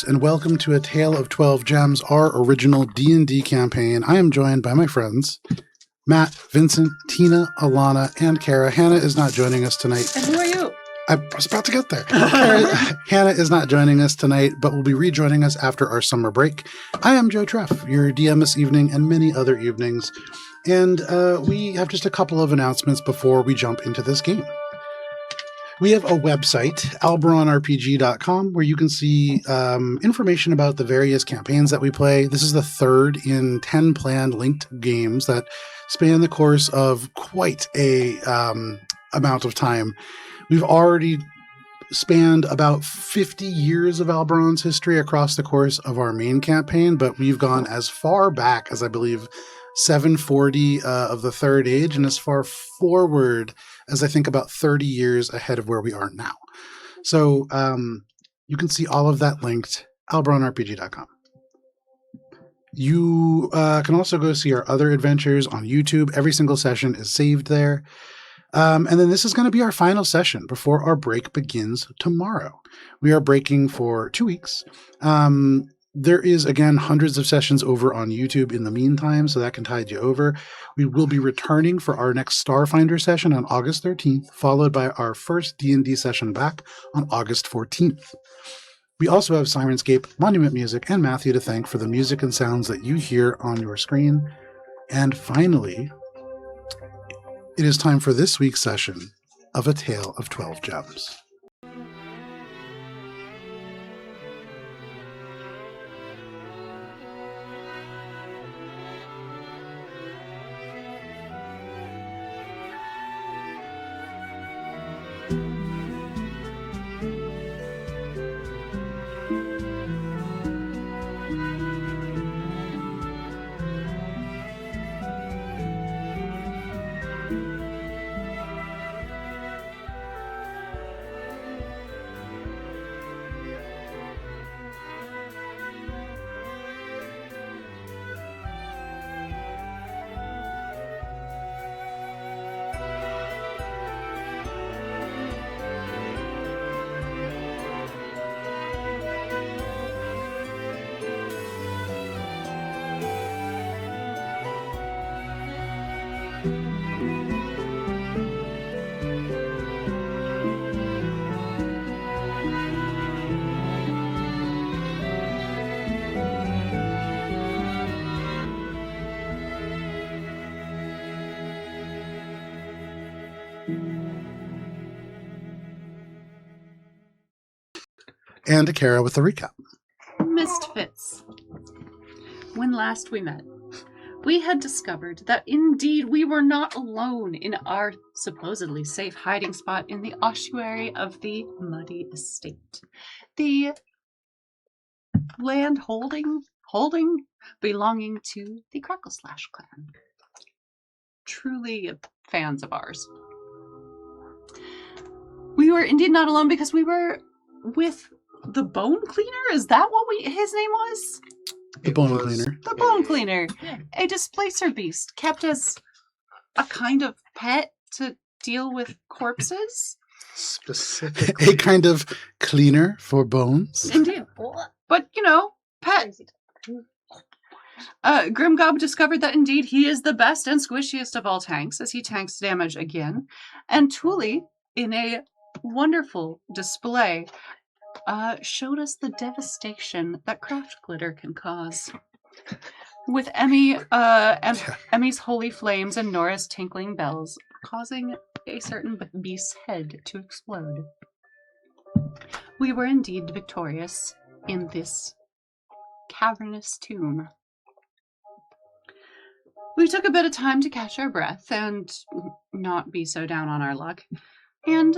and welcome to A Tale of 12 Gems, our original D&D campaign. I am joined by my friends, Matt, Vincent, Tina, Alana, and Kara. Hannah is not joining us tonight. And who are you? I was about to get there. Hannah is not joining us tonight, but will be rejoining us after our summer break. I am Joe Treff, your DM this evening and many other evenings. And we have just a couple of announcements before we jump into this game. We have a website, alberonrpg.com, where you can see information about the various campaigns that we play. This is the third in 10 planned linked games that span the course of quite a amount of time. We've already spanned about 50 years of Alberon's history across the course of our main campaign, but we've gone as far back as, I believe, 740 of the Third Age, and as far forward as I think about 30 years ahead of where we are now. So you can see all of that linked, alberonrpg.com. You can also go see our other adventures on YouTube. Every single session is saved there. And then this is going to be our final session before our break begins tomorrow. We are breaking for 2 weeks. There is, again, hundreds of sessions over on YouTube in the meantime, so that can tide you over. We will be returning for our next Starfinder session on August 13th, followed by our first D&D session back on August 14th. We also have Sirenscape, Monument Music, and Matthew to thank for the music and sounds that you hear on your screen. And finally, it is time for this week's session of A Tale of 12 Gems. And to Kara with the recap. Misfits. When last we met, we had discovered that indeed we were not alone in our supposedly safe hiding spot in the ossuary of the Muddy Estate. The land holding belonging to the Crackleslash clan. Truly fans of ours. We were indeed not alone because we were with the Bone Cleaner? Is that what his name was? The Bone Cleaner. The Bone Cleaner. A displacer beast kept as a kind of pet to deal with corpses. Specifically. A kind of cleaner for bones. Indeed. But, pet. Grimgob discovered that indeed he is the best and squishiest of all tanks, as he tanks damage again. And Thule, in a wonderful display, showed us the devastation that craft glitter can cause. With Emmy's holy flames and Nora's tinkling bells causing a certain beast's head to explode. We were indeed victorious in this cavernous tomb. We took a bit of time to catch our breath and not be so down on our luck, and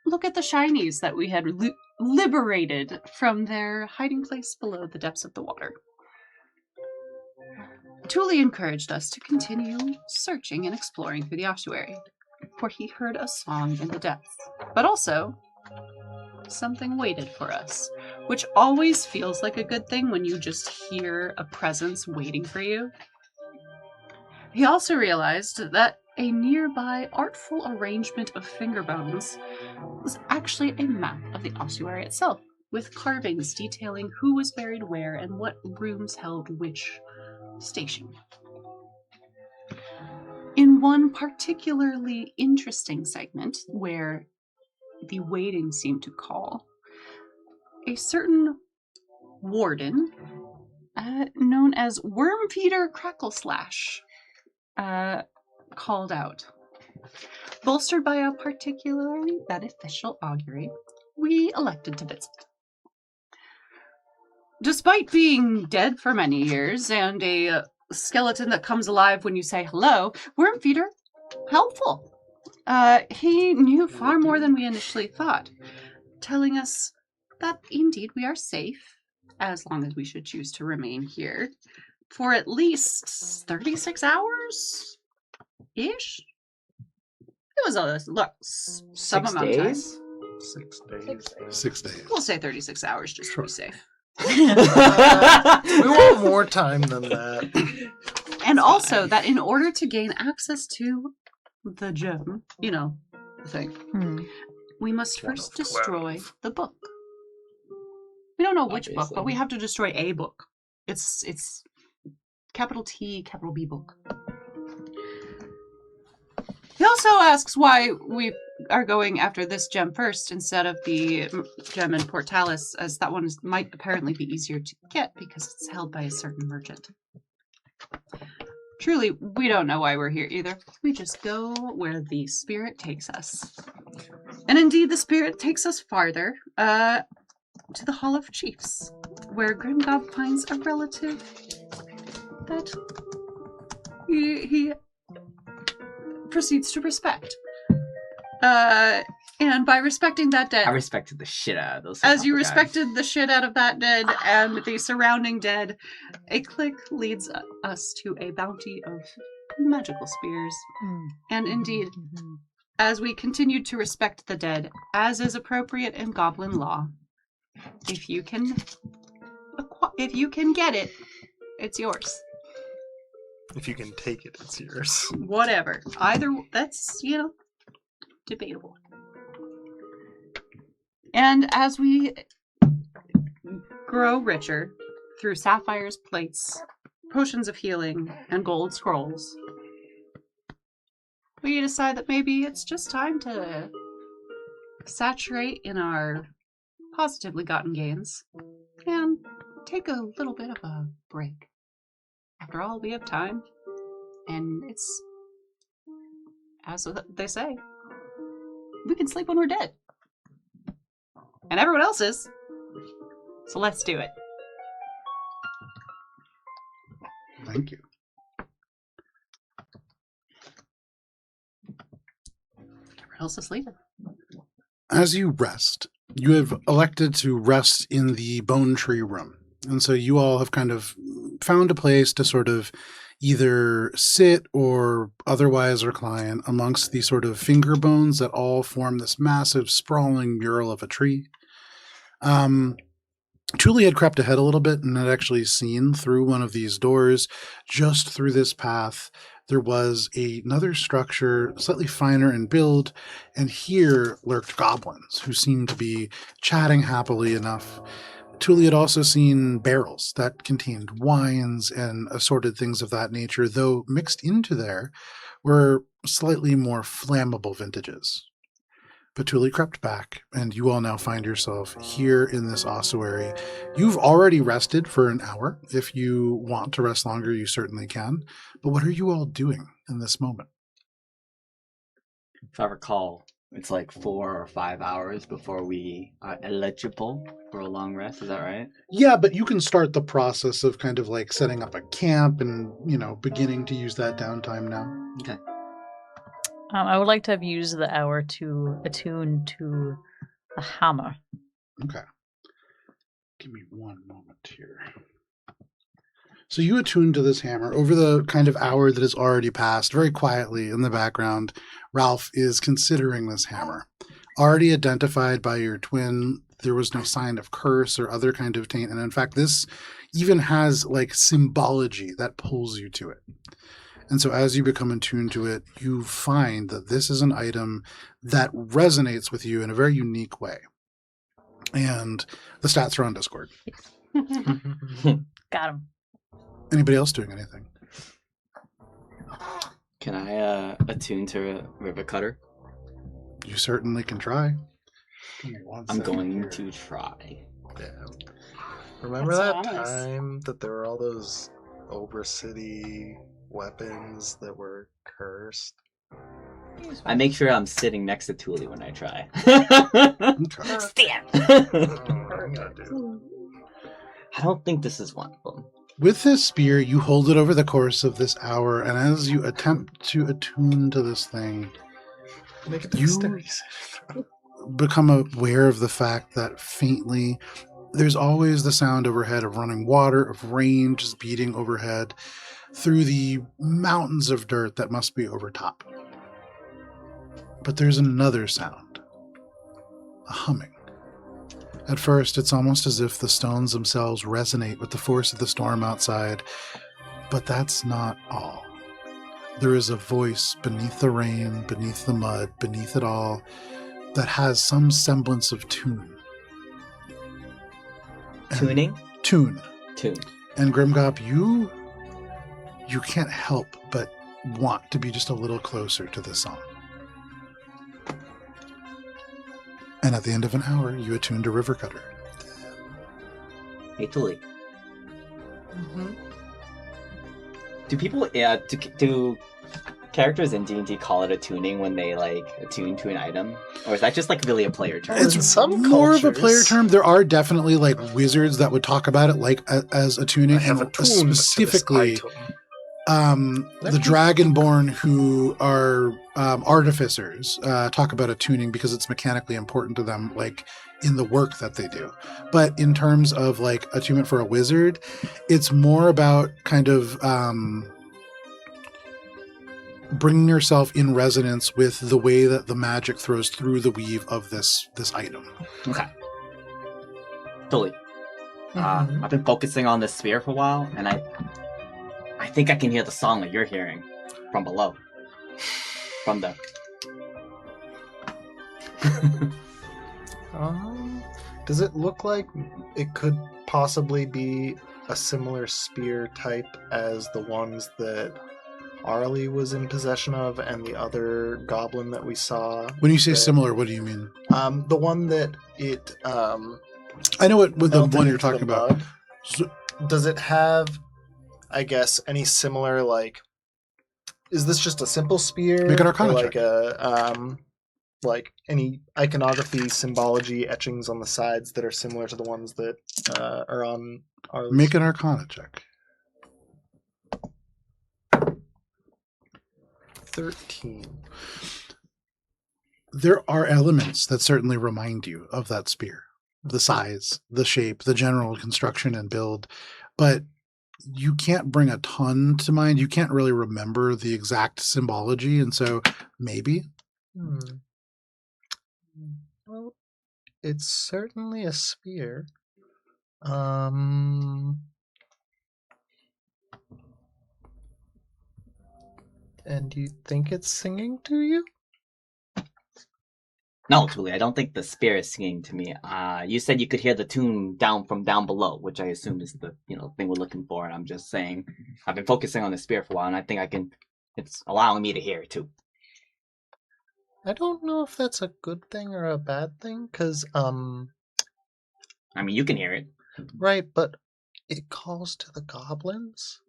look at the shinies that we had liberated from their hiding place below the depths of the water. Thule encouraged us to continue searching and exploring through the ossuary, for he heard a song in the depths. But also, something waited for us, which always feels like a good thing when you just hear a presence waiting for you. He also realized that a nearby artful arrangement of finger bones was actually a map of the ossuary itself, with carvings detailing who was buried where and what rooms held which station. In one particularly interesting segment, where the waiting seemed to call, a certain warden, known as Wormfeeder Crackleslash, called out. Bolstered by a particularly beneficial augury, we elected to visit. Despite being dead for many years and a skeleton that comes alive when you say hello, Wormfeeder, helpful. He knew far more than we initially thought, telling us that indeed we are safe, as long as we should choose to remain here, for at least 36 hours-ish? It was a some amount of time. 6 days. 6 days. We'll say 36 hours just to be safe. We want more time than that. And also that in order to gain access to the gem, the thing, we must first destroy the book. We don't know which book, but we have to destroy a book. It's capital T, capital B book. He also asks why we are going after this gem first instead of the gem in Portalis, as that one might apparently be easier to get because it's held by a certain merchant. Truly, we don't know why we're here either. We just go where the spirit takes us. And indeed, the spirit takes us farther, to the Hall of Chiefs, where Grimgob finds a relative that he proceeds to respect. And by respecting that dead... I respected the shit out of those. As you respected the shit out of that dead and the surrounding dead, a click leads us to a bounty of magical spears. And indeed, as we continued to respect the dead, as is appropriate in goblin law, if you can get it, it's yours. If you can take it, it's yours. Whatever. Either, that's, debatable. And as we grow richer through sapphires, plates, potions of healing, and gold scrolls, we decide that maybe it's just time to saturate in our positively gotten gains and take a little bit of a break. After all, we have time, and it's, as they say, we can sleep when we're dead. And everyone else is. So let's do it. Thank you. Everyone else is sleeping. As you rest, you have elected to rest in the Bone Tree Room. And so you all have kind of found a place to sort of either sit or otherwise recline amongst the sort of finger bones that all form this massive sprawling mural of a tree. Truly had crept ahead a little bit and had actually seen through one of these doors, just through this path, there was another structure, slightly finer in build, and here lurked goblins who seemed to be chatting happily enough. Tully had also seen barrels that contained wines and assorted things of that nature, though mixed into there were slightly more flammable vintages. But Tully crept back, and you all now find yourself here in this ossuary. You've already rested for an hour. If you want to rest longer, you certainly can. But what are you all doing in this moment? If I recall, it's like 4 or 5 hours before we are eligible for a long rest. Is that right? Yeah, but you can start the process of kind of like setting up a camp and, beginning to use that downtime now. Okay. I would like to have used the hour to attune to the hammer. Okay. Give me one moment here. So you attune to this hammer. Over the kind of hour that has already passed, very quietly in the background, Ralph is considering this hammer. Already identified by your twin, there was no sign of curse or other kind of taint. And in fact, this even has like symbology that pulls you to it. And so as you become attuned to it, you find that this is an item that resonates with you in a very unique way. And the stats are on Discord. Got him. Anybody else doing anything? Can I attune to River Cutter? You certainly can try. I'm going to try. Yeah. Remember That's that ominous. time that there were all those Overcity weapons that were cursed? I make sure I'm sitting next to Thule when I try. Okay. Stand! I'm gonna do. I don't think this is one of them. With this spear, you hold it over the course of this hour, and as you attempt to attune to this thing, Make it You- dexterity. become aware of the fact that faintly there's always the sound overhead of running water, of rain just beating overhead through the mountains of dirt that must be over top. But there's another sound, a humming. At first, it's almost as if the stones themselves resonate with the force of the storm outside, but that's not all. There is a voice beneath the rain, beneath the mud, beneath it all, that has some semblance of tune. Tuning? Tune. Tune. And Grimgop, you can't help but want to be just a little closer to the song. And at the end of an hour, you attune to River Cutter. Hey, Thule. Mm-hmm. Do people, do characters in D&D call it attuning when they, like, attune to an item? Or is that just, like, really a player term? It's- It's some more of a cultures- player term. There are definitely like wizards that would talk about it like as attuning, I have and attuned specifically to this item. the Dragonborn who are artificers talk about attuning because it's mechanically important to them, like in the work that they do. But in terms of like attunement for a wizard, it's more about kind of bringing yourself in resonance with the way that the magic throws through the weave of this item. Okay. Thule. Mhm. I've been focusing on this sphere for a while, and I think I can hear the song that you're hearing from below. From the... Does it look like it could possibly be a similar spear type as the ones that Arlie was in possession of and the other goblin that we saw? When you say that- similar, what do you mean? The one that it I know what with the melted one you're into talking the about. mud. So, Does it have, I guess, any similar, like, is this just a simple spear? Make an Arcana or like check. like any iconography, symbology, etchings on the sides that are similar to the ones that are on our make an Arcana check. 13. There are elements that certainly remind you of that spear. The size, the shape, the general construction and build. But you can't bring a ton to mind. You can't really remember the exact symbology. And so maybe. Well, it's certainly a spear. And you think it's singing to you? No, Thule, I don't think the spear is singing to me. You said you could hear the tune down from down below, which I assume is the thing we're looking for. And I'm just saying, I've been focusing on the spear for a while, and I think I can. It's allowing me to hear it too. I don't know if that's a good thing or a bad thing, because, I mean, you can hear it. right, but it calls to the goblins,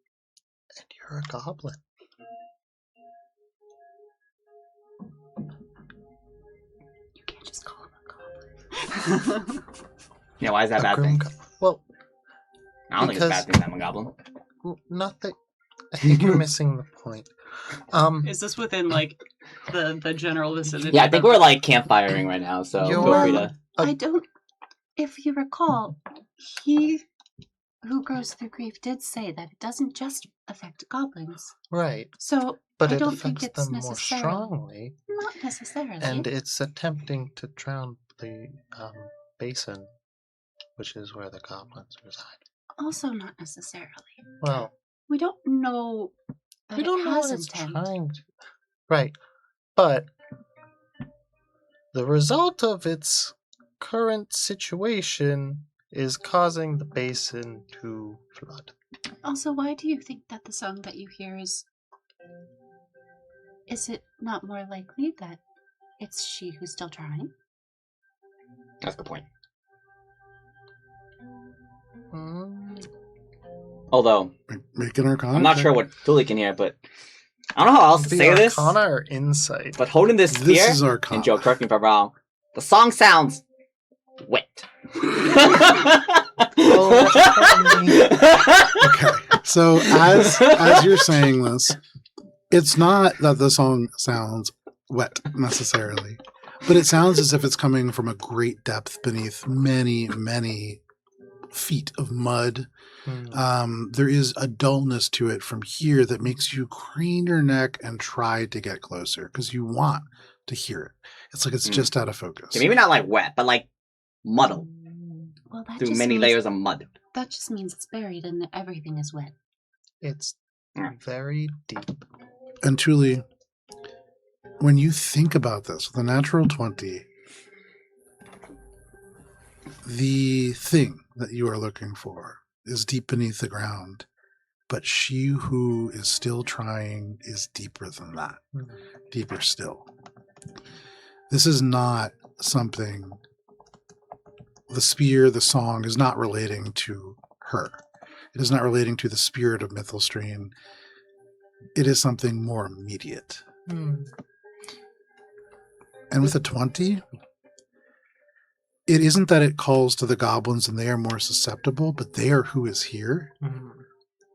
and you're a goblin. You can't just call him a goblin. Yeah, why is that a bad grim thing? Well, I don't think it's a bad thing that I'm a goblin. not that. I think you're missing the point. Is this within like the general vicinity? Yeah, I think of- we're like campfiring right now, so feel free to. I don't. If you recall, he who goes through grief did say that it doesn't just affect goblins. right, So but I it don't think affects it's them more necessarily. strongly, Not necessarily. and it's attempting to drown the basin, which is where the goblins reside. Also not necessarily. Well, We don't know that we don't it know has what it's intent. trying to. Right, but the result of its current situation is causing the basin to flood. Also, why do you think that the song that you hear is it not more likely that it's she who's still trying? That's the point. Mm, Although, Make an Arcana. I'm not check. sure what Thule can hear, but I don't know how else to the say this. Arcana or Insight? But holding this spear, This is Arcana. and Joe, correct me if I'm wrong, the song sounds wet. Okay, so as you're saying this, it's not that the song sounds wet necessarily, but it sounds as if it's coming from a great depth beneath many, many feet of mud. There is a dullness to it from here that makes you crane your neck and try to get closer because you want to hear it. It's like it's just out of focus. Okay, maybe not like wet, but like muddled Well, that through just many means, layers of mud. That just means it's buried and everything is wet. It's Mm. very deep. And truly, when you think about this, with a natural 20, the thing that you are looking for is deep beneath the ground, but she who is still trying is deeper than that, deeper still. This is not something, the spear, the song is not relating to her. It is not relating to the spirit of Mythalstrean. It is something more immediate. And with a 20, it isn't that it calls to the goblins and they are more susceptible, but they are who is here.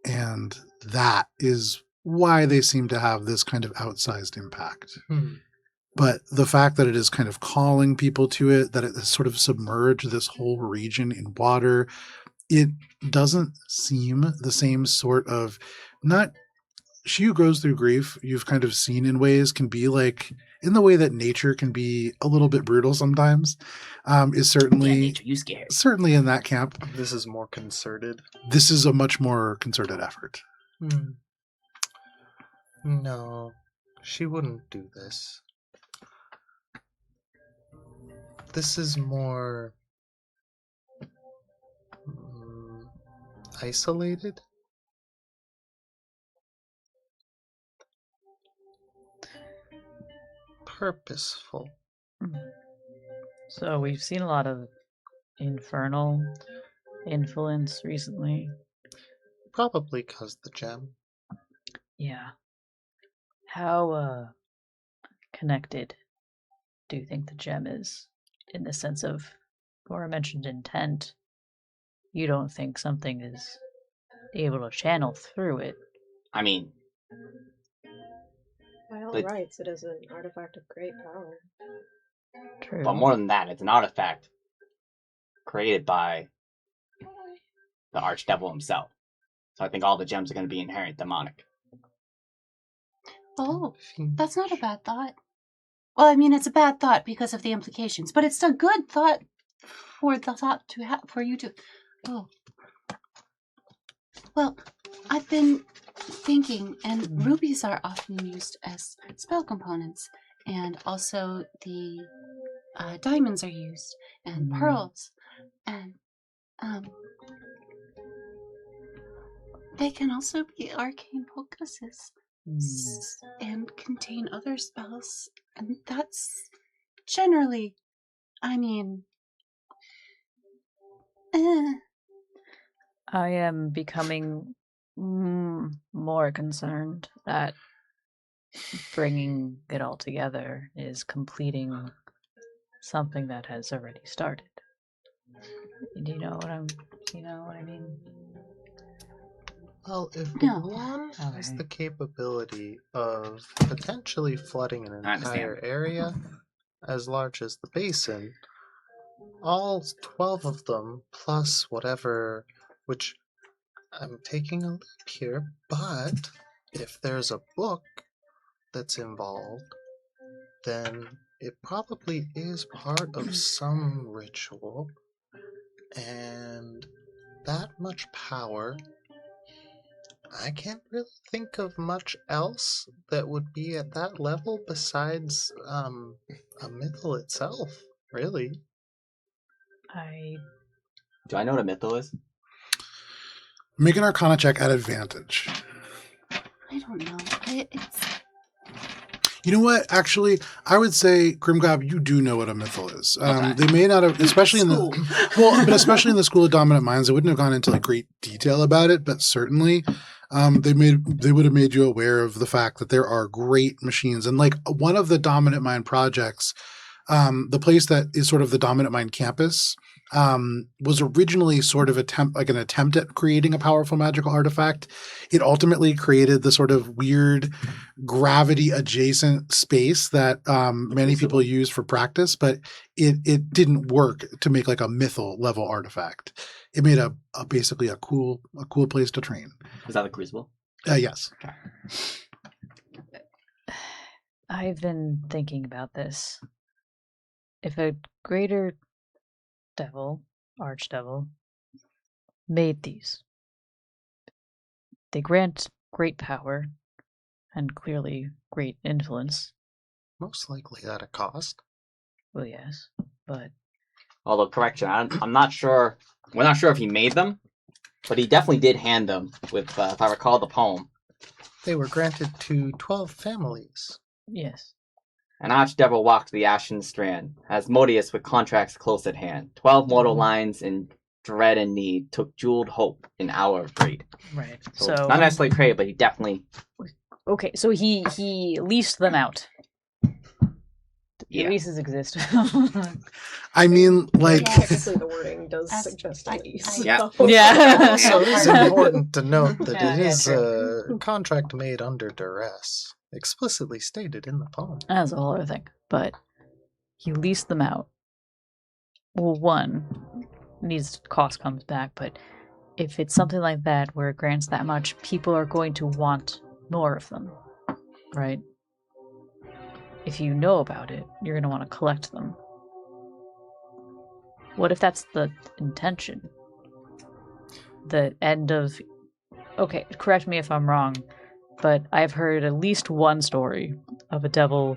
And that is why they seem to have this kind of outsized impact. But the fact that it is kind of calling people to it, that it has sort of submerged this whole region in water, it doesn't seem the same sort of, not, she who goes through grief, you've kind of seen in ways can be like, in the way that nature can be a little bit brutal sometimes, is certainly, Yeah, nature, you scared. certainly in that camp. This is more concerted. This is a much more concerted effort. No, she wouldn't do this. This is more isolated. Purposeful. So we've seen a lot of infernal influence recently. Probably because the gem. Yeah. How connected do you think the gem is in the sense of, Laura mentioned intent? You don't think something is able to channel through it? I mean, By all But- rights, it is an artifact of great power. True. but more than that, it's an artifact created by the archdevil himself. So I think all the gems are going to be inherent demonic. Oh, that's not a bad thought. Well, I mean, it's a bad thought because of the implications, but it's a good thought for the thought to have for you to. Oh, well, I've been thinking, and rubies are often used as spell components, and also the diamonds are used, and pearls, and they can also be arcane focuses. And contain other spells, and that's generally, I mean, I am becoming more concerned that bringing it all together is completing something that has already started. Do you know what I mean? Well, if No. one has Okay. the capability of potentially flooding an I understand. entire area as large as the basin, all 12 of them, plus whatever, which I'm taking a leap here, but if there's a book that's involved, then it probably is part of some ritual, and that much power, I can't really think of much else that would be at that level besides a Mythal itself, really. Do I know what a Mythal is? Make an Arcana check at advantage. I don't know. It's You know what? Actually, I would say, Grimgob, you do know what a Mythal is. Okay. They may not have, especially in school. but especially in the School of Dominant Minds, they wouldn't have gone into like great detail about it, but certainly they would have made you aware of the fact that there are great machines. And like one of the Dominant Mind projects, the place that is sort of the Dominant Mind campus, was originally sort of an attempt at creating a powerful magical artifact. It ultimately created the sort of weird gravity adjacent space that many people use for practice, but it didn't work to make like a Mythal level artifact. It made basically a cool place to train. Was that the Crucible? Yes. Okay. I've been thinking about this. If a greater devil, archdevil, made these, they grant great power and clearly great influence. Most likely at a cost. Well, yes, but Although, correction, I'm not sure. We're not sure if he made them, but he definitely did hand them with, if I recall the poem. They were granted to 12 families. yes. An archdevil walked the ashen strand, Asmodeus with contracts close at hand. 12 mortal lines in dread and need took jeweled hope in hour of greed. Right. So, So not necessarily prayed, but he definitely. okay, so he leased them out. Yeah. The leases exist. I mean, like, Technically, the wording does As- suggest a lease. Yeah. Yeah. So it is important to note that Yeah, it yeah, is true. a contract made under duress, explicitly stated in the poem. That's a whole other thing. But he leased them out. Well, one, needs cost comes back, but if it's something like that where it grants that much, people are going to want more of them. Right? If you know about it, you're going to want to collect them. What if that's the intention? The end of... Okay, correct me if I'm wrong, but I've heard at least one story of a devil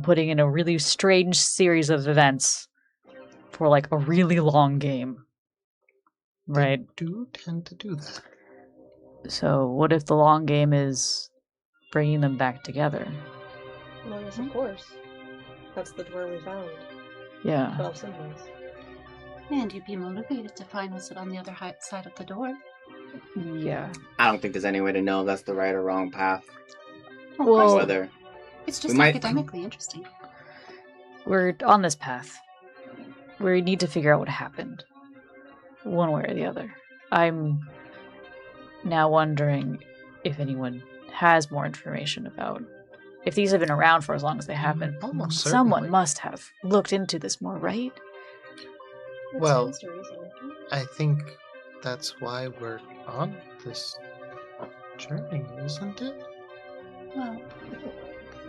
putting in a really strange series of events for like a really long game. Right? They do tend to do that. So what if the long game is bringing them back together? Well, yes, of course. That's the door we found. Yeah. 12 symbols. And you'd be motivated to find what's on the other side of the door. Yeah. I don't think there's any way to know if that's the right or wrong path. Of Well, course Or not. whether. It's just we might- academically interesting. We're on this path. We need to figure out what happened. One way or the other. I'm now wondering if anyone has more information about if these have been around for as long as they have been. Almost Someone certainly. must have looked into this more, right? It Well, stands to reason. I think that's why we're on this journey, isn't it? Well,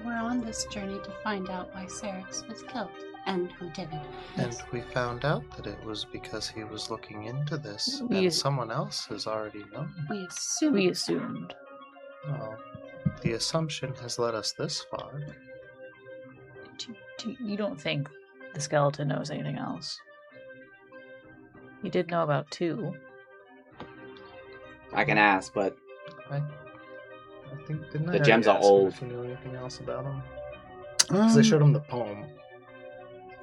we're on this journey to find out why Serax was killed and who did it. And we found out that it was because he was looking into this, We- and someone else has already known. We assume. We assumed. Well, the assumption has led us this far. You don't think the skeleton knows anything else? You did know about 2. I can ask, but I think didn't The I already gems are ask him old. If you knew anything else about him, because I showed him the poem.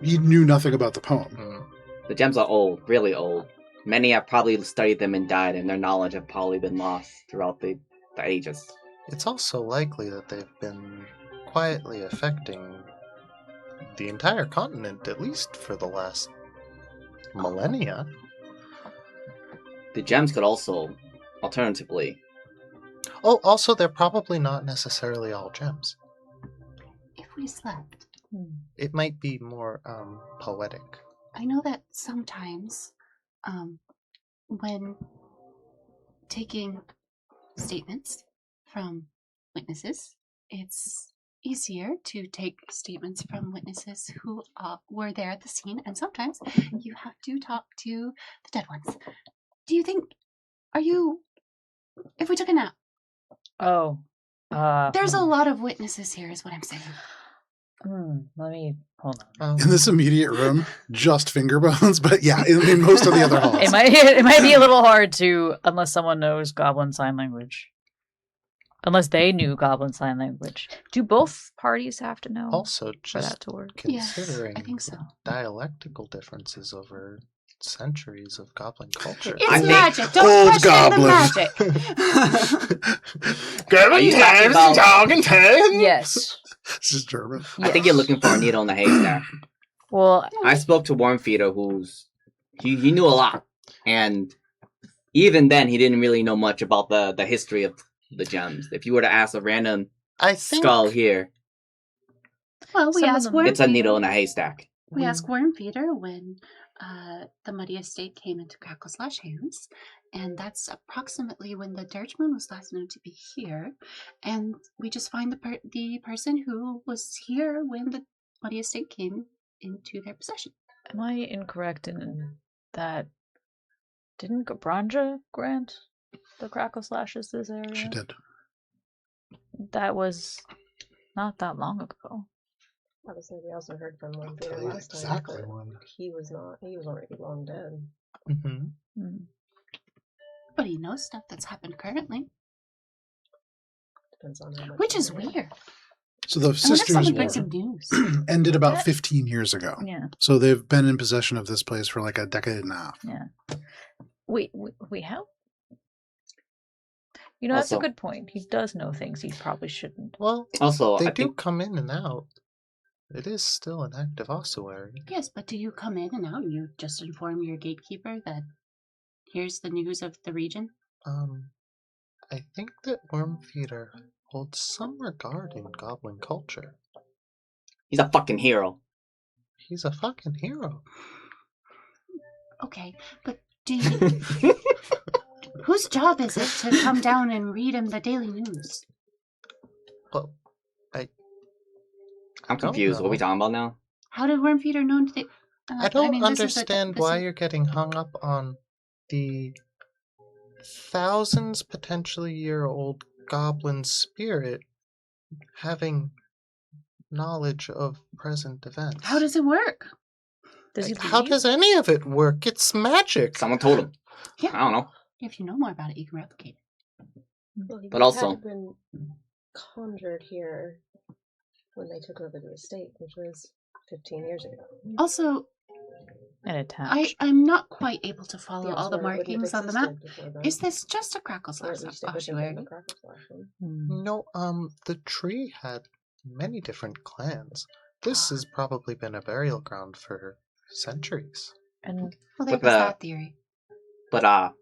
He knew nothing about the poem. Mm. the gems are old, really old. Many have probably studied them and died, and their knowledge have probably been lost throughout the ages. It's also likely that they've been quietly affecting the entire continent, at least for the last millennia. The gems could also, alternatively, Oh, also, they're probably not necessarily all gems. If we slept. It might be more poetic. I know that sometimes, when taking statements from witnesses, it's easier to take statements from witnesses who were there at the scene, and sometimes you have to talk to the dead ones. Do you think, if we took a nap, Oh. there's a lot of witnesses here, is what I'm saying. Let me hold on. In this immediate room, just finger bones, but yeah, in most of the other halls. It might be a little hard to, unless someone knows Goblin Sign Language. Unless they knew Goblin Sign Language. Do both parties have to know Also, for that just to work? considering Yes, I think so. dialectical differences over centuries of goblin culture. It's I think magic. Don't old question goblins. the magic. Are you talking about- talking Yes. This is German. I think you're looking for a needle in a haystack. Well, I spoke to Wormfeeder, he knew a lot, and even then he didn't really know much about the history of the gems. If you were to ask a random I think skull here, Well, we Some of asked them- Wormfeeder. it's a needle in a haystack. We asked Wormfeeder when the Muddy Estate came into Crackleslash hands, and that's approximately when the Dirgemoon was last known to be here. And we just find the person who was here when the Muddy Estate came into their possession. am I incorrect in that? Didn't Gabranja grant the Crackle Slashes this area? She did. That was not that long ago. Obviously, we also heard from one I'll Peter tell you last time, exactly but when. he was already long dead. Mhm. Hmm. But he knows stuff that's happened currently, Depends on how much. which you is know. weird. So the I wonder if Sisters someone War brings some news. ended about That- 15 years ago. Yeah. So they've been in possession of this place for like a decade and a half. Yeah. We have. You know, that's a Also- good point. He does know things he probably shouldn't. Well, Also, they I do think come in and out. It is still an active ossuary. Yes, but do you come in and out and you just inform your gatekeeper that here's the news of the region? I think that Wormfeeder holds some regard in goblin culture. he's a fucking hero. He's a fucking hero. Okay, but do you, whose job is it to come down and read him the daily news? Well, I'm Don't confused. What are we know. talking about now? How did Wormfeeder know today? I don't mean, this is a- understand this why is- you're getting hung up on the thousands potentially year old goblin spirit having knowledge of present events. How does it work? Does he How leave? does any of it work? It's magic. Someone told him. Yeah. I don't know. If you know more about it, you can replicate it. Well, he But also- had been conjured here when they took over the estate, which was 15 years ago. Also, And attached. I'm not quite able to follow all the ossuary wouldn't have markings on the map. existed before then. Is this just a crackle Or at slash least it wouldn't have been ossuary? a crackle slash one. Hmm. No, the tree had many different clans. This has probably been a burial ground for centuries. And Well, there With goes the- that theory. But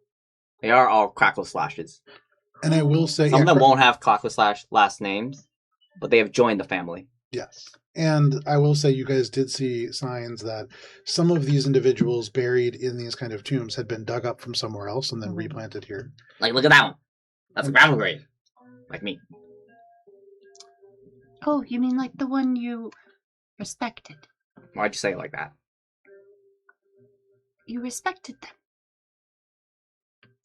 they are all Crackle Slashes. And I will say, Some of them yeah, won't have Crackle Slash last names, but they have joined the family. yes. And I will say, you guys did see signs that some of these individuals buried in these kind of tombs had been dug up from somewhere else and then Mhm. replanted here. Like, look at that one. That's a gravel grave. Like me. Oh, you mean like the one you respected? Why'd you say it like that? You respected them.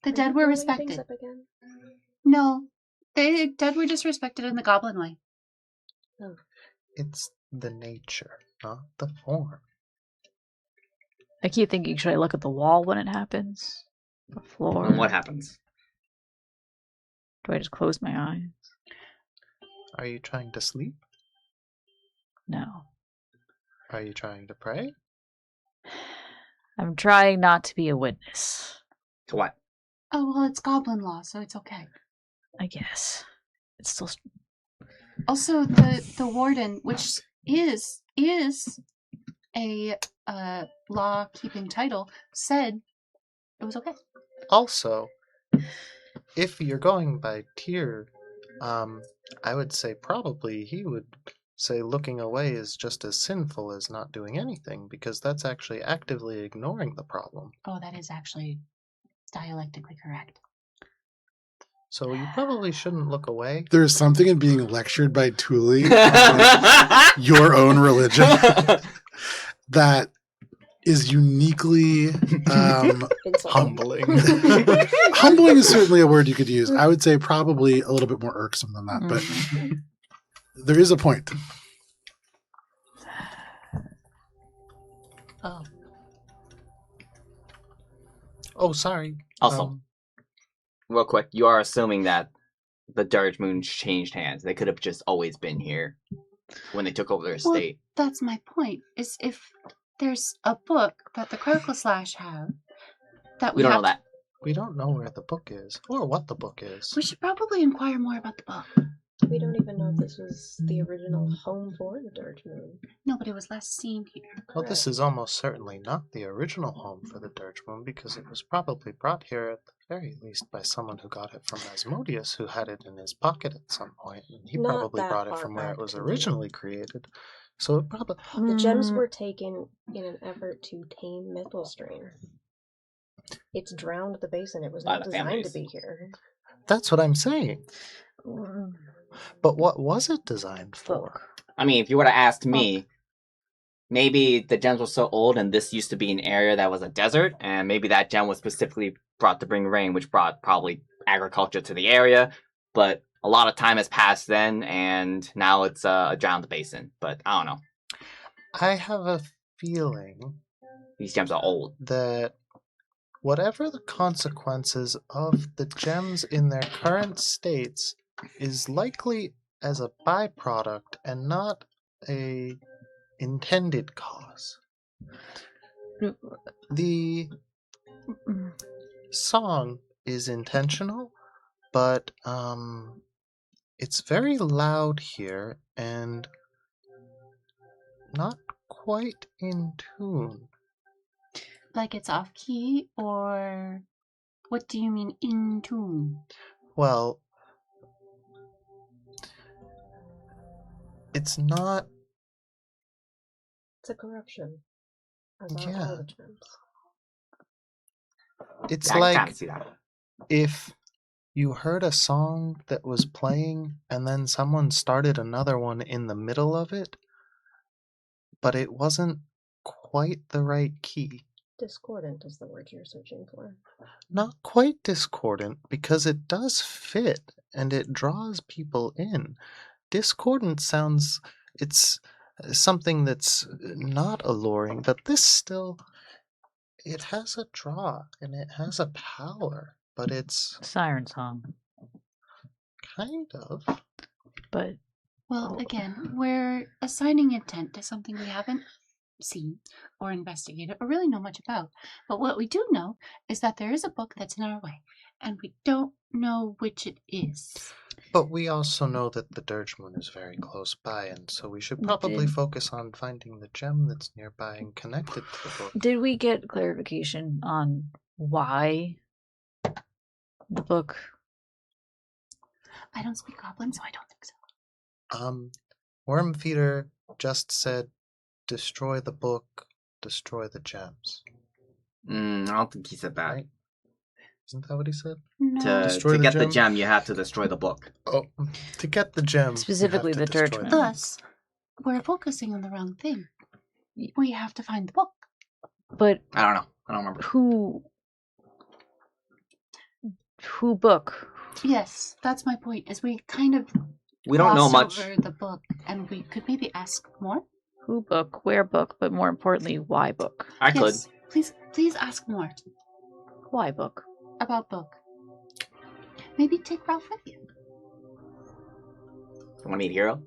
The Are dead you were blowing things respected. up again? No, the dead were just respected in the goblin way. It's the nature, not the form. I keep thinking, should I look at the wall when it happens? The floor? And what happens? Do I just close my eyes? Are you trying to sleep? No. Are you trying to pray? I'm trying not to be a witness, To what? Oh, well, it's goblin law, so it's okay. I guess. It's still. Also, the warden, which is a law-keeping title, said it was okay. Also, if you're going by tier, I would say probably he would say looking away is just as sinful as not doing anything, because that's actually actively ignoring the problem. Oh, that is actually dialectically correct. So you probably shouldn't look away. There's something in being lectured by Thule, your own religion, that is uniquely Humbling. humbling is certainly a word you could use. I would say probably a little bit more irksome than that, but there is a point. Oh, sorry. Also, real quick, you are assuming that the Dirge Moon changed hands. They could have just always been here when they took over their Well, estate. that's my point. Is if there's a book that the Crackle Slash have that We don't know have that. We don't know where the book is or what the book is. we should probably inquire more about the book. We don't even know if this was the original home for the Dirge Moon. No, but it was last seen here. Well, this Correct. is almost certainly not the original home for the Dirge Moon because it was probably brought here at the very least by someone who got it from Asmodeus, who had it in his pocket at some point, and he Not probably that brought it far from where it back was to originally created. So it probably The gems Mm, were taken in an effort to tame Mythalstrean. It's drowned the basin. It was By not the designed to families. be here. that's what I'm saying. mm, But what was it designed for? book. I mean, if you were to ask me, maybe the gems were so old and this used to be an area that was a desert, and maybe that gem was specifically brought to bring rain, which brought probably agriculture to the area. But a lot of time has passed then, and now it's drowned the basin. But I don't know. I have a feeling These gems are old. that whatever the consequences of the gems in their current states is likely as a byproduct and not a intended cause. The Mm, song is intentional, but it's very loud here and not quite in tune. Like it's off key, or what do you mean in tune? Well, it's not. It's a corruption. As are Yeah. all the gems. It's I can like kind of see that. if you heard a song that was playing and then someone started another one in the middle of it, but it wasn't quite the right key. Discordant is the word you're searching for. Not quite discordant because it does fit and it draws people in. Discordant sounds it's something that's not alluring, but this still it has a draw and it has a power, but it's Siren song. kind of. But Well, again, we're assigning intent to something we haven't seen or investigated or really know much about. But what we do know is that there is a book that's in our way, and we don't know which it is. But we also know that the Dirge Moon is very close by, and so we should probably Did- focus on finding the gem that's nearby and connected to the book. did we get clarification on why the book? I don't speak Goblin, so I don't think so. Wormfeeder just said, destroy the book, destroy the gems. I don't think he said that. Right? Isn't that what he said? No. Destroy To the get the gem? gem, you have to destroy the book. Oh, to get the gem. you have Specifically to the destroy Dirge Moon. the book. Thus, we're focusing on the wrong thing. We have to find the book. But I don't know. I don't remember. who book? Yes, that's my point. Is we kind of We don't know glossed much. over the book, and we could maybe ask more. Who book? Where book? But more importantly, why book? I could. Yes, please ask more Why book? about book. Maybe take Ralph with you. Want to meet Hero?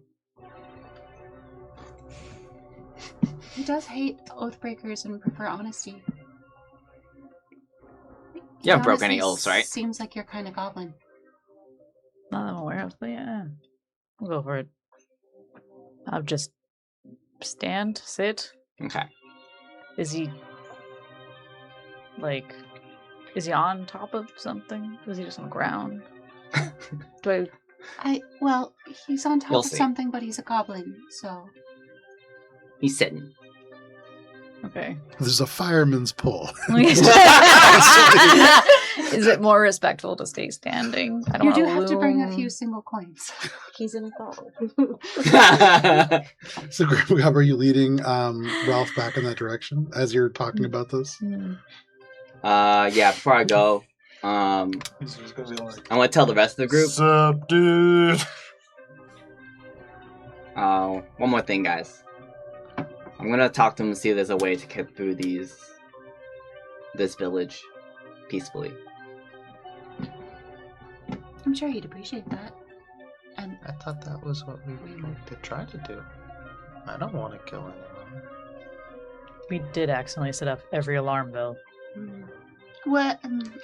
He does hate oathbreakers and prefer honesty. You haven't He broke any honestly oaths, right? Seems like you're kind of goblin. Not that I'm aware of, but yeah. I'll go for it. I'll just sit. Okay. Is he on top of something? Is he just on the ground? Do Well, he's on top You'll of see. something, but he's a goblin, so He's sitting. okay. There's a fireman's pole. Is it more respectful to stay standing? I don't you do wanna have to bring a loom. few single coins. He's in a thong. So, Graham, are you leading Ralph back in that direction as you're talking about this? Hmm. Yeah, before I go, I want to tell the rest of the group. What's up, dude? One more thing, guys. I'm gonna talk to them to see if there's a way to get through this village. peacefully. I'm sure he'd appreciate that. And I thought that was what we were going to try to do. I don't want to kill anyone. We did accidentally set up every alarm bell. what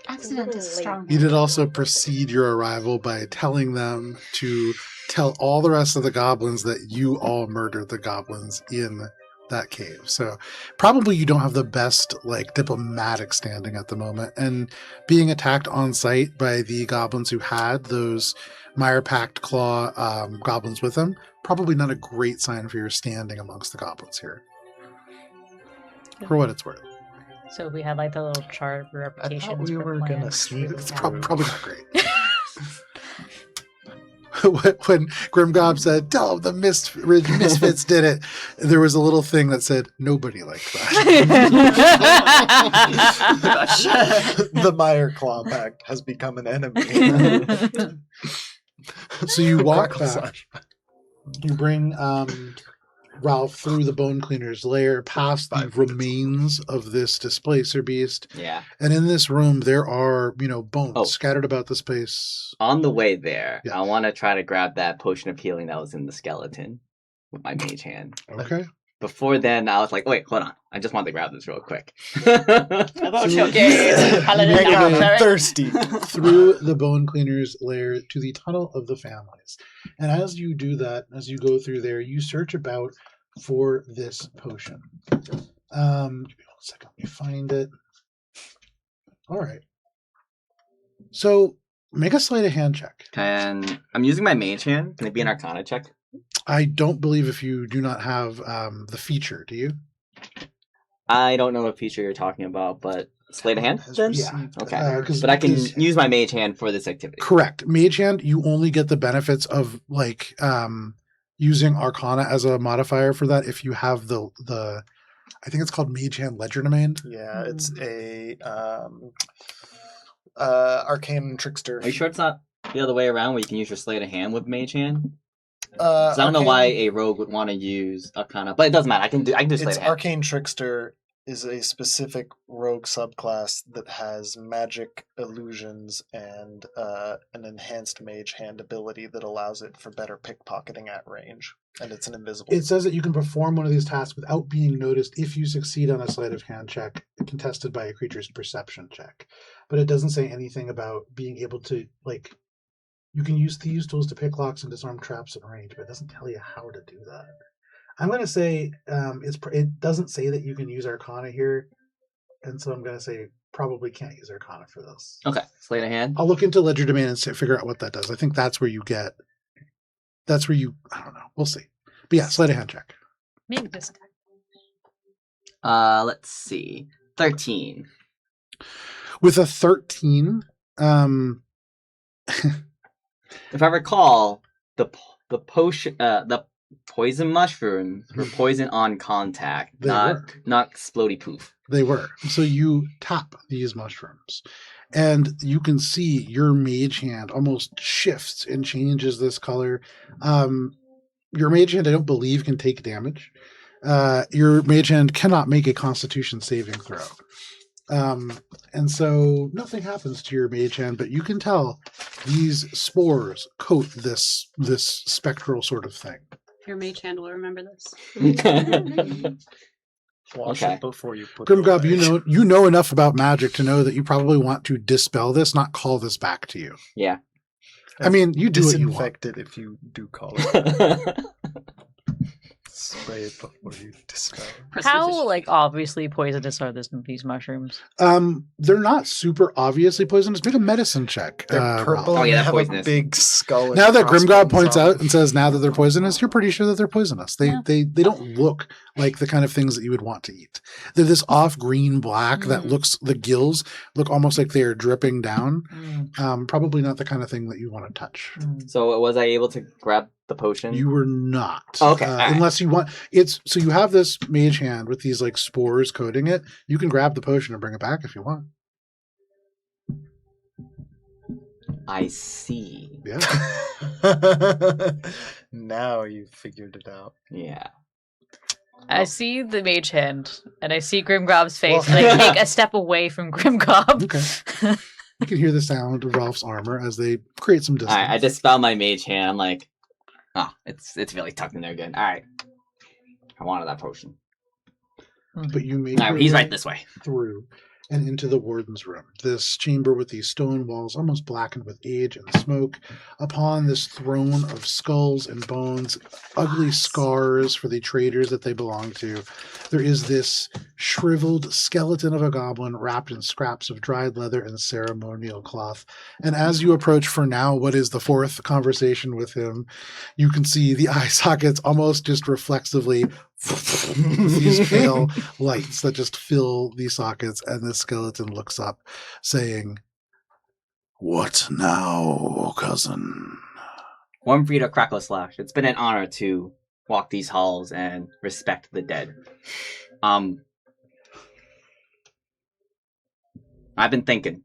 accident little is a late. strong You word. did also precede your arrival by telling them to tell all the rest of the goblins that you all murdered the goblins in that cave. So probably you don't have the best like diplomatic standing at the moment, and being attacked on sight by the goblins who had those Mire Pact Claw goblins with them, probably not a great sign for your standing amongst the goblins here. For what it's worth. So we had like the little chart of I reputations. thought we for were going to plans. sneak It's through. probably not great. When Grimgob said, tell them the Misfits did it, there was a little thing that said, nobody liked that. The Meyer Claw Pact has become an enemy. So you walk Crackle back. slash. You bring Ralph through the Bone Cleaner's lair, past the 5 minutes. remains of this displacer beast. Yeah. And in this room, there are, bones Oh. scattered about the space. On the way there, Yeah. I want to try to grab that potion of healing that was in the skeleton with my mage hand. Okay. Before then, I was like, wait, hold on. I just wanted to grab this real quick. I thought, So- okay. Paladin You now, make sorry. Thirsty. through the Bone Cleaner's lair to the Tunnel of the Families. And as you do that, as you go through there, you search about for this potion. Give me 1 second, let me find it. All right. So make a sleight of hand check. And I'm using my mage hand. Can it be an arcana check? I don't believe if you do not have the feature, do you? I don't know what feature you're talking about, but sleight of hand then? Yeah. Okay. 'Cause- But I can because- use my mage hand for this activity. Correct. Mage hand, you only get the benefits of using Arcana as a modifier for that if you have the I think it's called Mage Hand Legerdemain. Yeah, it's a arcane trickster. Are you sure it's not the other way around where you can use your sleight of hand with mage hand? Uh, 'Cause I don't know arcane- why a rogue would want to use arcana, but it doesn't matter. I can do sleight It's of hand. arcane trickster is a specific rogue subclass that has magic illusions and an enhanced mage hand ability that allows it for better pickpocketing at range, and it's an invisible. It says that you can perform one of these tasks without being noticed if you succeed on a sleight of hand check contested by a creature's perception check. But it doesn't say anything about being able to, like, you can use thieves' tools to pick locks and disarm traps at range, but it doesn't tell you how to do that. I'm going to say it doesn't say that you can use Arcana here, and so I'm going to say probably can't use Arcana for this. Okay, sleight of hand. I'll look into Legerdemain and figure out what that does. I think that's where you get. That's where you. I don't know. We'll see. But yeah, sleight of hand check. Maybe this time. Let's see. 13. With a 13, If I recall, the potion, the poison mushrooms were poison on contact, They not were. not explodey poof. they were. So you tap these mushrooms, and you can see your mage hand almost shifts and changes this color. Your mage hand, I don't believe, can take damage. Your mage hand cannot make a Constitution saving throw. And so nothing happens to your mage hand, but you can tell these spores coat this spectral sort of thing. Your mage hand will remember this. Wash Okay. it before you put it Grimgob, away. you know enough about magic to know that you probably want to dispel this, not call this back to you. Yeah. I mean, you do what you want. Disinfect it if you do call it. Spray it before you dispel it. How like obviously poisonous are these mushrooms? They're not super obviously poisonous. Make a medicine check. They're Ralph. purple Oh, and yeah, they they're have poisonous. a big skull. and Now that Grimgob crossbones points on out them. and says now that they're poisonous, you're pretty sure that they're poisonous. They Yeah. they don't look like the kind of things that you would want to eat. They're this off green black that looks, the gills look almost like they are dripping down. Probably not the kind of thing that you want to touch. So was I able to grab the potion? You were not. Okay, all right. Unless you want it's so you have this mage hand with these like spores coating it. You can grab the potion and bring it back if you want. I see. Yeah. Now you figured it out. Yeah. I see the mage hand, and I see Grimgrob's face, Well- and I take a step away from Grimgob. Okay. You can hear the sound of Ralph's armor as they create some distance. Alright, I dispel my mage hand. I'm like, oh, it's really tucked in there good. Alright. I wanted that potion. But you make Alright, your he's way right this way. through and into the warden's room. This chamber with these stone walls, almost blackened with age and smoke. Upon this throne of skulls and bones, ugly scars for the traders that they belong to, there is this shriveled skeleton of a goblin wrapped in scraps of dried leather and ceremonial cloth. And as you approach for now what is the fourth conversation with him, you can see the eye sockets almost just reflexively with these pale lights that just fill these sockets, and the skeleton looks up, saying, "What now, cousin?" One for you to crackle slash. It's been an honor to walk these halls and respect the dead. I've been thinking,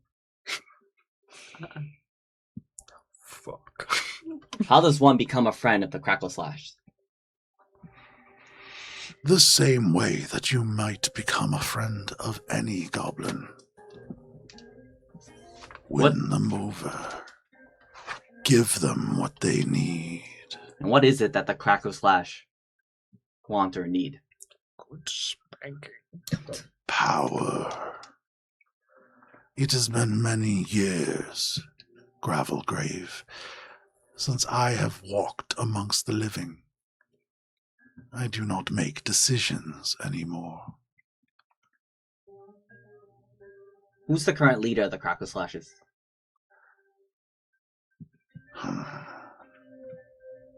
Fuck. how does one become a friend of the crackle slash? The same way that you might become a friend of any goblin. Win them over. Give them what they need. And what is it that the crackle slash want or need? Good spanking. Power. It has been many years, Gravelgrave, since I have walked amongst the living. I do not make decisions anymore. Who's the current leader of the crackle slashes?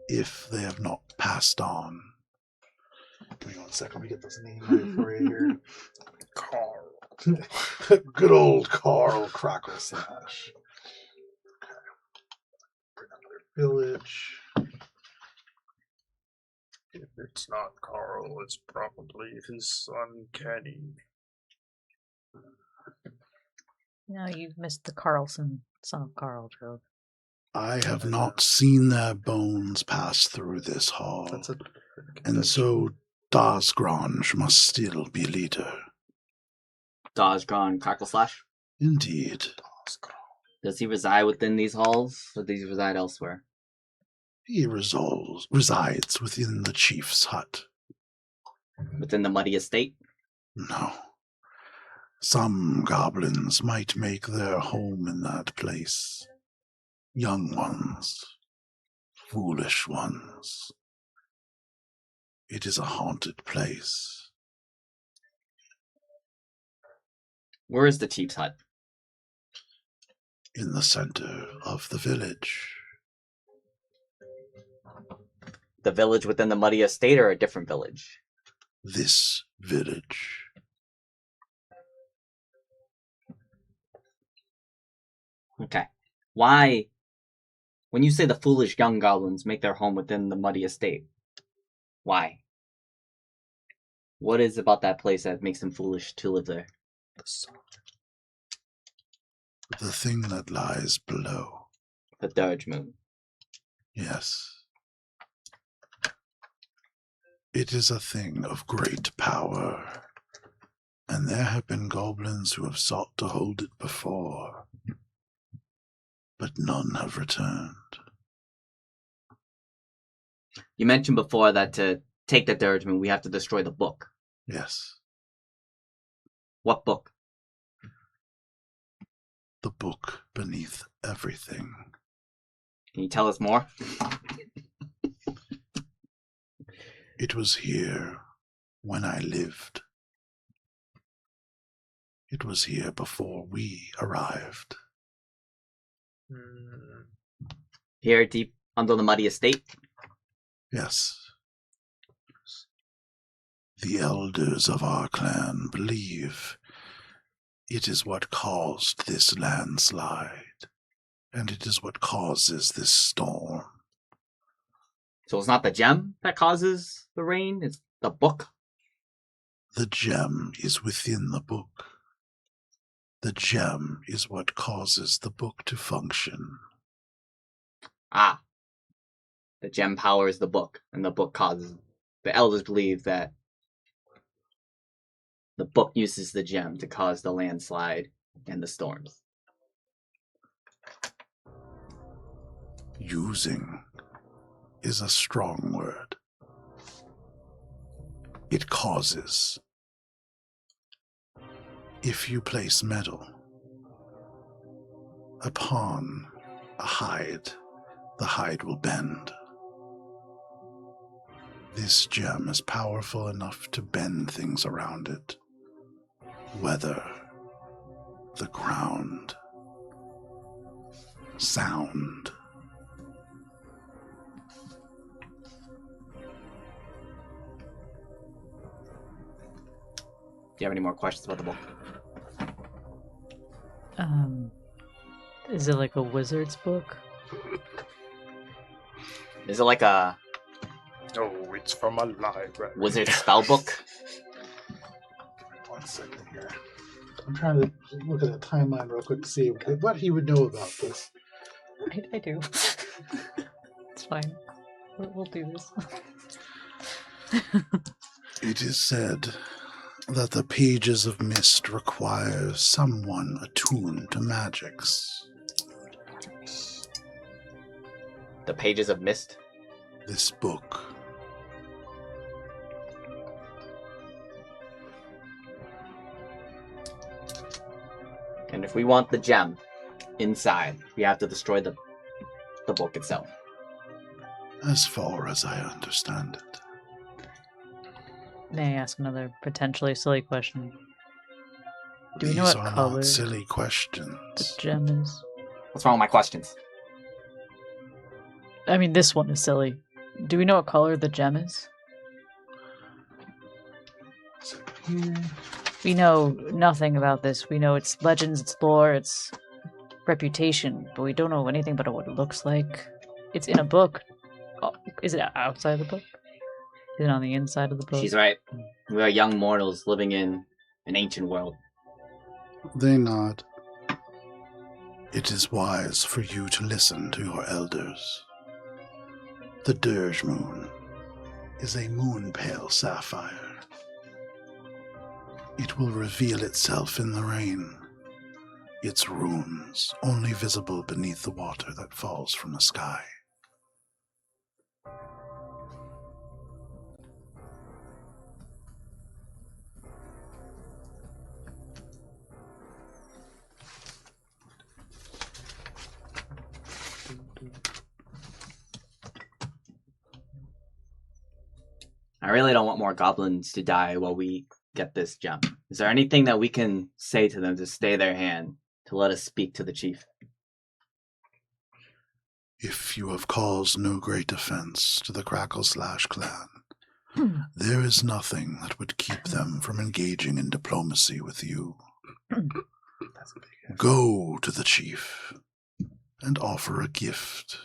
If they have not passed on. Give me 1 second, let me get this name right for you here. Carl. Good old Carl Crackle Slash. Okay. Bring another village. If it's not Carl, it's probably his son Kenny. No, you've missed the Carlson, son of Carl, Joe. I have not seen their bones pass through this hall, That's a and so Dasgrange must still be leader. Dodgegon crackle slash? Indeed. Does he reside within these halls, or does he reside elsewhere? He resides within the chief's hut. Within the muddy estate? No. Some goblins might make their home in that place. Young ones. Foolish ones. It is a haunted place. Where is the chief's hut? In the center of the village. The village within the muddy estate, or a different village? This village. Okay. Why, when you say the foolish young goblins make their home within the muddy estate, why? What is about that place that makes them foolish to live there? The thing that lies below. The Dirge Moon. Yes. It is a thing of great power, and there have been goblins who have sought to hold it before, but none have returned. You mentioned before that to take the Dirge Moon, we have to destroy the book. Yes, What book? the book beneath everything. Can you tell us more? It was here when I lived. It was here before we arrived. Here, deep under the muddy estate? Yes. The elders of our clan believe it is what caused this landslide, and it is what causes this storm. So it's not the gem that causes the rain, it's the book? The gem is within the book. The gem is what causes the book to function. Ah. The gem powers the book, and the book causes... The elders believe that the book uses the gem to cause the landslide and the storms. Using is a strong word. It causes. If you place metal upon a hide, the hide will bend. This gem is powerful enough to bend things around it. Weather, the ground, sound. Do you have any more questions about the book? Is it like a wizard's book? Is it like a Oh, it's from a library. wizard spell book? 1 second here. I'm trying to look at the timeline real quick to see what he would know about this. I do. It's fine. We'll do this. It is said that the pages of mist require someone attuned to magics. The Pages of Mist? This book. And if we want the gem inside, we have to destroy the book itself. As far as I understand it. May I ask another potentially silly question? Do we These know what are color not silly the questions. gem is? What's wrong with my questions? I mean, this one is silly. Do we know what color the gem is? Here. We know nothing about this. We know its legends, its lore, its reputation, but we don't know anything about what it looks like. It's in a book. Oh, is it outside the book? Is it on the inside of the book? She's right. We are young mortals living in an ancient world. They nod. It is wise for you to listen to your elders. The Dirge Moon is a moon-pale sapphire. It will reveal itself in the rain. Its runes only visible beneath the water that falls from the sky. I really don't want more goblins to die while we get this gem. Is there anything that we can say to them to stay their hand, to let us speak to the chief? If you have caused no great offense to the Crackle/Slash clan, there is nothing that would keep them from engaging in diplomacy with you. Go to the chief and offer a gift.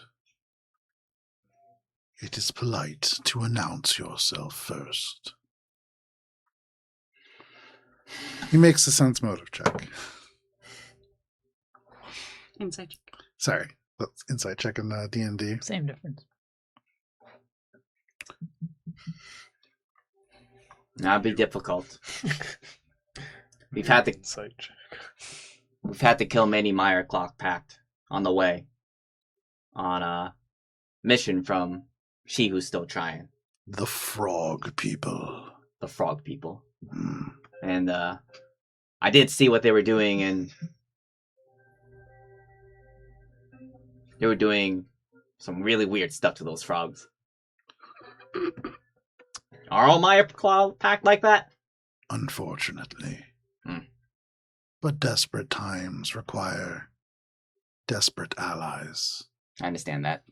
It is polite to announce yourself first. He makes a sense motive check. Insight check. Sorry, that's insight check in D&D. Same difference. That'd be difficult. We've had to Insight check. We've had to kill many Meyer Clock Pact on the way. On a mission from She Who's Still Trying. The frog people. The frog people. Hmm. And I did see what they were doing, and they were doing some really weird stuff to those frogs. Are all Meyer Clock Pact like that? Unfortunately. Hmm. But desperate times require desperate allies. I understand that.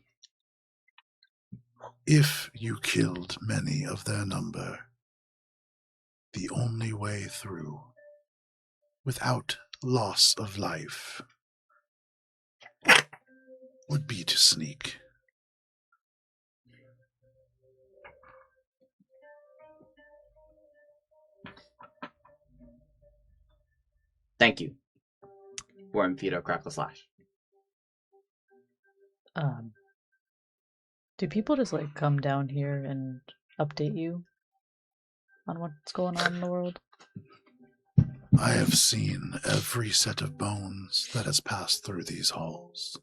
If you killed many of their number, the only way through, without loss of life, would be to sneak. Thank you. Worm Feeder Crackle Slash. Do people just like come down here and update you on what's going on in the world? I have seen every set of bones that has passed through these halls.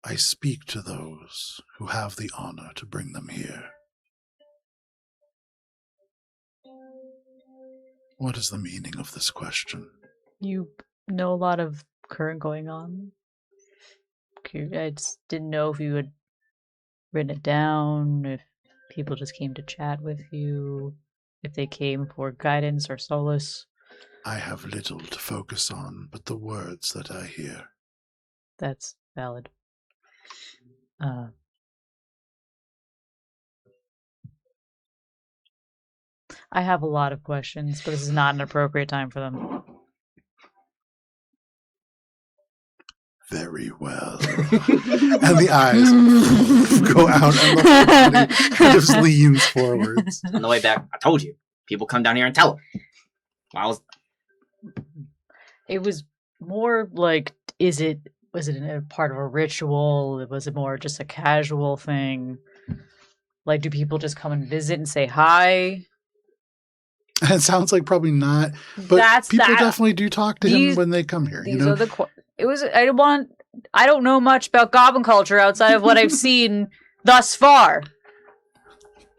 I speak to those who have the honor to bring them here. What is the meaning of this question? You know a lot of current going on. I just didn't know if you had written it down, if people just came to chat with you, if they came for guidance or solace. I have little to focus on but the words that I hear. That's valid. I have a lot of questions, but this is not an appropriate time for them. Very well. And the eyes go out and the body kind of leans forwards. On the way back, I told you. People come down here and tell her. It was more like, was it a part of a ritual? Was it more just a casual thing? Like, do people just come and visit and say hi? It sounds like probably not, but people definitely do talk to him when they come here. These are the. I don't know much about goblin culture outside of what I've seen thus far,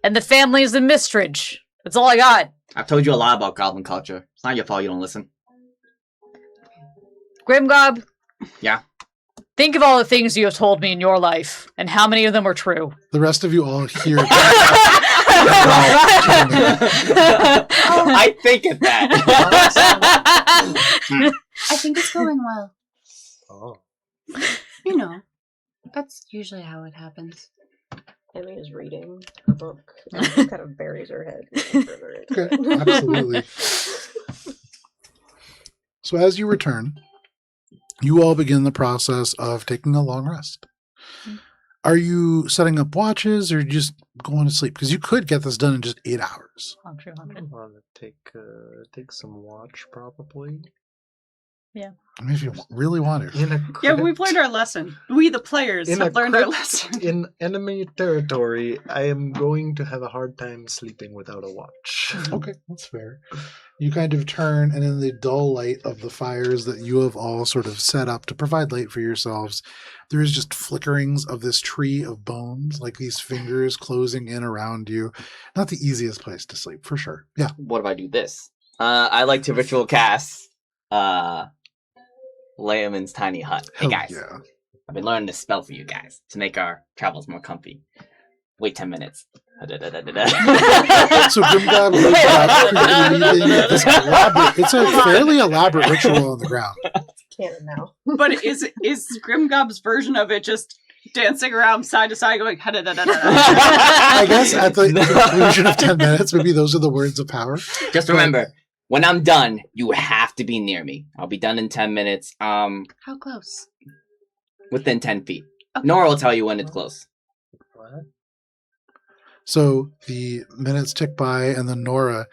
and the family is the Mistridge. That's all I got. I've told you a lot about goblin culture. It's not your fault you don't listen. Grimgob. Yeah. Think of all the things you have told me in your life, and how many of them were true. The rest of you all hear. I think of that. I think it's going well. Oh. You know, that's usually how it happens. Emmy is reading a book and kind of buries her head further into Okay, it. absolutely. So as you return, you all begin the process of taking a long rest. Are you setting up watches or just going to sleep? Because you could get this done in just 8 hours. I'm going to take some watch, probably. Yeah. I mean, if you really want to. Yeah, we've learned our lesson. We, the players, have learned our lesson. In enemy territory, I am going to have a hard time sleeping without a watch. Okay, that's fair. You kind of turn, and in the dull light of the fires that you have all sort of set up to provide light for yourselves, there is just flickerings of this tree of bones, like these fingers closing in around you. Not the easiest place to sleep, for sure. Yeah. What if I do this? I like to ritual cast Layman's tiny hut. Hey guys, yeah. I've been learning this spell for you guys to make our travels more comfy. Wait 10 minutes. So Grimgob goes back leading this elaborate, it's a fairly elaborate ritual on the ground. Canon now. But is Grimgob's version of it just dancing around side to side going I guess at the conclusion of 10 minutes, maybe those are the words of power. Just remember, when I'm done, you have to be near me. I'll be done in 10 minutes. How close? Within 10 feet. Okay. Nora will tell you when it's close. What? So the minutes tick by, and then Nora,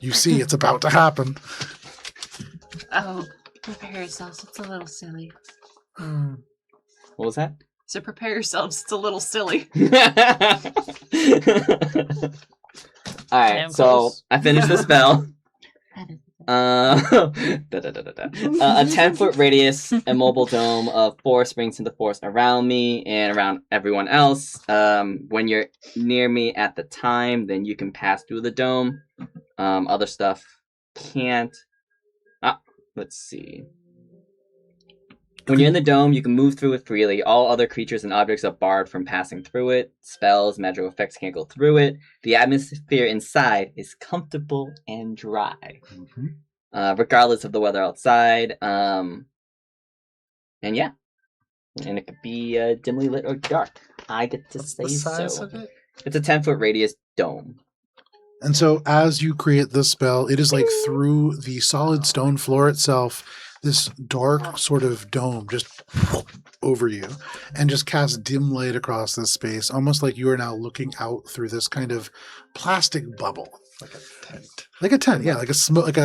you see it's about to happen. Oh, prepare yourselves. It's a little silly. What was that? So prepare yourselves. It's a little silly. Alright, so I finished the spell. A 10-foot radius immobile dome of 4 springs into force around me and around everyone else. When you're near me at the time, then you can pass through the dome. Other stuff can't. Let's see. When you're in the dome, you can move through it freely. All other creatures and objects are barred from passing through it. Spells, magical effects can't go through it. The atmosphere inside is comfortable and dry, regardless of the weather outside. And yeah, and it could be dimly lit or dark. I get to say the size so. of it? It's a 10-foot radius dome. And so as you create this spell, it is like through the solid stone floor itself, this dark sort of dome just over you and just casts dim light across this space, almost like you are now looking out through this kind of plastic bubble. Like a tent. Like a tent, yeah, like a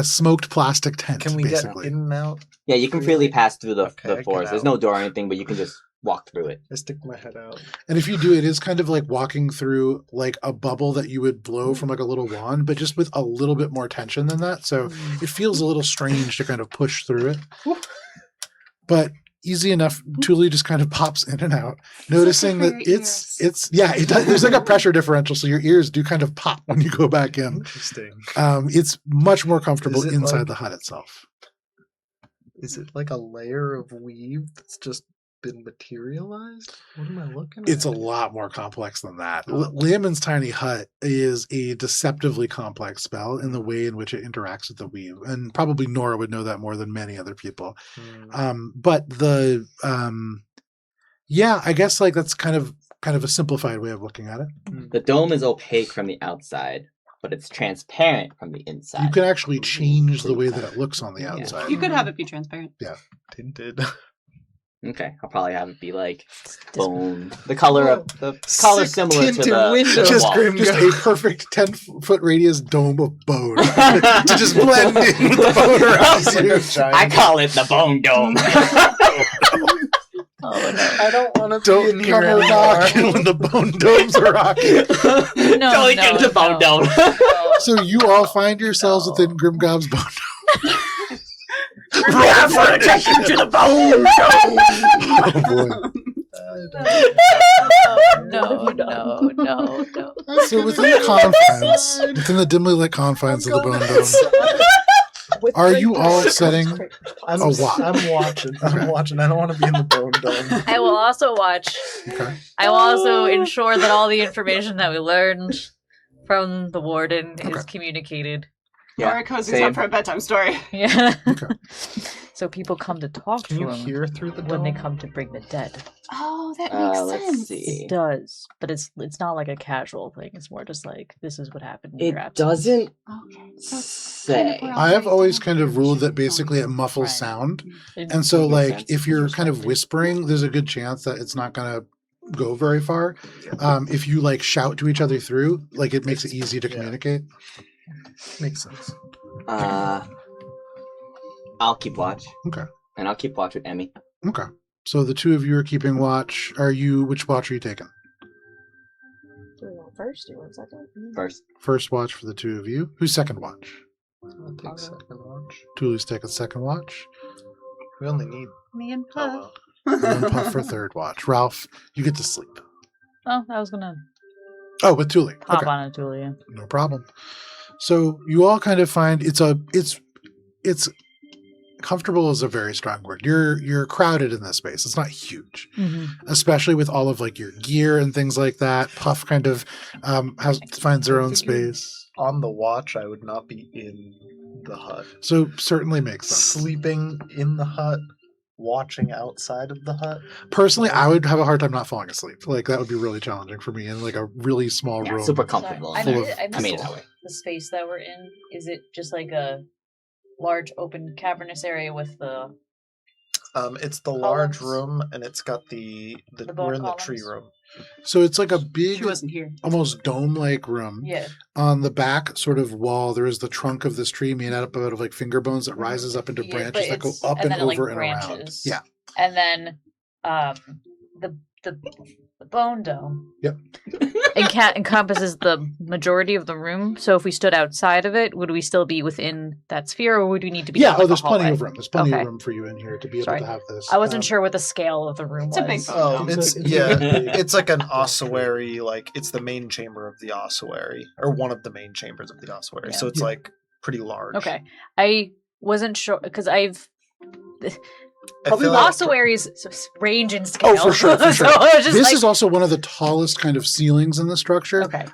smoked plastic tent, Can we basically. get in and out? Yeah, you can freely pass through the Okay, forest. get There's out. no door or anything, but you can just walk through it. I stick my head out. And if you do, it is kind of like walking through like a bubble that you would blow from like a little wand, but just with a little bit more tension than that. So it feels a little strange to kind of push through it. But easy enough. Thule just kind of pops in and out, noticing that it does, there's like a pressure differential, so your ears do kind of pop when you go back in. Interesting. It's much more comfortable inside like, the hut itself. Is it like a layer of weave that's just been materialized? What am I looking at? It's a lot more complex than that. Leomund's tiny hut is a deceptively complex spell in the way in which it interacts with the weave, and probably Nora would know that more than many other people. But the I guess like that's kind of a simplified way of looking at it. The dome is opaque from the outside, but it's transparent from the inside. You can actually change the way that it looks on the outside. You could have it be transparent. Yeah. Tinted. Okay, I'll probably have it be like bone. The color similar to the window. Just, wall. just a perfect 10-foot radius dome of bone to just blend in with the bone around you. I call it the bone dome. Oh no! I don't want to be in here Come knocking when the bone domes are rocking. Don't get the bone dome. So you all find yourselves within Grimgob's bone dome. Roll for attention to the bone dome. Oh boy. No. So within the dimly lit confines of the bone dome, are you all setting I'm a watch? I'm watching. I don't want to be in the bone dome. I will also watch. Okay. I will also ensure that all the information that we learned from the warden is communicated. Or it cozies up for a bedtime story. Yeah. Okay. So people come to talk Can to you him hear through the when dome? they come to bring the dead. Oh, that makes Let's sense. see. It does, but it's not like a casual thing. It's more just like this is what happened. In your It absence. doesn't Okay. So it's say. we're I have already always down kind of here. ruled that basically it muffles Right. sound. It- And so, Makes like, sense. if you're kind of whispering, there's a good chance that it's not going to go very far. If you, like, shout to each other through, like, it makes it easy to communicate. Makes sense. I'll keep watch. Okay. And I'll keep watch with Emmy. Okay. So the two of you are keeping watch. Which watch are you taking? Do we want first? Do you want second? First. First watch for the two of you. Who's second watch? I'll take second watch. Thule's taking second watch. We only need. Me and Oh, Puff. well. And then Puff for third watch. Ralph, you get to sleep. Oh, I was gonna Oh, with Thule. hop Okay. on it, Julia. No problem. So you all kind of find it's comfortable is a very strong word. You're crowded in this space. It's not huge, especially with all of like your gear and things like that. Puff kind of finds their own space. On the watch, I would not be in the hut. So certainly makes sense. Sleeping in the hut, watching outside of the hut. Personally, I would have a hard time not falling asleep. Like that would be really challenging for me in like a really small room. Super comfortable. I Full made of- it I made it that way. the space that we're in. Is it just like a large open cavernous area with the It's the large Columns. room, and it's got the bone we're in the tree columns. room. So it's like a big, She wasn't here. almost dome-like room. yeah? On the back sort of wall, there is the trunk of this tree made out of like finger bones that rises up into Yeah, branches but that go it's- up and then it, like, over and around. branches. Yeah. And then the bone dome. Yep. Encompasses the majority of the room. So if we stood outside of it, would we still be within that sphere, or would we need to be? Yeah, in, like, a there's plenty hallway? of room. There's plenty Okay. of room for you in here to be able Sorry. to have this. I wasn't sure what the scale of the room It's was. a big bone. Oh, dome. it's It's yeah, big. it's like an ossuary. Like it's the main chamber of the ossuary, or one of the main chambers of the ossuary. Yeah. So it's Yeah. like pretty large. Okay, I wasn't sure because I've. I Probably feel not- like Ossuaries range in scale. Oh, for sure, for So sure. I was just This like, is also one of the tallest kind of ceilings in the structure. okay.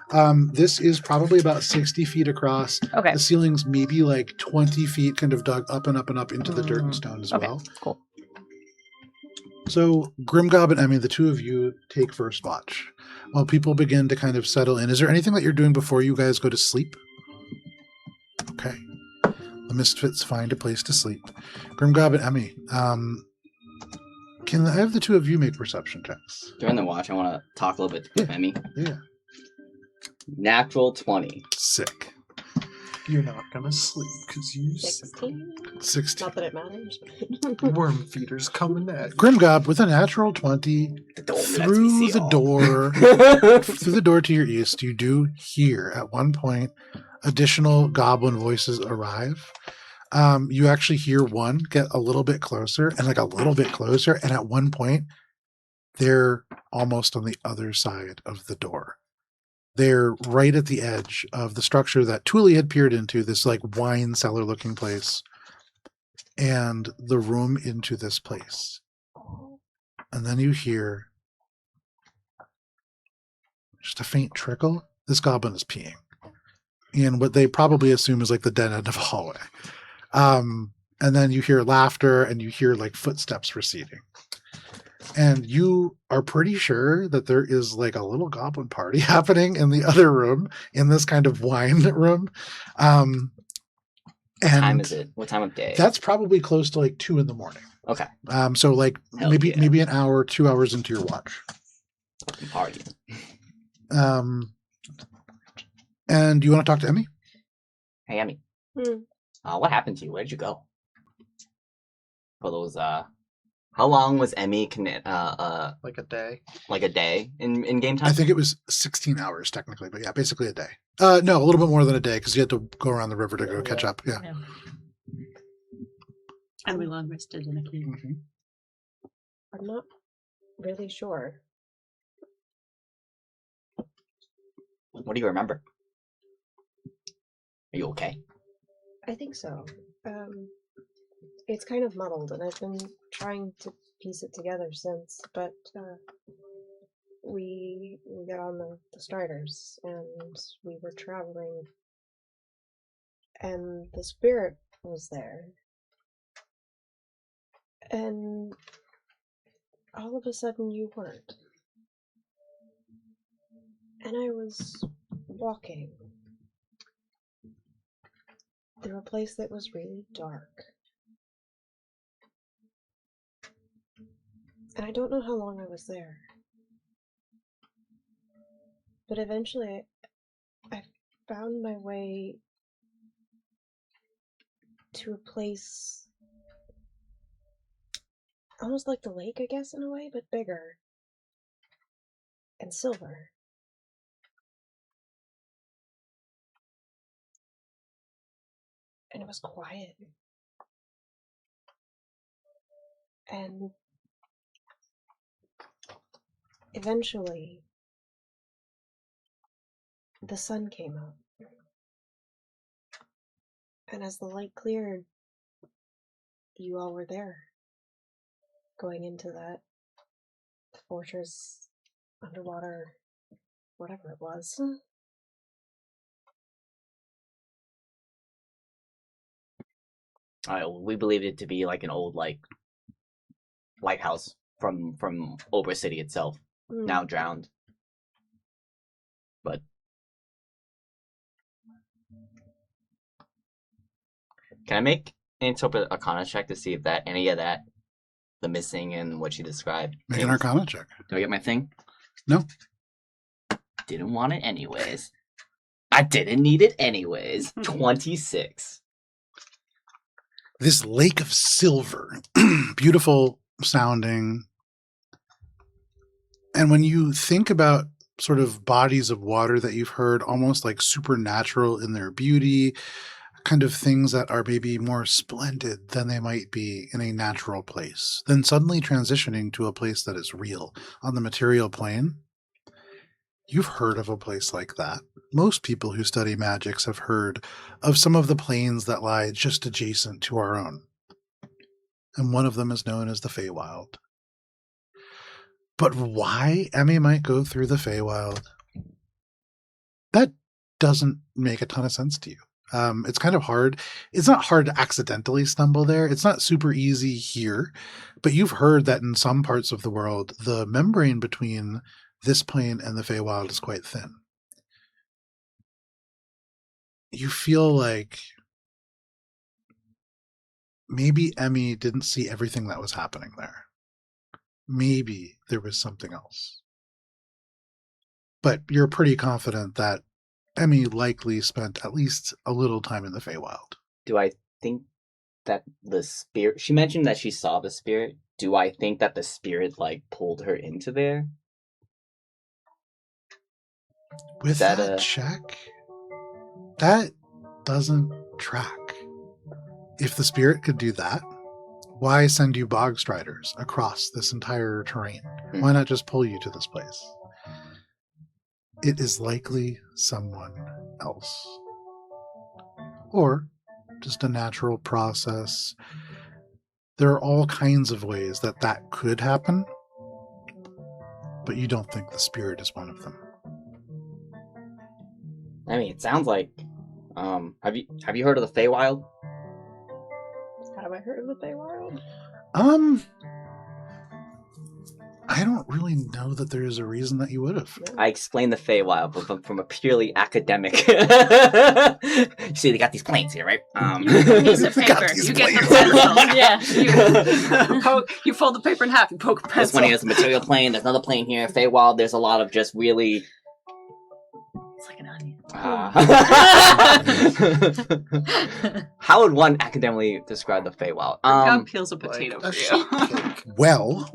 This is probably about 60 feet across. Okay. The ceiling's maybe like 20 feet kind of dug up and up and up into the dirt and stone as Okay. well. Cool. So Grimgob and Emmy, the two of you take first watch. While people begin to kind of settle in, is there anything that you're doing before you guys go to sleep? Okay. The Misfits find a place to sleep. Grimgob and Emmy, can I have the two of you make perception checks? During the watch, I want to talk a little bit with Emmy. Yeah. Natural 20. Sick. You're not gonna sleep because you 16. 16. Not that it matters. worm feeder's coming at you. Grimgob with a natural 20 The dome lets me through see the all. door. Through the door to your east, you do hear at one point additional goblin voices arrive. You actually hear one get a little bit closer and like a little bit closer, and at one point they're almost on the other side of the door. They're right at the edge of the structure that Thule had peered into, this like wine cellar looking place, and the room into this place. And then you hear just a faint trickle. This goblin is peeing in what they probably assume is like the dead end of a hallway. And then you hear laughter and you hear like footsteps receding. And you are pretty sure that there is like a little goblin party happening in the other room, in this kind of wine room. What time And is it? What time of day? that's probably close to like 2 a.m. Okay. So like Hell maybe yeah. maybe an hour, 2 hours into your watch. Fucking party. And you want to talk to Emmy? Hey, Emmy. Hmm. What happened to you? Where'd you go? For those, how long was Emmy, Like a day. like a day in game time? I think it was 16 hours technically, but yeah, basically a day. No, a little bit more than a day because you had to go around the river to go catch up. Yeah. Yeah. And we long rested in a cave. Mhm. I'm not really sure. What do you remember? Are you okay? I think so. It's kind of muddled, and I've been trying to piece it together since, but we got on the striders, and we were traveling, and the spirit was there. And all of a sudden you weren't. And I was walking through a place that was really dark. And I don't know how long I was there. But eventually I found my way to a place almost like the lake, I guess, in a way, but bigger and silver. And it was quiet. And eventually, the sun came up. And as the light cleared, you all were there. Going into that fortress, underwater, whatever it was. We believed it to be like an old lighthouse from Ober City itself, now drowned. But can I make an interpret Arcana check to see if that any of that, the missing and what she described? Make an things- Arcana check. Do I get my thing? No. Didn't want it anyways. I didn't need it anyways. 26. This lake of silver, beautiful sounding. And when you think about sort of bodies of water that you've heard almost like supernatural in their beauty, kind of things that are maybe more splendid than they might be in a natural place, then suddenly transitioning to a place that is real on the material plane. You've heard of a place like that. Most people who study magics have heard of some of the planes that lie just adjacent to our own. And one of them is known as the Feywild. But why Emmy might go through the Feywild, that doesn't make a ton of sense to you. It's kind of hard. It's not hard to accidentally stumble there. It's not super easy here. But you've heard that in some parts of the world, the membrane between this plane and the Feywild is quite thin. You feel like maybe Emmy didn't see everything that was happening there. Maybe there was something else. But you're pretty confident that Emmy likely spent at least a little time in the Feywild. Do I think that the spirit... She mentioned that she saw the spirit. Do I think that the spirit, like, pulled her into there? With That, that check, that doesn't track. If the spirit could do that, why send you bog striders across this entire terrain? Why not just pull you to this place? It is likely someone else. Or just a natural process. There are all kinds of ways that that could happen, but you don't think the spirit is one of them. I mean, it sounds like... have you heard of the Feywild? Have I heard of the Feywild? I don't really know that there is a reason that you would have. I explained the Feywild from a purely academic... You see, they got these planes here, right? Piece of paper. these You get the plans. pencils. You fold the paper in half. You poke a This pencil. one here is a material plane. There's another plane here. Feywild, there's a lot of just really... It's like an onion. How would one academically describe the Feywild? God peels a potato like for you. Well,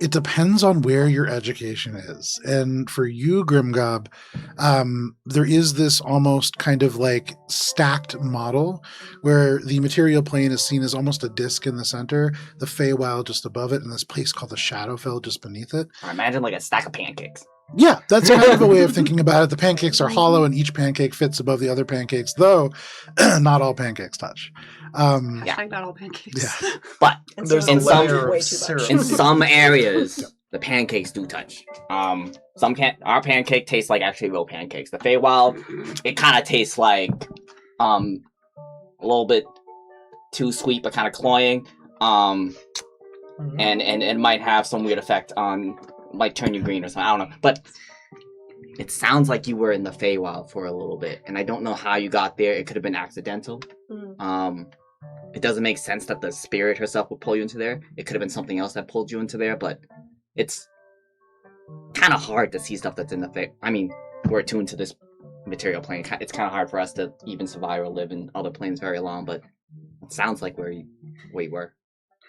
it depends on where your education is. And for you, Grimgob, there is this almost kind of like stacked model where the material plane is seen as almost a disc in the center, the Feywild just above it, and this place called the Shadowfell just beneath it. I imagine like a stack of pancakes. Yeah, that's kind of a way of thinking about it. The pancakes are hollow and each pancake fits above the other pancakes, though not all pancakes touch. Hashtag not all pancakes. Yeah. But And There's so a in some- layer way of too syrup. much. in some areas, the pancakes do touch. Our pancake tastes like actually real pancakes. The Feywild, it kind of tastes like a little bit too sweet, but kind of cloying. And it might have some weird effect on, like, turn you green or something. I don't know. But it sounds like you were in the Feywild for a little bit, and I don't know how you got there. It could have been accidental. It doesn't make sense that the spirit herself would pull you into there. It could have been something else that pulled you into there, but it's kind of hard to see stuff that's in the Fey. I mean, we're attuned to this material plane. It's kind of hard for us to even survive or live in other planes very long, but it sounds like where you were.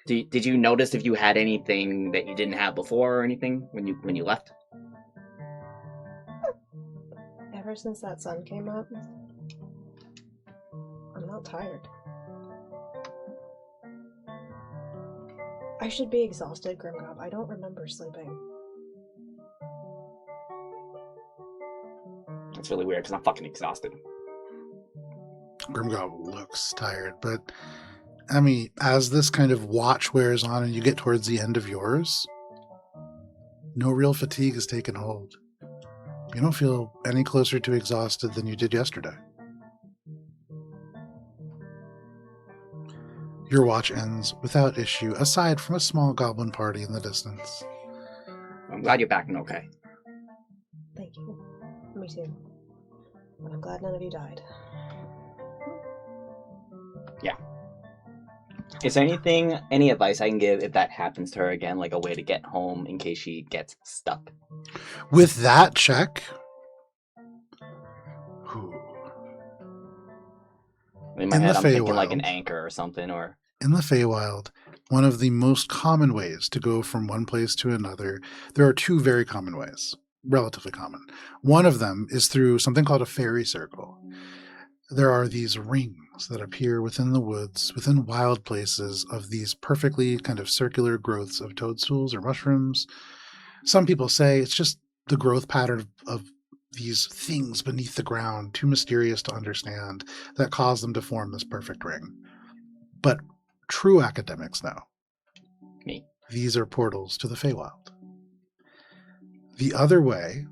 Did you notice if you had anything that you didn't have before or anything when you left? Ever since that sun came up, I'm not tired. I should be exhausted, Grimgob. I don't remember sleeping. That's really weird because I'm fucking exhausted. Grimgob looks tired, but I mean, as this kind of watch wears on and you get towards the end of yours, no real fatigue has taken hold. You don't feel any closer to exhausted than you did yesterday. Your watch ends without issue, aside from a small goblin party in the distance. I'm glad you're back and okay. Thank you. Me too. But I'm glad none of you died. Is there any advice I can give if that happens to her again, like a way to get home in case she gets stuck? With that check, In my In head, the I'm thinking like Feywild. an anchor or something, or... in the Feywild, one of the most common ways to go from one place to another, there are two very common ways, relatively common. One of them is through something called a fairy circle. There are these rings that appear within the woods, within wild places, of these perfectly kind of circular growths of toadstools or mushrooms. Some people say it's just the growth pattern of these things beneath the ground, too mysterious to understand, that cause them to form this perfect ring. But true academics know. Me. These are portals to the Feywild. The other way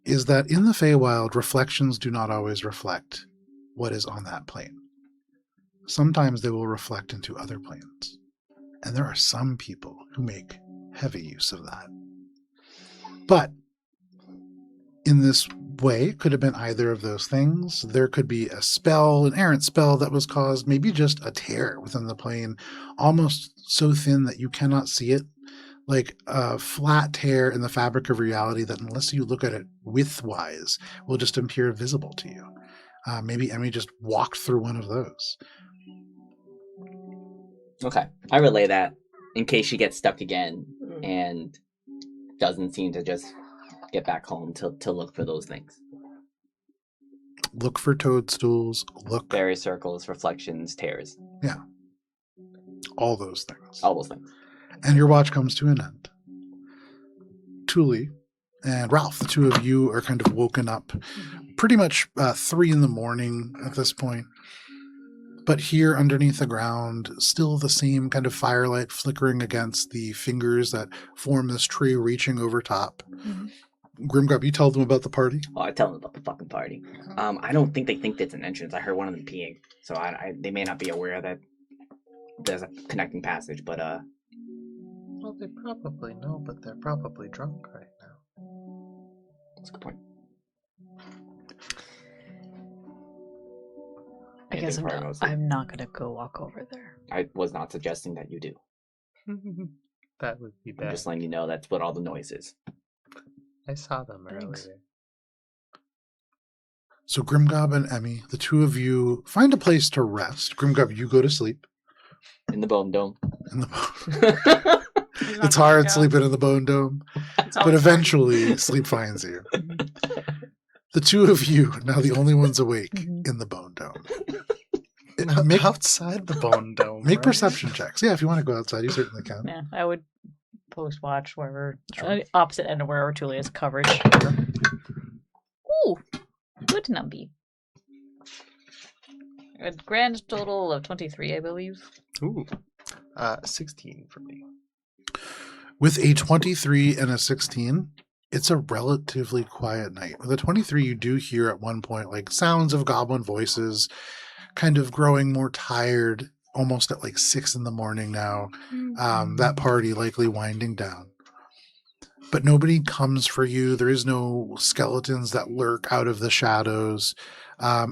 is that in the Feywild, reflections do not always reflect what is on that plane. Sometimes they will reflect into other planes. And there are some people who make heavy use of that. But in this way, it could have been either of those things. There could be a spell, an errant spell that was caused, maybe just a tear within the plane, almost so thin that you cannot see it, like a flat tear in the fabric of reality that, unless you look at it widthwise, will just appear visible to you. Maybe Emmy just walked through one of those. Okay, I relay that in case she gets stuck again and doesn't seem to just get back home to look for those things. Look for toadstools. Look. Fairy circles, reflections, tears. Yeah. All those things. All those things. And your watch comes to an end. Thule and Ralph, the two of you are kind of woken up pretty much 3 a.m. at this point. But here underneath the ground, still the same kind of firelight flickering against the fingers that form this tree reaching over top. Grimgrub, you tell them about the party? Oh, I tell them about the fucking party. I don't think they think it's an entrance. I heard one of them peeing. So they may not be aware that there's a connecting passage, but Well, they probably know, but they're probably drunk right now. that's a good point. I guess Anything further, Mostly? I'm not going to go walk over there. I was not suggesting that you do. That would be I'm bad. just letting you know that's what all the noise is. I saw them Thanks. earlier. So Grimgob and Emmy, the two of you find a place to rest. Grimgob, you go to sleep. In the bone dome. In the It's hard sleeping in the bone dome, but eventually sleep finds you. The two of you, now the only ones awake in the bone dome. Make Outside the bone dome. Make right? perception checks. Yeah, if you want to go outside, you certainly can. Yeah, I would post watch wherever, Sure. opposite end of wherever Thule is covered. Ooh, good numby. A grand total of 23, I believe. Ooh. 16 for me. With a 23 and a 16, it's a relatively quiet night. With a 23, you do hear at one point like sounds of goblin voices, kind of growing more tired, almost at like 6 a.m. now. That party likely winding down. But nobody comes for you. There is no skeletons that lurk out of the shadows.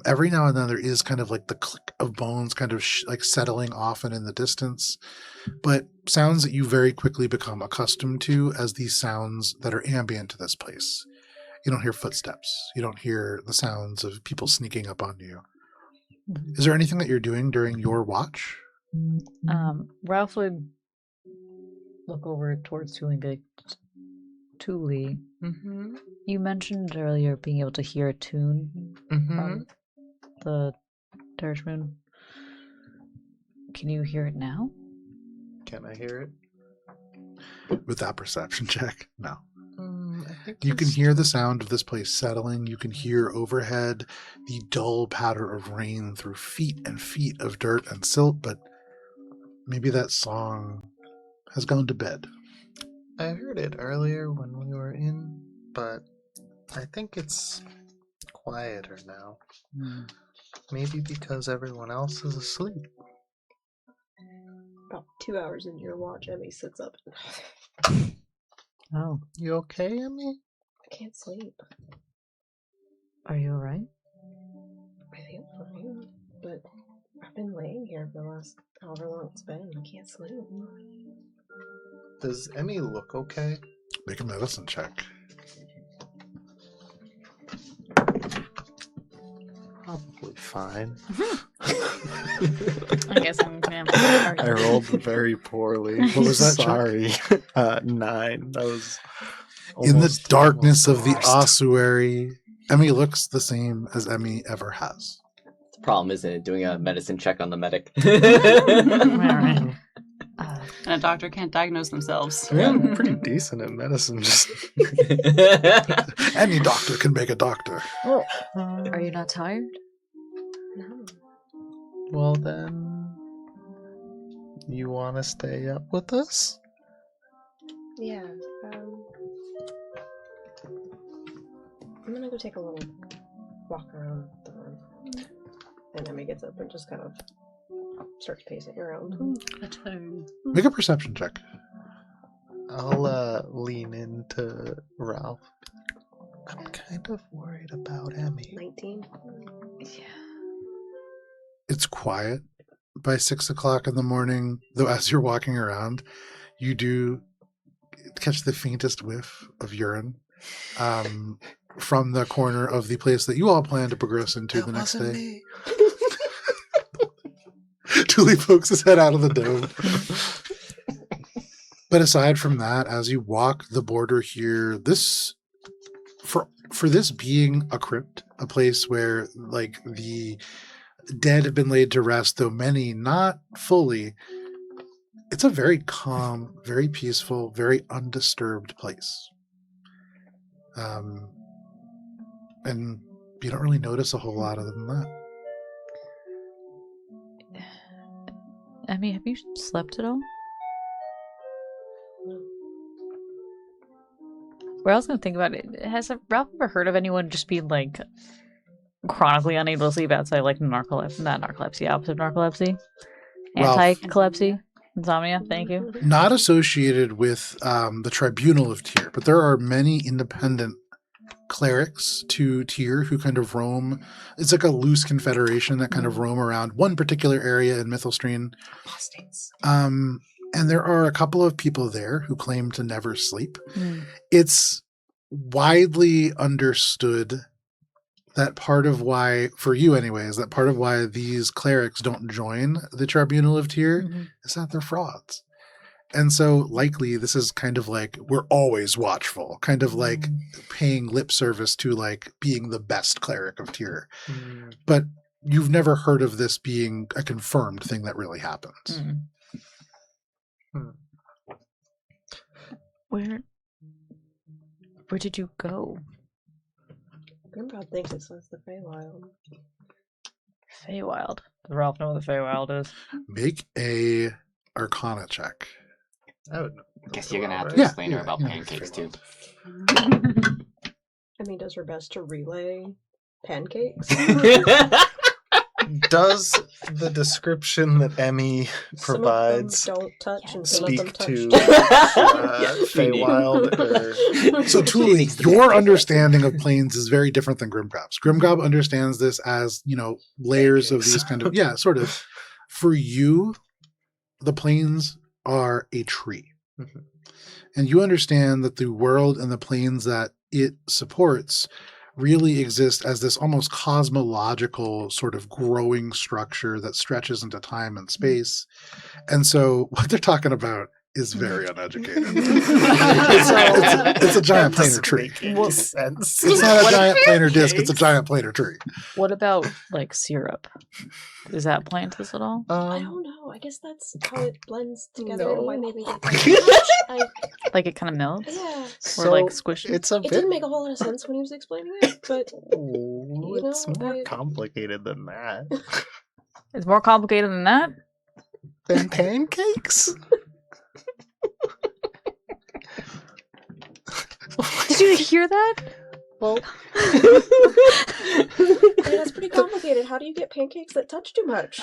Every now and then there is kind of like the click of bones kind of like settling often in the distance. But sounds that you very quickly become accustomed to as these sounds that are ambient to this place. You don't hear footsteps. You don't hear the sounds of people sneaking up on you. Is there anything that you're doing during your watch? Ralph would look over towards Thule and be like, Thule, you mentioned earlier being able to hear a tune from the Dirge Moon. Can you hear it now? Can I hear it? With that perception check? No. I think You can it's- hear the sound of this place settling. You can hear overhead the dull patter of rain through feet and feet of dirt and silt, but maybe that song has gone to bed. I heard it earlier when we were in, but I think it's quieter now. Maybe because everyone else is asleep. About 2 hours into your watch, Emmy sits up. Oh, You okay, Emmy? I can't sleep. are you alright? I feel fine, but I've been laying here for the last however long it's been. I can't sleep. Does Emmy look okay? Make a medicine check. Probably fine. I guess I'm gonna I rolled very poorly. What was that check? Sorry. 9. That was In the almost- darkness of the worst. ossuary, Emmy looks the same as Emmy ever has. The problem isn't it doing a medicine check on the medic. And a doctor can't diagnose themselves. I'm pretty decent at medicine. Just Any doctor can make a doctor. Are you not tired? No. well, then, you want to stay up with us? Yeah. I'm gonna go take a little walk around the room. And Emmy gets up and just kind of starts pacing around. A tone. Make a perception check. I'll lean into Ralph. I'm kind of worried about Emmy. 19. Yeah. It's quiet by 6 o'clock in the morning, though as you're walking around, you do catch the faintest whiff of urine from the corner of the place that you all plan to progress into the next day. Tuli pokes his head out of the dome. But aside from that, as you walk the border here, this for this being a crypt, a place where like the dead have been laid to rest, though many not fully, it's a very calm, very peaceful, very undisturbed place. And you don't really notice a whole lot other than that. Emmy, have you slept at all? Where I was going to think about it, has Ralph ever heard of anyone just being like chronically unable to sleep outside like narcolepsy? Not narcolepsy, opposite of narcolepsy. Ralph. Anti-calepsy. Insomnia, thank you. Not associated with the Tribunal of Tyr, but there are many independent clerics to Tyr who kind of roam. It's like a loose confederation that kind of roam around one particular area in Mythalstrean. Apostates. And there are a couple of people there who claim to never sleep. Mm. It's widely understood that part of why, for you anyways, that part of why these clerics don't join the Tribunal of Tyr is that they're frauds. And so likely this is kind of like, we're always watchful, kind of like paying lip service to like being the best cleric of Tyr. But you've never heard of this being a confirmed thing that really happens. Where did you go? Grimrod thinks it says the Feywild. Feywild. Does Ralph know what the Feywild is? Make a Arcana check. I would know. Guess you're gonna have to Yeah, explain her yeah, about yeah. pancakes too. Emmy does her best to relay pancakes. Does the description that Emmy provides Some of them don't touch and some of them speak touch. to Yes, we do. Feywild? Or... So Tuli, your understanding of planes is very different than Grimgob's. Grimgob understands this as, layers of these kind of, sort of. For you, the planes are a tree. And you understand that the world and the planes that it supports really exist as this almost cosmological sort of growing structure that stretches into time and space. And so what they're talking about is very uneducated. It's a giant planar tree. Sense. It's not a giant planar disc, it's a giant planar tree. What about like syrup? Is that plantless at all? I don't know. I guess that's how it blends together. No. And why maybe Like it kind of melts? yeah. Or like squishy? It's a It bit. didn't make a whole lot of sense when he was explaining it, but It's more I- complicated than that. It's more complicated than that? Than pancakes? Did you hear that? well, that's pretty complicated. How do you get pancakes that touch too much?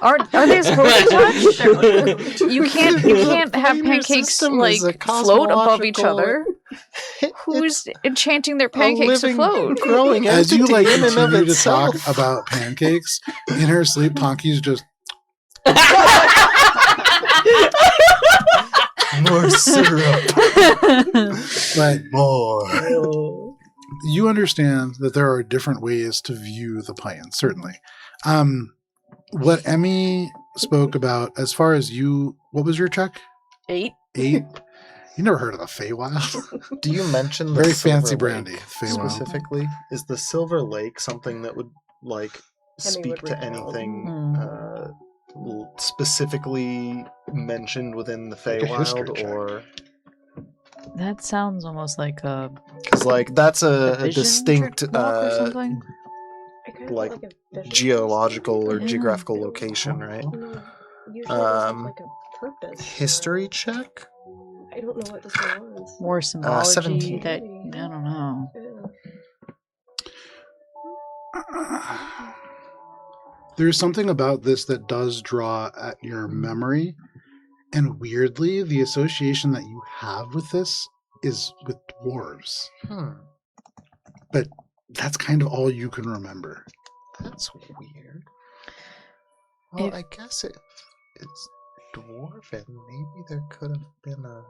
Are they supposed to touch? You can't have planar pancakes system like is a float above each cosmological- other. Who's enchanting their A pancakes to living, float? growing As you entity in and of continue to talk itself. about pancakes, in her sleep, Tonki's just More syrup. but More. you understand that there are different ways to view the plane, certainly. What Emmy spoke about, as far as you, what was your check? 8. 8? You never heard of the Feywild? Do you mention the Very Silver fancy Lake brandy, Feywild. specifically? Is the Silver Lake something that would like Emmy speak would to recall. anything specifically mentioned within the Like a history Feywild, check. or That sounds almost like a because like that's a vision distinct walk or something. I kind of like, felt like a vision geological or Yeah. geographical location, right? Usually it does have like a purpose. History check. I don't know what this one was. More symbology 17. that I don't know. Yeah. There's something about this that does draw at your memory, and weirdly, the association that you have with this is with dwarves. But that's kind of all you can remember. That's weird. Well, I guess it's dwarven. Maybe there could have been an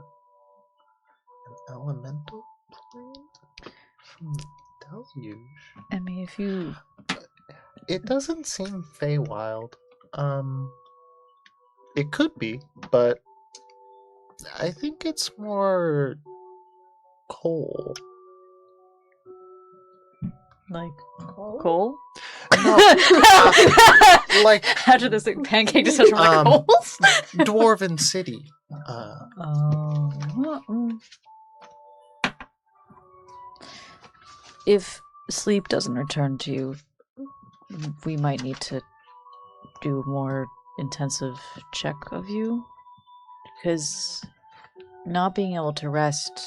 elemental plane from the deluge. I mean, if you... It doesn't seem Feywild. It could be, but I think it's more coal. Like, Coal? coal? No, like After this like, pancake discussion, we're like, Um, coals? Dwarven City. If sleep doesn't return to you, we might need to do a more intensive check of you. Because not being able to rest,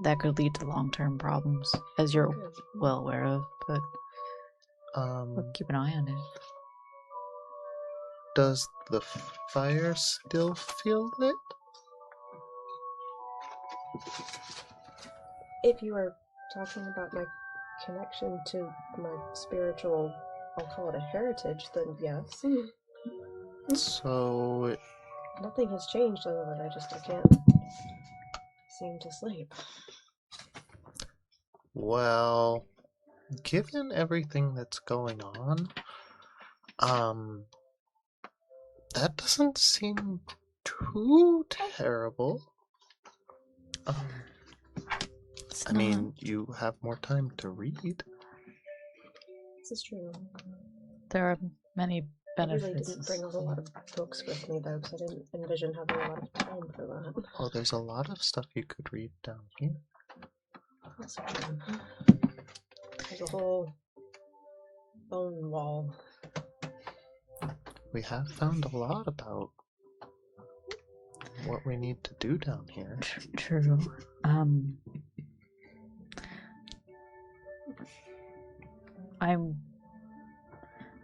that could lead to long-term problems, as you're well aware of, but we'll keep an eye on it. Does the fire still feel lit? If you are talking about my connection to my spiritual, I'll call it a heritage, then yes. So, Nothing has changed other than I can't seem to sleep. well, given everything that's going on, that doesn't seem too terrible. I mean, you have more time to read. This is true. There are many I really benefits. didn't bring a whole lot of books with me though, because I didn't envision having a lot of time for that. Oh, there's a lot of stuff you could read down here. That's true. There's a whole bone wall. We have found a lot about what we need to do down here. True. I'm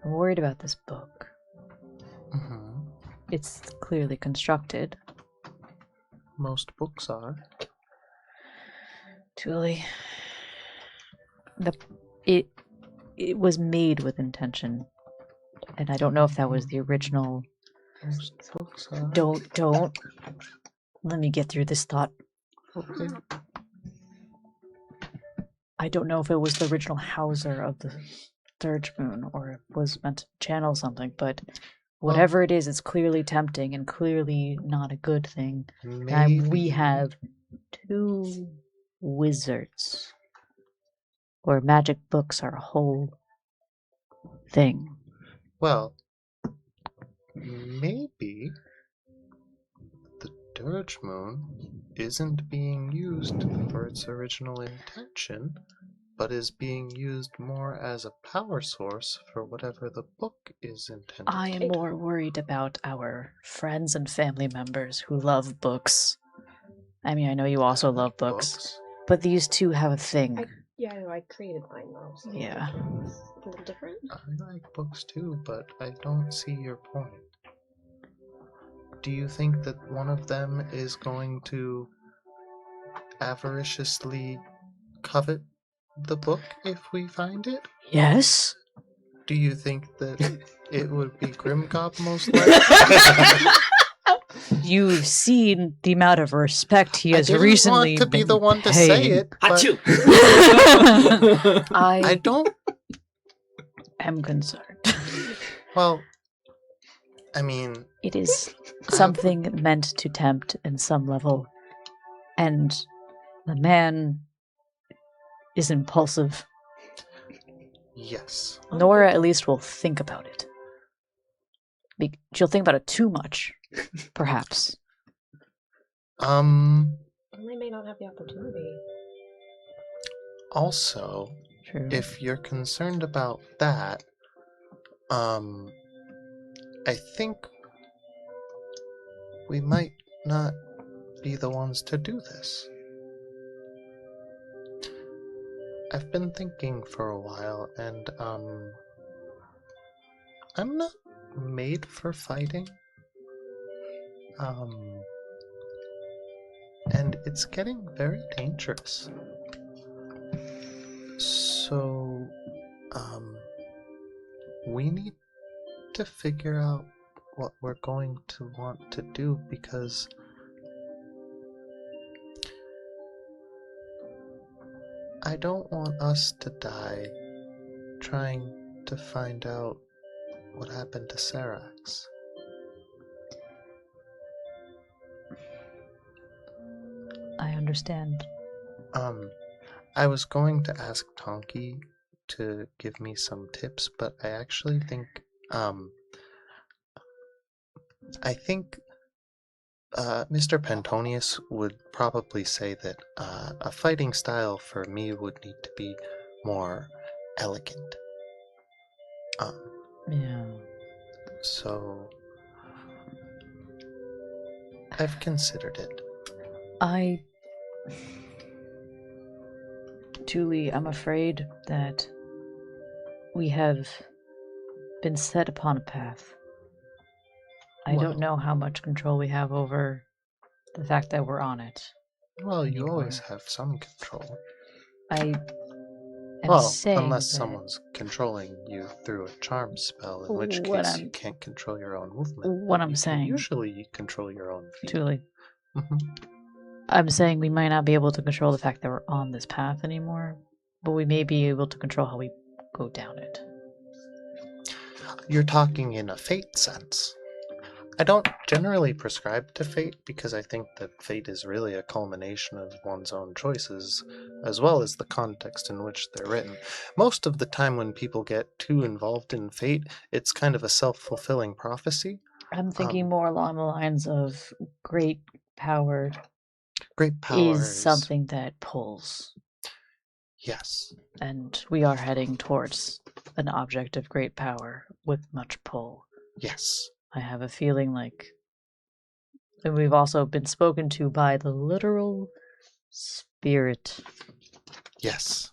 worried about this book. Mm-hmm. It's clearly constructed. Most books are. Truly. It was made with intention. And I don't know if that was the original. Most books are. Don't. Let me get through this thought. Okay. I don't know if it was the original houser of the Third Moon or it was meant to channel something, but whatever it is, it's clearly tempting and clearly not a good thing. And we have 2 wizards where magic books are a whole thing. Well, maybe the Dirge Moon isn't being used for its original intention, but is being used more as a power source for whatever the book is intended. I am more worried about our friends and family members who love books. I mean, I know you also love books, but these 2 have a thing. I created mine though. So Yeah. it's a little different. I like books too, but I don't see your point. Do you think that one of them is going to avariciously covet the book if we find it? Yes? Do you think that it would be Grimgob most likely? You've seen the amount of respect he has recently want to be been the one to paying. say it, but Achoo! I don't. am concerned. Well, I mean, It is something meant to tempt in some level, and the man is impulsive. yes. Nora at least will think about it. She'll think about it too much, perhaps. They may not have the opportunity. Also, True. if you're concerned about that, I think we might not be the ones to do this. I've been thinking for a while, and I'm not made for fighting. And it's getting very dangerous. So, we need to figure out what we're going to want to do, because I don't want us to die trying to find out what happened to Serax. I understand. I was going to ask Tonki to give me some tips, but I actually think, Mr. Pantonius would probably say that a fighting style for me would need to be more elegant. Yeah. So I've considered it. Julie, I'm afraid that we have been set upon a path. I don't know how much control we have over the fact that we're on it. Well, you anymore. always have some control. I am saying unless that someone's controlling you through a charm spell, in which What case I'm- you can't control your own movement. what I'm You can saying- usually control your own feet. Julie, Mhm. I'm saying we might not be able to control the fact that we're on this path anymore, but we may be able to control how we go down it. You're talking in a fate sense. I don't generally prescribe to fate because I think that fate is really a culmination of one's own choices, as well as the context in which they're written. Most of the time when people get too involved in fate, it's kind of a self-fulfilling prophecy. I'm thinking more along the lines of great power Great power is something that pulls, Yes. and we are heading towards an object of great power with much pull. Yes. I have a feeling like, and we've also been spoken to by the literal spirit. Yes.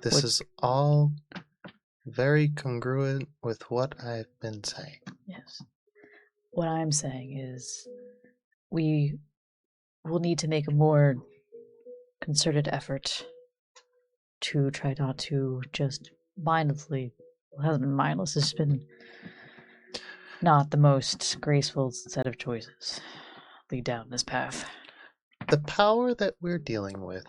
This Which- is all very congruent with what I've been saying. Yes. What I'm saying is we will need to make a more concerted effort to try not to just mindlessly, well, it hasn't been mindless, it's been not the most graceful set of choices lead down this path. The power that we're dealing with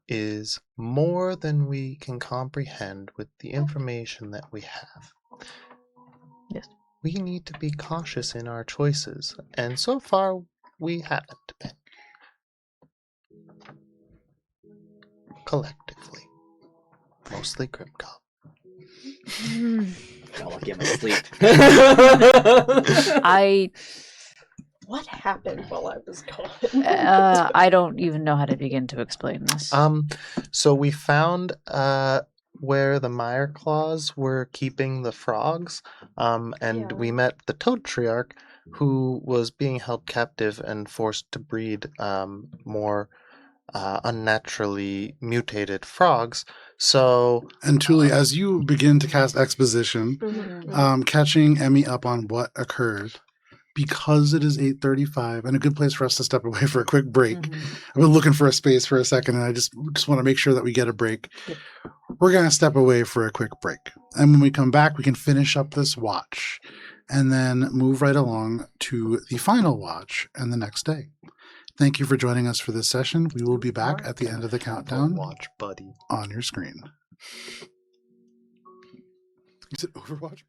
is more than we can comprehend with the information that we have. Yes. We need to be cautious in our choices, and so far we haven't been. Collectively. Mostly Grimcock. Y'all lucky I'm asleep. What happened while I was gone? I don't even know how to begin to explain this. So we found where the mire claws were keeping the frogs, and Yeah. we met the Toad-Triarch, who was being held captive and forced to breed more unnaturally mutated frogs. So, And Tuli, as you begin to cast exposition, catching Emmy up on what occurred, because it is 8:35 and a good place for us to step away for a quick break. I've been looking for a space for a second, and I just want to make sure that we get a break. Yep. We're going to step away for a quick break. And when we come back, we can finish up this watch and then move right along to the final watch and the next day. Thank you for joining us for this session. We will be back at the end of the countdown watch, buddy. on your screen. Is it Overwatch?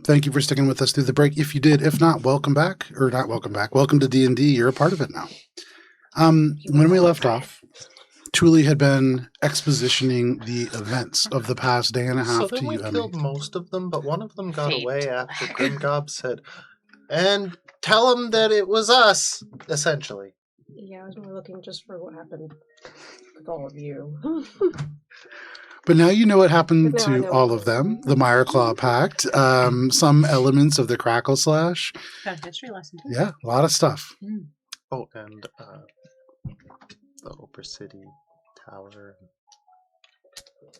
Thank you for sticking with us through the break. If you did, if not, welcome back, or not welcome back. Welcome to D&D. You're a part of it now. When we left off, Thule had been expositioning the events of the past day and a half So to then we you, Emmy. killed most of them, but one of them got Fade away to after black. Grimgob said, and tell him that it was us, essentially. Yeah, I was more looking just for what happened with all of you. But now you know what happened But now I to know all what of them. The Mireclaw Pact, some elements of the Crackle Slash. Got a history lesson too. Yeah, a lot of stuff. Oh, and the Opera City Tower.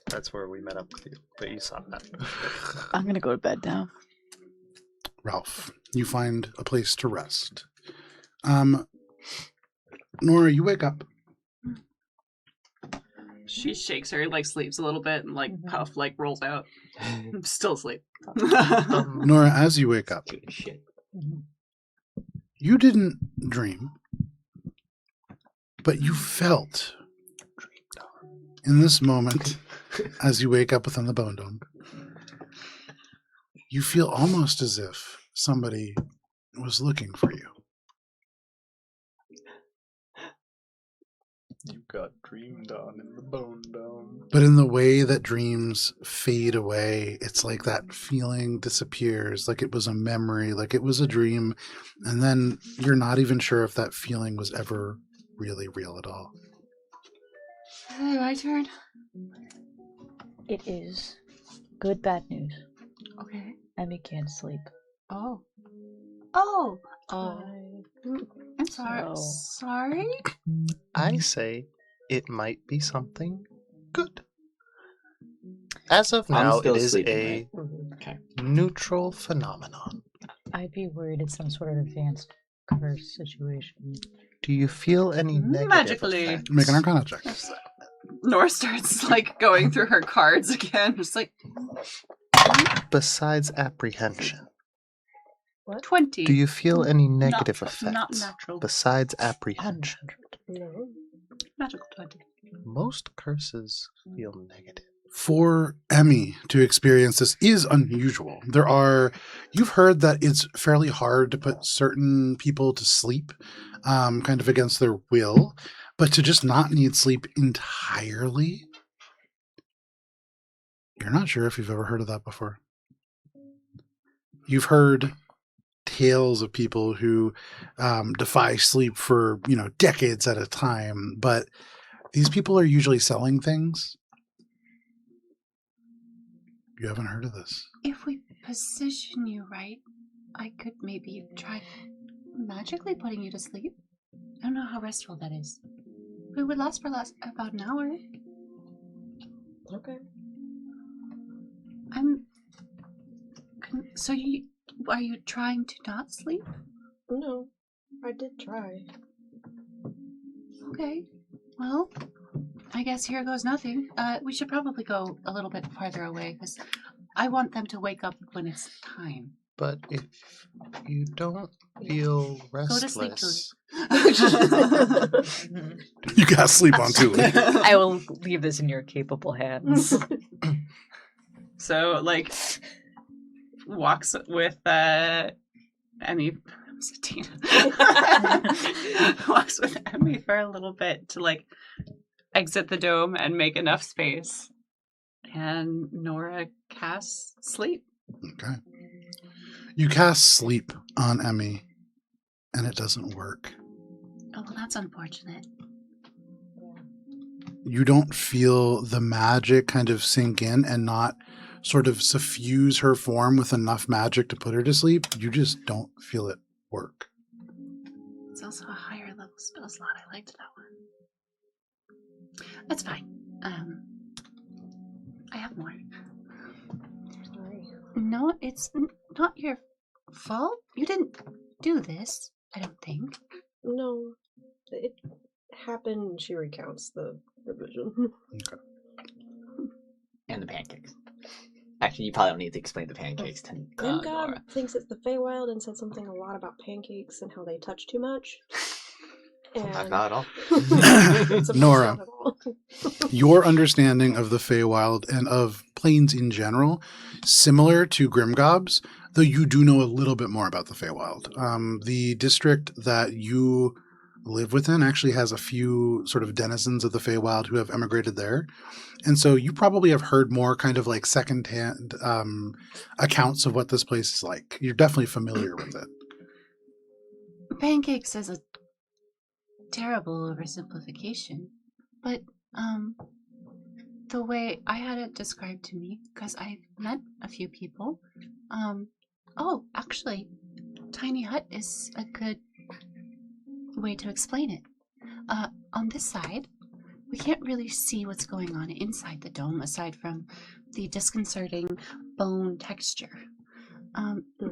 That's where we met up with you, but you saw that. I'm gonna go to bed now. Ralph, you find a place to rest. Nora, you wake up. She shakes her, like sleeps a little bit, and like puff, like rolls out. I'm still asleep. Nora, as you wake up, Dude, shit. you didn't dream, but you felt in this moment, as you wake up within the Bone Dome, you feel almost as if somebody was looking for you. You got dreamed on in the Bone Dome. But in the way that dreams fade away, it's like that feeling disappears, like it was a memory, like it was a dream, and then you're not even sure if that feeling was ever really real at all. My turn. It is good bad news. Okay. Emmy can't sleep. Oh. I'm sorry. So- Sorry? I say it might be something good. As of I'm now, still it is sleeping, a right? Mhm. neutral phenomenon. I'd be worried it's some sort of advanced curse situation. Do you feel any negative Magically. effects? Make an Arcana check. Nora starts like going through her cards again, just like Besides apprehension, 20. do you feel any negative Not effects natural. besides apprehension? No. Magical 20. Most curses feel negative. For Emmy to experience this is unusual. You've heard that it's fairly hard to put certain people to sleep, kind of against their will, but to just not need sleep entirely, you're not sure if you've ever heard of that before. You've heard tales of people who defy sleep for, decades at a time, but these people are usually selling things. You haven't heard of this. If we position you right, I could maybe try magically putting you to sleep. I don't know how restful that is. It would last for about an hour. Okay. Are you trying to not sleep? No. I did try. Okay. Well, I guess here goes nothing. We should probably go a little bit farther away because I want them to wake up when it's time. But if you don't feel Go to sleep, restless, You gotta sleep on Tuli. I will leave this in your capable hands. So, like, walks with Emmy. Walks with Emmy for a little bit to like exit the dome and make enough space. And Nora casts sleep. Okay. You cast sleep on Emmy, and it doesn't work. Oh, well, that's unfortunate. You don't feel the magic kind of sink in and not sort of suffuse her form with enough magic to put her to sleep. You just don't feel it work. It's also a higher level spell slot. I liked that one. That's fine. I have more. Sorry. No, it's not your fault. You didn't do this, I don't think. No. It happened. She recounts the revision. And the pancakes. Actually, you probably don't need to explain the pancakes to Grimgod Nora. thinks it's the Feywild and said something a lot about pancakes and how they touch too much. Sometimes And not at all. Sometimes Nora. not at all. Your understanding of the Feywild and of planes in general, similar to Grimgob's, though you do know a little bit more about the Feywild. The district that you live within actually has a few sort of denizens of the Feywild who have emigrated there. And so you probably have heard more kind of like secondhand accounts of what this place is like. You're definitely familiar with it. Pancakes is a terrible oversimplification, but the way I had it described to me, because I've met a few people, actually, tiny hut is a good way to explain it. On this side, we can't really see what's going on inside the dome aside from the disconcerting bone texture.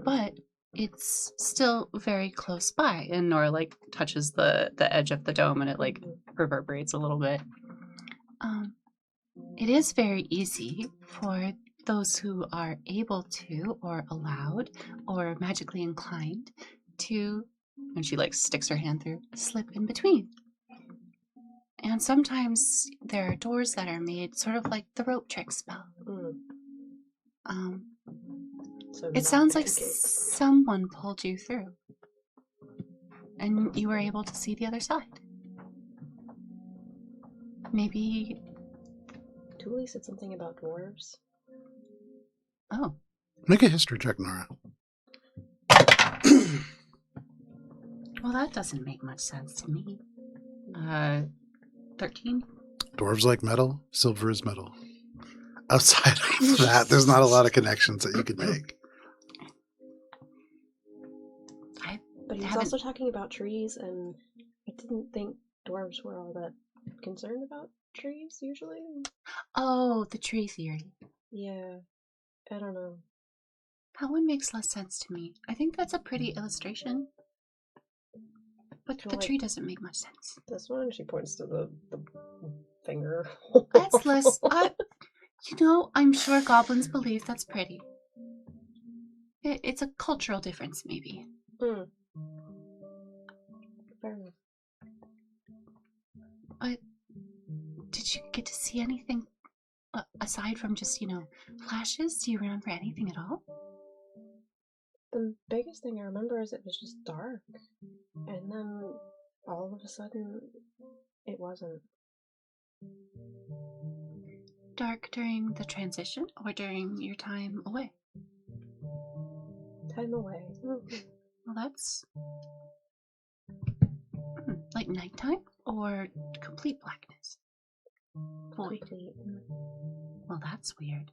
But it's still very close by, and Nora like touches the edge of the dome and it like reverberates a little bit. It is very easy for those who are able to, or allowed, or magically inclined to, and she like sticks her hand through, slip in between. And sometimes there are doors that are made sort of like the rope trick spell. So It sounds like someone pulled you through, and you were able to see the other side. Maybe. Thule said something about dwarves. Oh. Make a history check, Nora. Well, that doesn't make much sense to me. 13? Dwarves like metal, silver is metal. Outside of that, there's not a lot of connections that you could make. But he was also talking about trees, and I didn't think dwarves were all that concerned about trees, usually. Oh, the tree theory. Yeah, I don't know. That one makes less sense to me. I think that's a pretty illustration. But the tree doesn't make much sense. This one, she points to the finger. That's less... I'm sure goblins believe that's pretty. It's a cultural difference, maybe. Fair enough. But did you get to see anything aside from just, flashes? Do you remember anything at all? The biggest thing I remember is it was just dark. And then all of a sudden, it wasn't. Dark during the transition or during your time away? Time away. Well, that's... like nighttime or complete blackness? Void. Complete. Well, that's weird.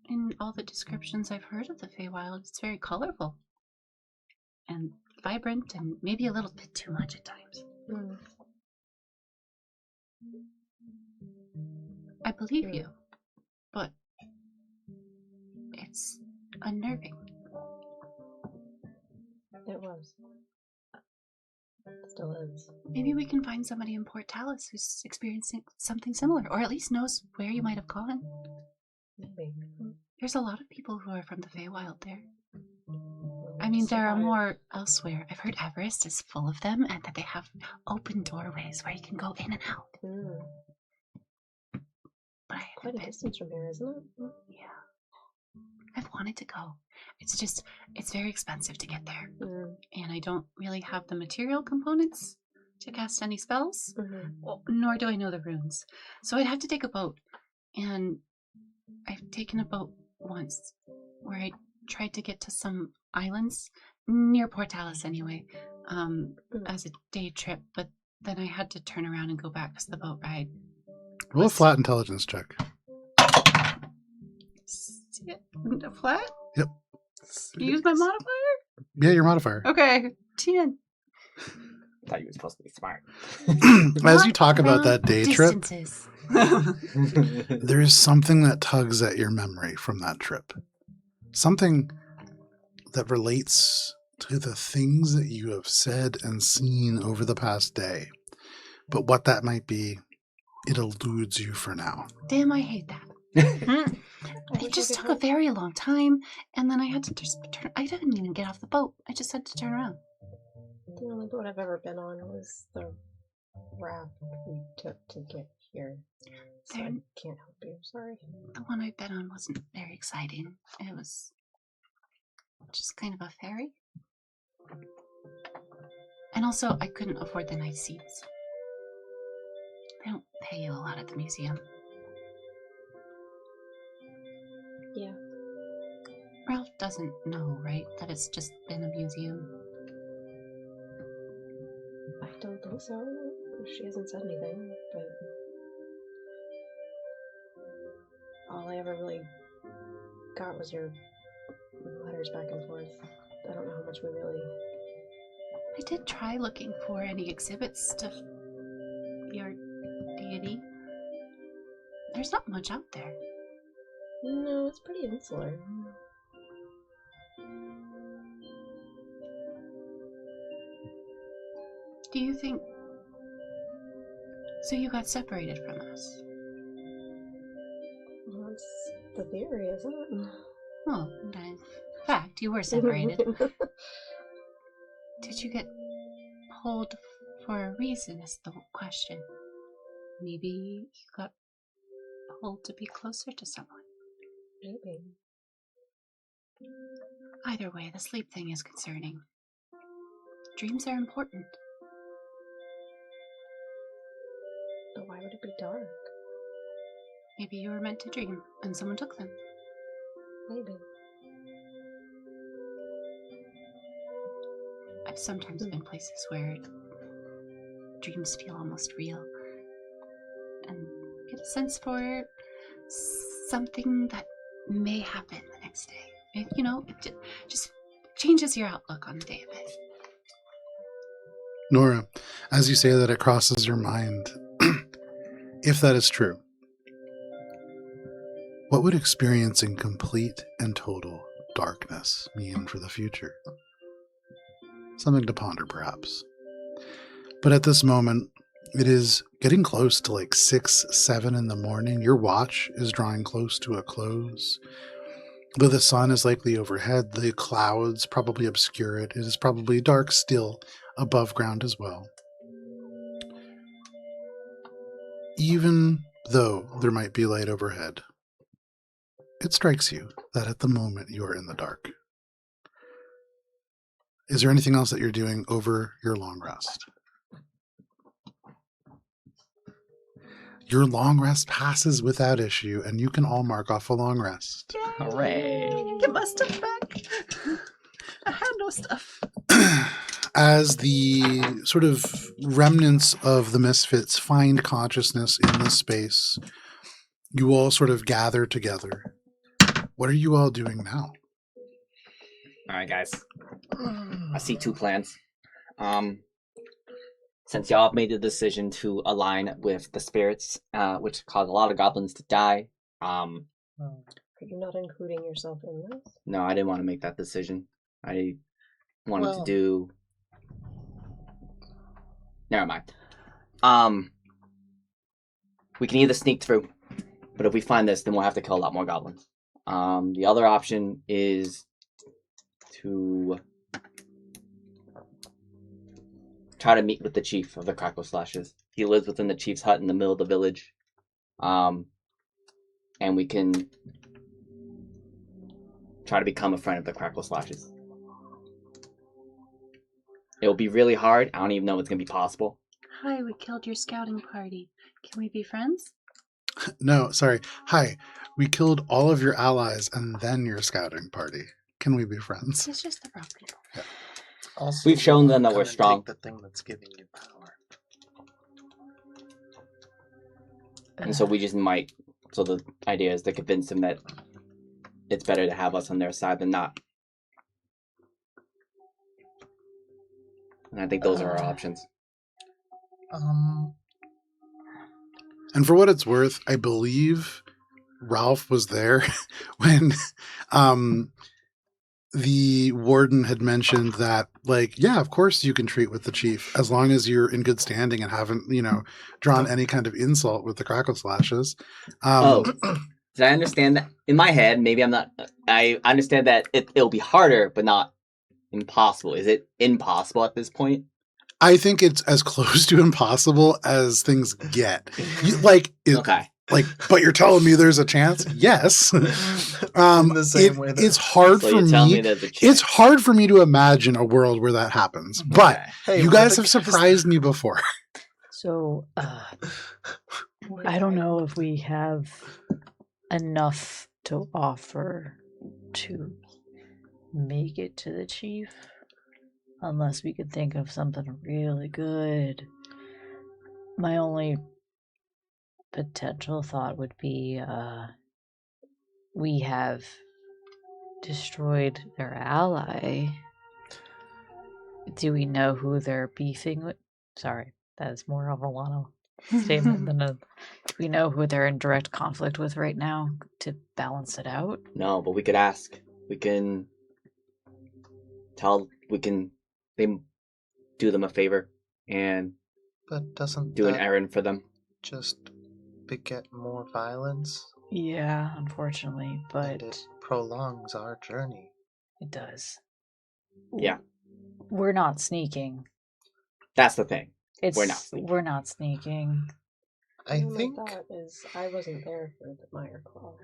In all the descriptions I've heard of the Feywild, it's very colorful and vibrant and maybe a little bit too much at times. I believe you, but it's unnerving. It was. It still is. Maybe we can find somebody in Port Tallis who's experiencing something similar, or at least knows where you might have gone. Maybe. There's a lot of people who are from the Feywild there. I mean, there are more elsewhere. I've heard Everest is full of them, and that they have open doorways where you can go in and out. But quite a distance from here, isn't it? Yeah. I've wanted to go. It's just, it's very expensive to get there. And I don't really have the material components to cast any spells, nor do I know the runes. So I'd have to take a boat. And I've taken a boat once where I tried to get to some islands near Port Tallis anyway, as a day trip, but then I had to turn around and go back because the boat ride. Roll a flat intelligence check. A flat? Yep. You use my modifier? Yeah, your modifier. Okay. 10. I thought you were supposed to be smart. As you talk about that day distances. trip, there is something that tugs at your memory from that trip. Something that relates to the things that you have said and seen over the past day. But what that might be, it eludes you for now. Damn, I hate that. It just took a very long time, and then I had to just turn. I didn't even get off the boat. I just had to turn around. The only boat I've ever been on was the raft we took to get here. So I can't help you. Sorry. The one I've been on wasn't very exciting. It was just kind of a ferry. And also, I couldn't afford the nice seats. They don't pay you a lot at the museum. Yeah. Ralph doesn't know, right? That it's just been a museum. I don't think so. She hasn't said anything, but all I ever really got was your letters back and forth. I don't know how much we really... I did try looking for any exhibits to your deity. There's not much out there. No, it's pretty insular. Do you think... So you got separated from us? Well, that's the theory, isn't it? Well, in fact, you were separated. Did you get pulled for a reason is the question. Maybe you got pulled to be closer to someone. Maybe. Either way, the sleep thing is concerning. Dreams are important. But why would it be dark? Maybe you were meant to dream, and someone took them. Maybe. I've sometimes been places where dreams feel almost real, and get a sense for something that may happen the next day. It just changes your outlook on the day of it. Nora, as you say that, it crosses your mind. If that is true, what would experiencing complete and total darkness mean for the future? Something to ponder, perhaps. But at this moment, it is getting close to like 6, 7 in the morning. Your watch is drawing close to a close. Though the sun is likely overhead, the clouds probably obscure it. It is probably dark still above ground as well. Even though there might be light overhead, it strikes you that at the moment you are in the dark. Is there anything else that you're doing over your long rest? Your long rest passes without issue, and you can all mark off a long rest. Hooray. Get my stuff back. I had no stuff. As the sort of remnants of the Misfits find consciousness in this space, you all sort of gather together. What are you all doing now? Alright, guys. I see 2 plans. Since y'all have made the decision to align with the spirits, which caused a lot of goblins to die, Are you not including yourself in this? no, I didn't want to make that decision. I wanted to do... Never mind. We can either sneak through, but if we find this, then we'll have to kill a lot more goblins. The other option is to try to meet with the chief of the Crackle Slashes. He lives within the chief's hut in the middle of the village. And we can try to become a friend of the Crackle Slashes. It'll be really hard. I don't even know if it's going to be possible. Hi, we killed your scouting party. Can we be friends? No, sorry. Hi, we killed all of your allies and then your scouting party. Can we be friends? It's just the wrong people. Yeah. Also, We've shown them that come we're and strong. Take the thing that's giving you power. And so we just might... So the idea is to convince them that it's better to have us on their side than not. And I think those are our options. And for what it's worth, I believe Ralph was there when the warden had mentioned that, like, yeah, of course you can treat with the chief as long as you're in good standing and haven't, drawn any kind of insult with the Crackle Slashes. Did I understand that? In my head, maybe I'm not... I understand that it'll be harder, but not impossible. Is it impossible at this point? I think it's as close to impossible as things get. Okay. But you're telling me there's a chance? Yes. The same way that- It's hard So for you're telling me. me there's a chance. It's hard for me to imagine a world where that happens. But Okay. Hey, you we're guys the have surprised me before. So, I don't know if we have enough to offer to make it to the chief, unless we could think of something really good. My only potential thought would be we have destroyed their ally. Do we know who they're beefing with? Sorry, that is more of a Wano statement than a. Do we know who they're in direct conflict with right now to balance it out? No, but we could ask. We can they do them a favor and But doesn't do an that errand for them. just beget more violence? Yeah, unfortunately, but And it prolongs our journey. it does. Yeah. We're not sneaking. That's the thing. It's We're not sneaking. We're not sneaking. I My think thought is I wasn't there for the Mire Claw.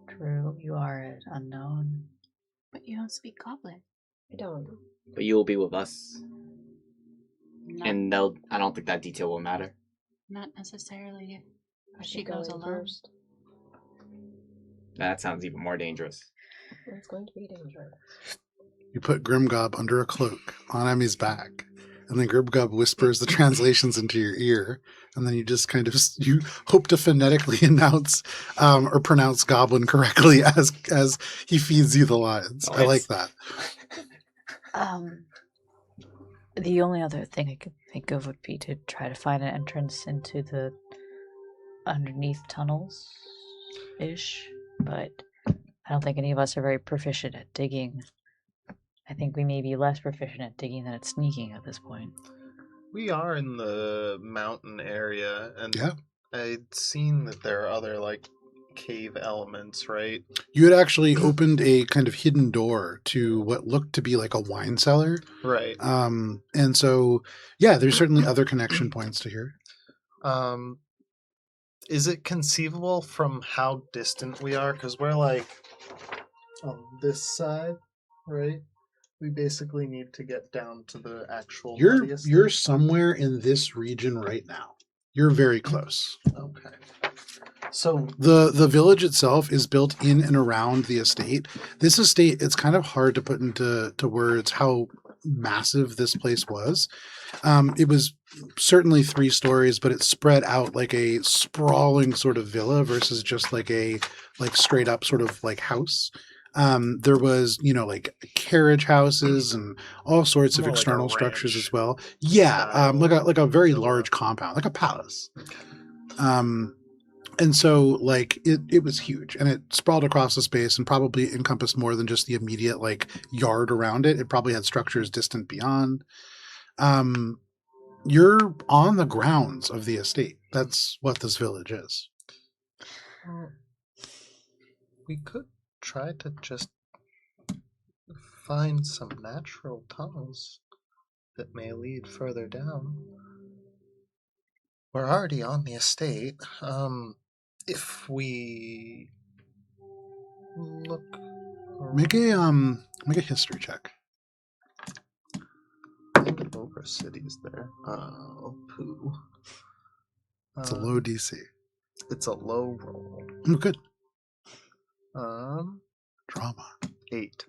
True, you are an unknown. But you don't speak Goblin. I don't. But you will be with us. Not, And I don't think that detail will matter. not necessarily I if she should go goes in alone. first. That sounds even more dangerous. It's going to be dangerous. You put Grimgob under a cloak on Emmy's back, and then Grimgob whispers the translations into your ear, and then you just kind of you hope to phonetically announce or pronounce goblin correctly as he feeds you the lines. I like that. The only other thing I could think of would be to try to find an entrance into the underneath tunnels ish, but I don't think any of us are very proficient at digging. I think we may be less proficient at digging than at sneaking at this point. we are in the mountain area, and Yeah. I'd seen that there are other like cave elements, right? You had actually opened a kind of hidden door to what looked to be like a wine cellar. Right. And so, yeah, there's certainly other connection points to here. Is it conceivable from how distant we are? Because we're like on this side, right? We basically need to get down to the actual. You're somewhere in this region right now. You're very close. Okay. So The village itself is built in and around the estate. This estate, it's kind of hard to put into words how massive this place was. It was certainly 3 stories, but it spread out like a sprawling sort of villa versus just like a straight up sort of like house. There was, like carriage houses and all sorts of More like a external structures ranch as well. Yeah, style like a very villa. large compound, like a palace. And so it was huge, and it sprawled across the space and probably encompassed more than just the immediate yard around it. It probably had structures distant beyond. You're on the grounds of the estate. That's what this village is. we could try to just find some natural tunnels that may lead further down. We're already on the estate. If we look Make a history check. I think Obra City's there. Oh, poo. It's a low DC. It's a low roll. Oh, good. Drama. 8.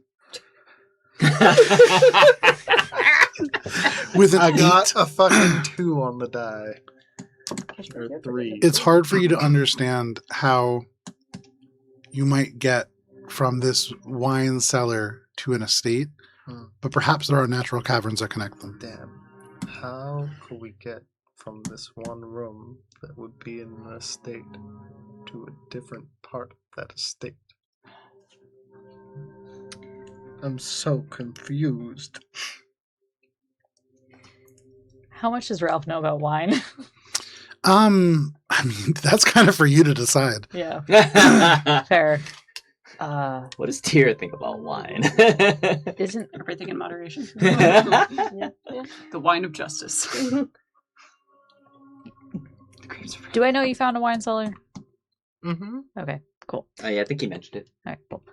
With an I got 8, a fucking 2 on the die. Or 3. it's hard for you to understand how you might get from this wine cellar to an estate, but perhaps there are natural caverns that connect them. Damn. How could we get from this one room that would be in an estate to a different part of that estate? I'm so confused. How much does Ralph know about wine? I mean, that's kind of for you to decide. Yeah, fair. What does Tyr think about wine? Isn't Everything in moderation. Yeah. The wine of justice. The grapes of do I know you found a wine cellar? Mm-hmm. Okay, cool. Oh, yeah, I think he mentioned it. All right, cool.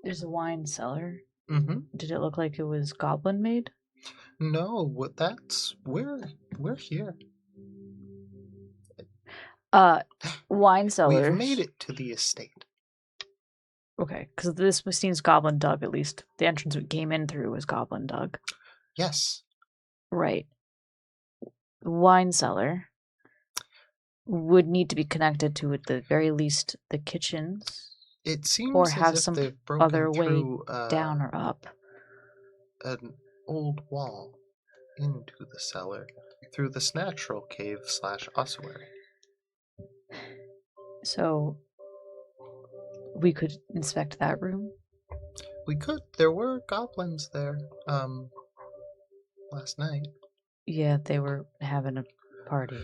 There's a wine cellar. Mm-hmm. Did it look like it was goblin made? No, we're here. Wine cellars. We've made it to the estate. Okay, because this seems goblin dug. At least the entrance we came in through was goblin dug. Yes. Right. Wine cellar. would need to be connected to, at the very least, the kitchens, It seems or as have if some they've broken other way through down or up. an old wall into the cellar through this natural cave/ossuary. So we could inspect that room. We could. There were goblins there last night. Yeah, they were having a party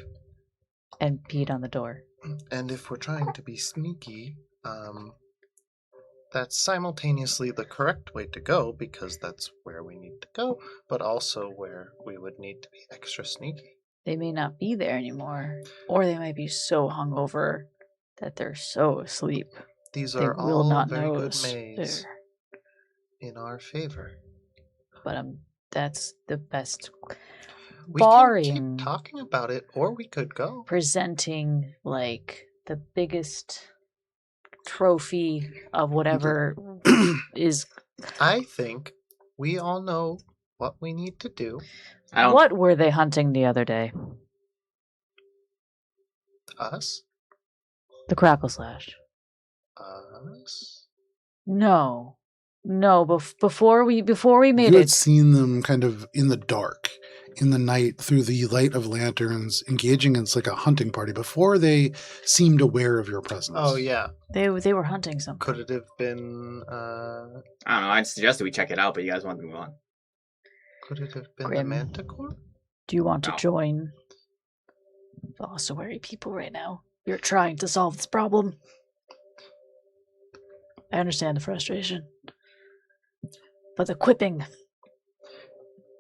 and peed on the door. And if we're trying to be sneaky, that's simultaneously the correct way to go, because that's where we need to go, but also where we would need to be extra sneaky. They may not be there anymore, or they might be so hungover that they're so asleep These they are will all not very know good us mays there. in our favor. But that's the best. We Barring can keep talking about it, or we could go. presenting like the biggest trophy of whatever is. I think we all know what we need to do. What were they hunting the other day? Us? The Crackle Slash. Us? No, before we made You it. had seen them kind of in the dark, in the night, through the light of lanterns, engaging in like a hunting party before they seemed aware of your presence. Oh, yeah. They were hunting something. Could it have been, I don't know. I'd suggest we check it out, but you guys want to move on. could it have been Grim. the Manticore? Do you want to No. join the ossuary people right now? You're trying to solve this problem. I understand the frustration. But the quipping.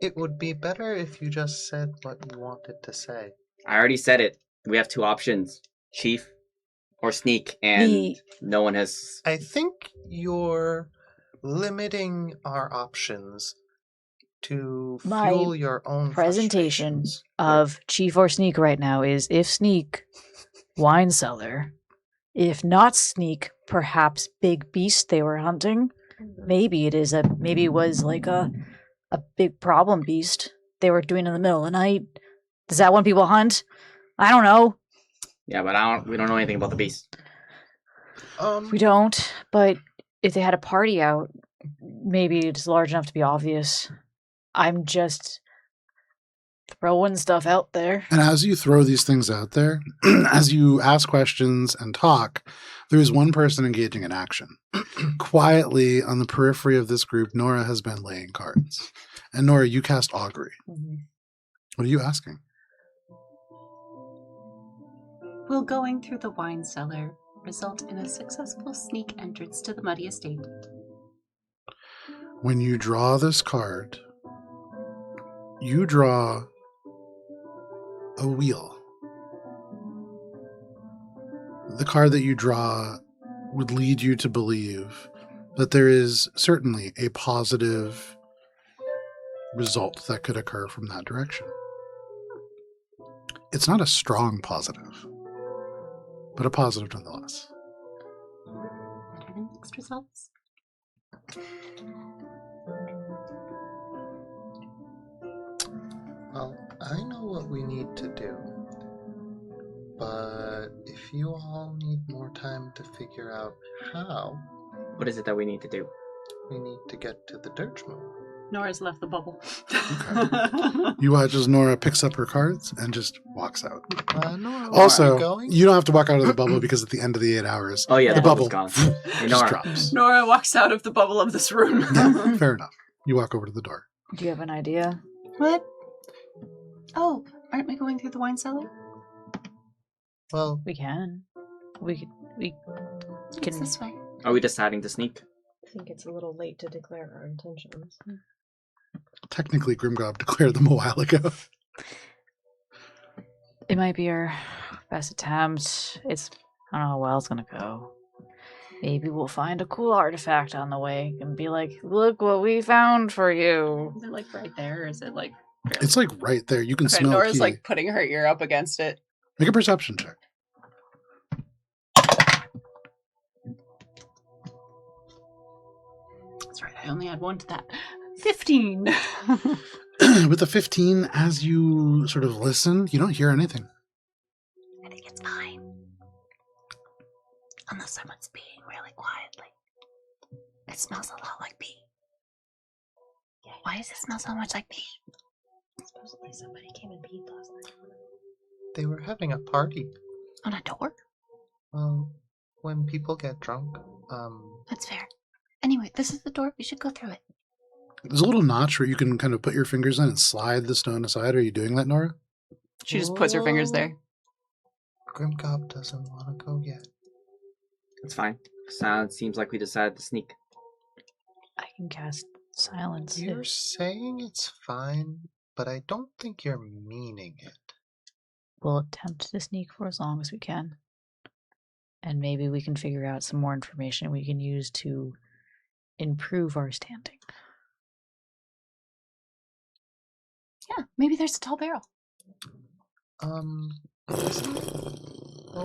It would be better if you just said what you wanted to say. I already said it. We have two options: chief or sneak, and no one has. I think you're limiting our options to My fuel your own presentation frustrations. of chief or sneak right now is if sneak, wine cellar. If not sneak, perhaps big beast they were hunting. Maybe it was like a big problem beast they were doing in the middle of the night. Is that when people hunt? I don't know. Yeah, but we don't know anything about the beast. We don't, but if they had a party out, maybe it's large enough to be obvious. I'm just throwing stuff out there. And as you throw these things out there, as you ask questions and talk, there is one person engaging in action. Quietly on the periphery of this group, Nora has been laying cards. And Nora, you cast Augury. Mm-hmm. What are you asking? Will going through the wine cellar result in a successful sneak entrance to the muddy estate? When you draw this card, you draw a wheel. The card that you draw would lead you to believe that there is certainly a positive result that could occur from that direction. It's not a strong positive, but a positive nonetheless. Better than mixed results? Well, I know what we need to do. But if you all need more time to figure out how, What is it that we need to do? we need to get to the Dirge Moon. Nora's left the bubble. You watch as Nora picks up her cards and just walks out. Nora, where are Also, you going? you don't have to walk out of the bubble because at the end of the 8 hours, Oh yeah, the the bubble bubble's gone. Hey, just Nora. drops. Nora walks out of the bubble of this room. Yeah, fair enough. You walk over to the door. Do you have an idea? What? Oh, aren't we going through the wine cellar? Well, We can. We It's can. this way. Are we deciding to sneak? I think it's a little late to declare our intentions. Technically, Grimgob declared them a while ago. It might be our best attempt. I don't know how well it's gonna go. Maybe we'll find a cool artifact on the way and be like, "Look what we found for you." Is it like right there, or is it like? It's like right there. You can Okay, smell Nora's key. like putting her ear up against it. Make a perception check. That's right. I only had one to that. 15. With the 15, as you sort of listen, you don't hear anything. I think it's fine. Someone's peeing really quietly. It smells a lot like pee. Why does it smell so much like pee? Supposedly somebody came and peed last night. They were having a party. On a door? Well, when people get drunk, That's fair. Anyway, this is the door. We should go through it. There's a little notch where you can kind of put your fingers in and slide the stone aside. Are you doing that, Nora? She just puts her fingers there. Grimgob doesn't want to go yet. It's fine. Seems like we decided to sneak. I can cast silence. You're saying it's fine, but I don't think you're meaning it. We'll attempt to sneak for as long as we can. And maybe we can figure out some more information we can use to improve our standing. Yeah, maybe there's a tall barrel.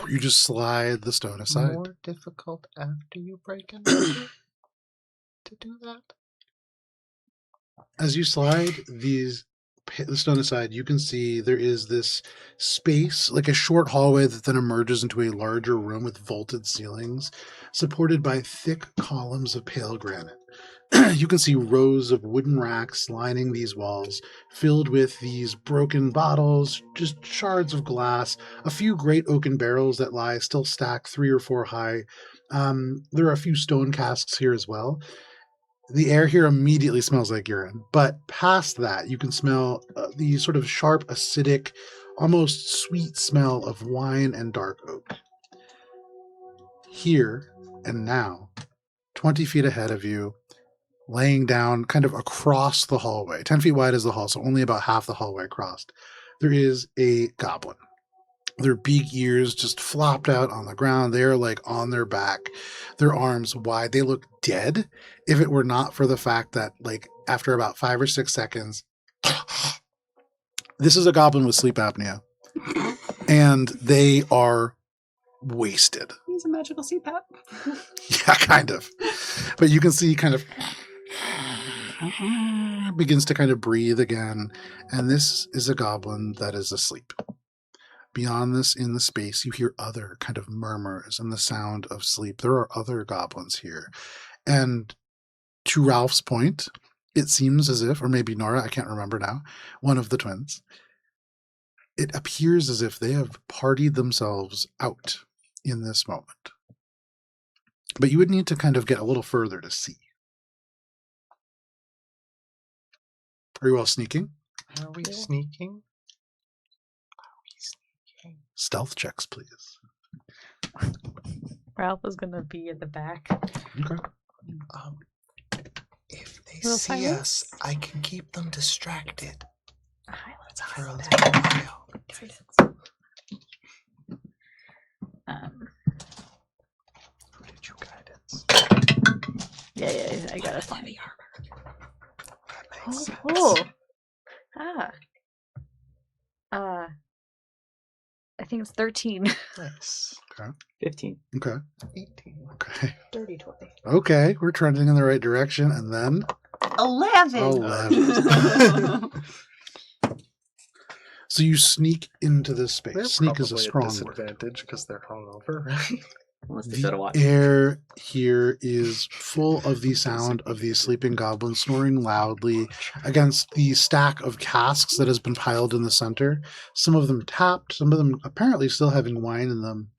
You just slide the stone aside. More difficult after you break into it to do that? As you slide the stone aside, you can see there is this space, like a short hallway that then emerges into a larger room with vaulted ceilings, supported by thick columns of pale granite. You can see rows of wooden racks lining these walls, filled with these broken bottles, just shards of glass, a few great oaken barrels that lie still stacked 3 or 4 high. There are a few stone casks here as well. The air here immediately smells like urine, but past that, you can smell the sort of sharp, acidic, almost sweet smell of wine and dark oak. Here and now, 20 feet ahead of you, laying down kind of across the hallway, 10 feet wide is the hall, so only about half the hallway crossed, there is a goblin. Their big ears just flopped out on the ground. They're like on their back, their arms wide. They look dead if it were not for the fact that, like, after about 5 or 6 seconds, this is a goblin with sleep apnea. And they are wasted. He's a magical CPAP. Yeah, kind of. But you can see kind of begins to kind of breathe again. And this is a goblin that is asleep. Beyond this, in the space, you hear other kind of murmurs and the sound of sleep. There are other goblins here. And to Ralph's point, it seems as if, or maybe Nora, I can't remember now, one of the twins, it appears as if they have partied themselves out in this moment. But you would need to kind of get a little further to see. Are you all sneaking? Are we sneaking? Stealth checks, please. Ralph is going to be at the back. Okay. If they Little see silence? us, I can keep them distracted Silence. for a little while. Who did you guidance? Yeah, I got to find Heavy it. armor. That makes sense. I think it's 13. Nice. 15. Okay. 18. Okay. Dirty 20. Okay. We're trending in the right direction. And then 11. 11. So you sneak into this space. They're Sneak is a probably strong at word. disadvantage because they're hungover, right? Unless they better The watch. air here is full of the sound of these sleeping goblins snoring loudly against the stack of casks that has been piled in the center. Some of them tapped, some of them apparently still having wine in them.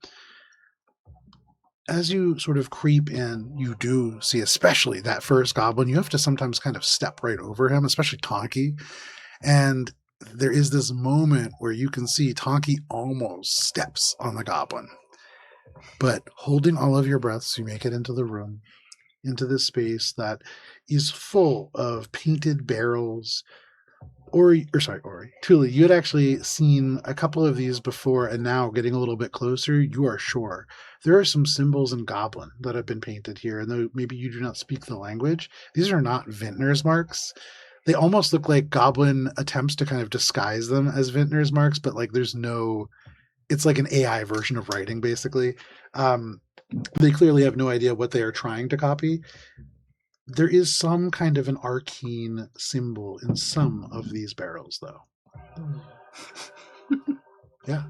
As you sort of creep in, you do see, especially that first goblin, you have to sometimes kind of step right over him, especially Tonki. And there is this moment where you can see Tonki almost steps on the goblin. But holding all of your breaths, you make it into the room, into this space that is full of painted barrels. Ori, Tuli, you had actually seen a couple of these before, and now getting a little bit closer, you are sure. There are some symbols in Goblin that have been painted here, and though maybe you do not speak the language, these are not Vintner's marks. They almost look like Goblin attempts to kind of disguise them as Vintner's marks, but like there's no... It's like an AI version of writing, basically. They clearly have no idea what they are trying to copy. There is some kind of an arcane symbol in some of these barrels, though. Yeah.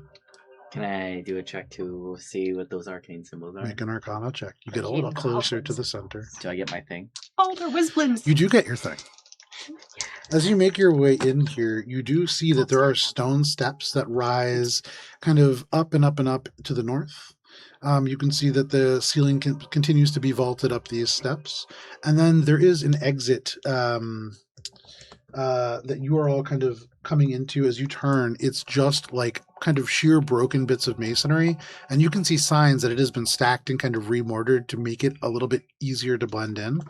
Can I do a check to see what those arcane symbols are? Make an Arcana check. You get a Arcane little closer to goblins. the center. Do I get my thing? Alder Wisblins. You do get your thing. As you make your way in here, you do see that there are stone steps that rise kind of up and up and up to the north. You can see that the ceiling continues to be vaulted up these steps. And then there is an exit that you are all kind of coming into as you turn. It's just like kind of sheer broken bits of masonry. And you can see signs that it has been stacked and kind of remortared to make it a little bit easier to blend in.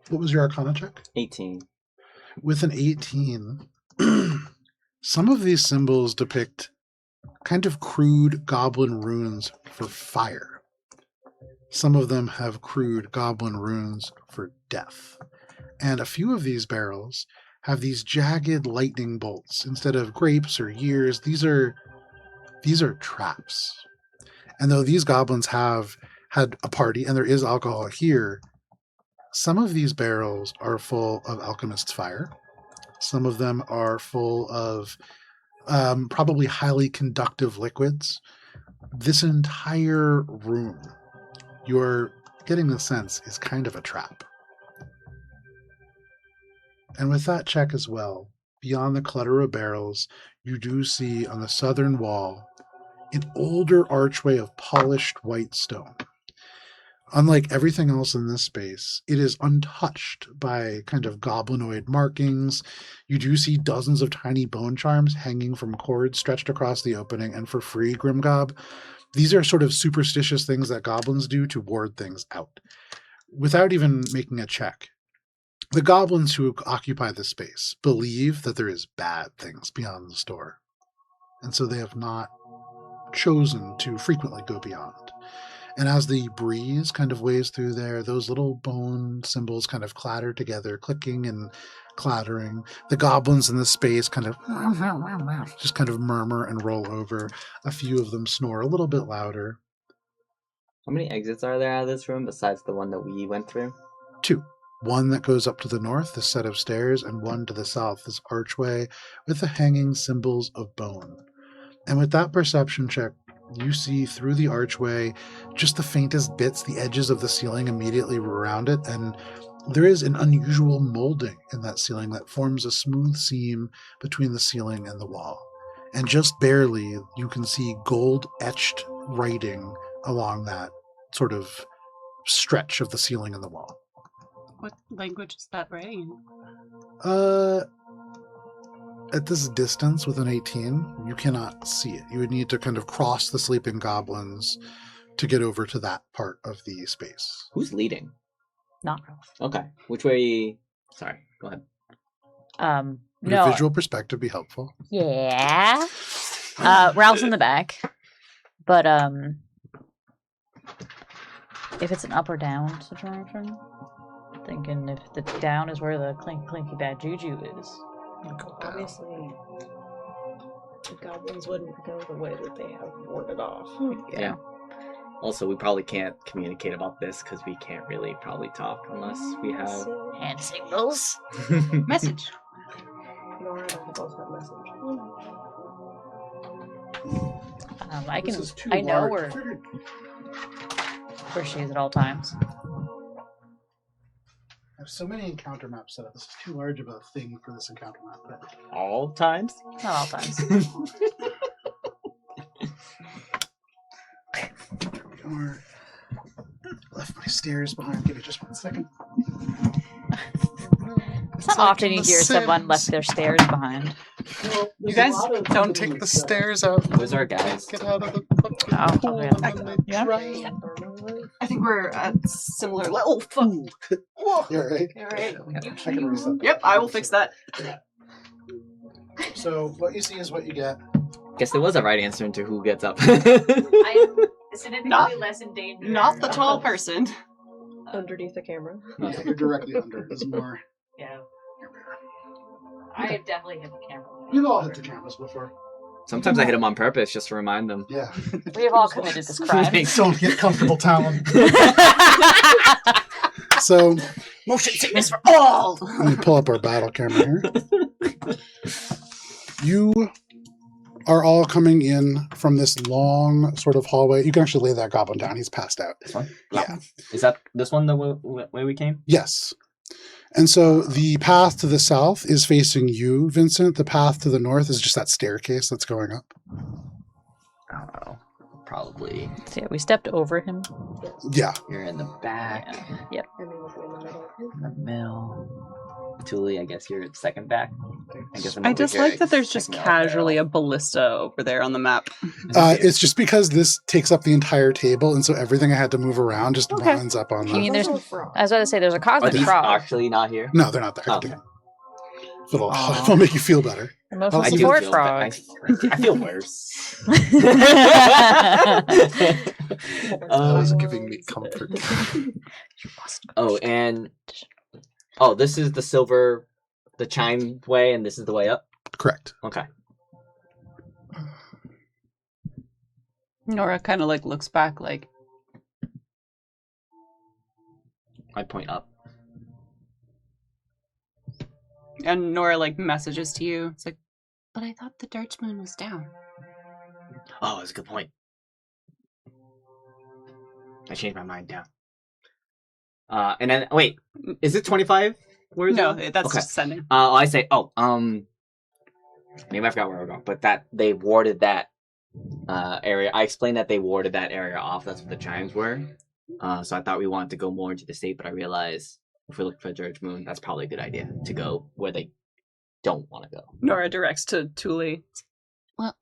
What was your Arcana check? 18. With an 18, some of these symbols depict kind of crude goblin runes for fire. Some of them have crude goblin runes for death. And a few of these barrels have these jagged lightning bolts. Instead of grapes or years, these are traps. And though these goblins have had a party and there is alcohol here, some of these barrels are full of alchemist's fire. Some of them are full of probably highly conductive liquids. This entire room, you're getting the sense, is kind of a trap. And with that check as well, beyond the clutter of barrels, you do see on the southern wall an older archway of polished white stone. Unlike everything else in this space, it is untouched by kind of goblinoid markings. You do see dozens of tiny bone charms hanging from cords stretched across the opening, and for free, Grimgob. These are sort of superstitious things that goblins do to ward things out. Without even making a check, the goblins who occupy this space believe that there is bad things beyond the store, and so they have not chosen to frequently go beyond. And as the breeze kind of waves through there, those little bone symbols kind of clatter together, clicking and clattering. The goblins in the space kind of just kind of murmur and roll over. A few of them snore a little bit louder. How many exits are there out of this room besides the one that we went through? 2. One that goes up to the north, this set of stairs, and one to the south, this archway with the hanging symbols of bone. And with that perception check, you see through the archway just the faintest bits, the edges of the ceiling immediately around it, and there is an unusual molding in that ceiling that forms a smooth seam between the ceiling and the wall. And just barely, you can see gold-etched writing along that sort of stretch of the ceiling and the wall. What language is that writing Uh, At this distance, with an 18, you cannot see it. You would need to kind of cross the sleeping goblins to get over to that part of the space. Who's leading? Not Ralph. Okay. Which way? Sorry, go ahead. Would No. a visual perspective be helpful? Yeah. Ralph's in the back. But if it's an up or down situation, thinking if the down is where the clinky bad juju is. Obviously, the goblins wouldn't go the way that they have warded off. Yeah. Also, we probably can't communicate about this because we can't really probably talk unless we have Hand signals. message? Nora and I both have message. I can. This is too I know large. where she is at all times. I have so many encounter maps set up. This is too large of a thing for this encounter map. But all times. Not all times. or left my stairs behind. Give me just 1 second. It's not often you hear someone left their stairs behind. Well, You guys don't take the stairs out. Those are guys. Get out of the fucking Oh, pool. okay. And then they Yeah. try. I think we're at similar level. Oh, fuck. Whoa. You're right. All right. I can reset. Yep, I will fix that. So what you see is what you get. Guess there was a right answer into who gets up. I am significantly Not- less in danger. Not the tall person. Underneath the camera. Yeah, you're directly under. It's more. Yeah. I have definitely hit the camera. You've all hit the cameras before. Sometimes I hit them on purpose just to remind them. Yeah. We have all committed this crime. Don't get comfortable, Talon. So Motion sickness for all. let me pull up our battle camera here. You are all coming in from this long sort of hallway. You can actually lay that goblin down. He's passed out. This one? Yeah. Is that this one the way we came? Yes. And so the path to the south is facing you, Vincent. The path to the north is just that staircase that's going up. I don't know. Probably. So yeah, we stepped over him. Yeah. You're in the back. Yep. And then we'll be in the middle. In the middle. Tuli, I guess you're second back. I just like that there's just casually a ballista over there on the map. It's just because this takes up the entire table, and so everything I had to move around just Okay. winds up on You mean the... there's? Also a frog. I was about to say there's a Are cosmic these frog. actually not here? No, they're not there. Oh. Okay. It'll make you feel better. Emotional I do support feel frog. I feel worse. That was giving me comfort. Oh, and this is the chime way, and this is the way up. Correct. Okay. Nora kind of like looks back like, I point up. and Nora like messages to you. It's like, but I thought the Darch Moon was down. Oh, that's a good point. I changed my mind down. And then wait, is it 25? Where is No, it? that's Okay. just sending. I say, maybe I forgot where we're going, but that they warded that area. I explained that they warded that area off. That's what the chimes were. So I thought we wanted to go more into the state, but I realized if we look for George Moon, that's probably a good idea to go where they don't want to go. Nora directs to Tuli. Well,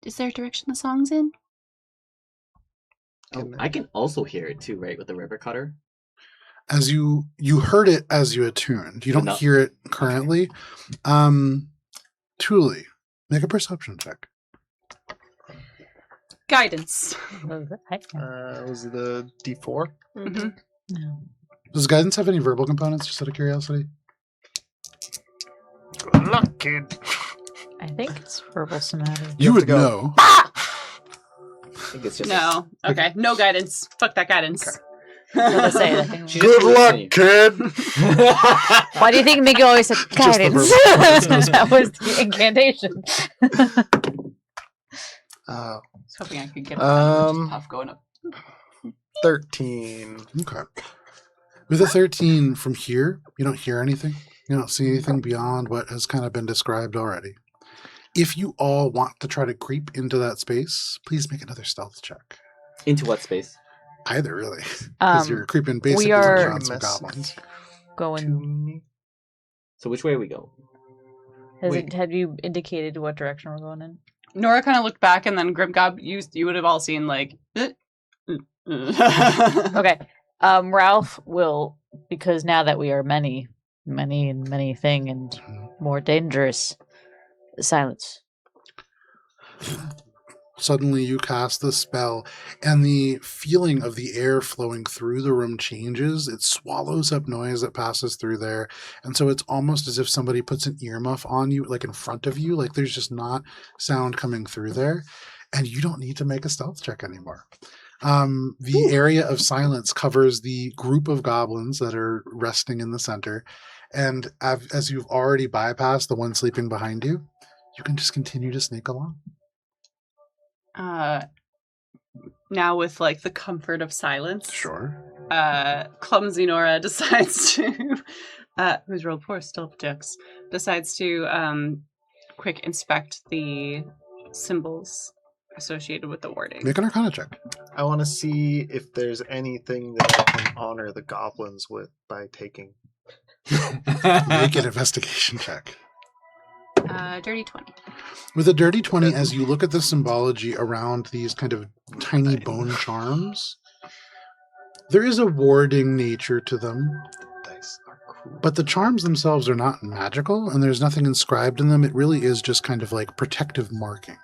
is there a direction the song's in? Oh, I can also hear it too, right, with the river cutter. As you heard it as you attuned. You don't No. hear it currently. Tuli, make a perception check. Guidance. Was it a D4? Mm-hmm. No. Does guidance have any verbal components, just out of curiosity? Good luck, kid. I think it's verbal somatic. You have would to go. know. I think it's just No. Okay. No guidance. Fuck that guidance. Okay. I was gonna say, I think She Good just luck, listening. kid. Why do you think Miguel always said the guidance? verbal That was the incantation. I was hoping I could get puff going up. 13. Okay. With a 13 from here, you don't hear anything. You don't see anything beyond what has kind of been described already. If you all want to try to creep into that space, please make another stealth check. Into what space? Either, really. Because you're creeping basically are- around some goblins. To Going. me. So which way we go? Have you indicated what direction we're going in? Nora kind of looked back, and then Grimgob, you would have all seen like. Okay. Ralph will, because now that we are many thing and more dangerous, silence. Suddenly you cast the spell, and the feeling of the air flowing through the room changes. It swallows up noise that passes through there. And so it's almost as if somebody puts an earmuff on you, like in front of you. Like there's just not sound coming through there. And you don't need to make a stealth check anymore. The area of silence covers the group of goblins that are resting in the center. And as you've already bypassed the one sleeping behind you, you can just continue to sneak along. Now with like the comfort of silence. Sure. Clumsy Nora decides to who's rolled 4 stealth checks, decides to quick inspect the symbols associated with the warding. Make an Arcana check. I want to see if there's anything that I can honor the goblins with by taking. Make an investigation check. Dirty 20. With a dirty 20, as you look at the symbology around these kind of tiny bone charms, there is a warding nature to them, Dice are cool. but the charms themselves are not magical, and there's nothing inscribed in them. It really is just kind of like protective markings.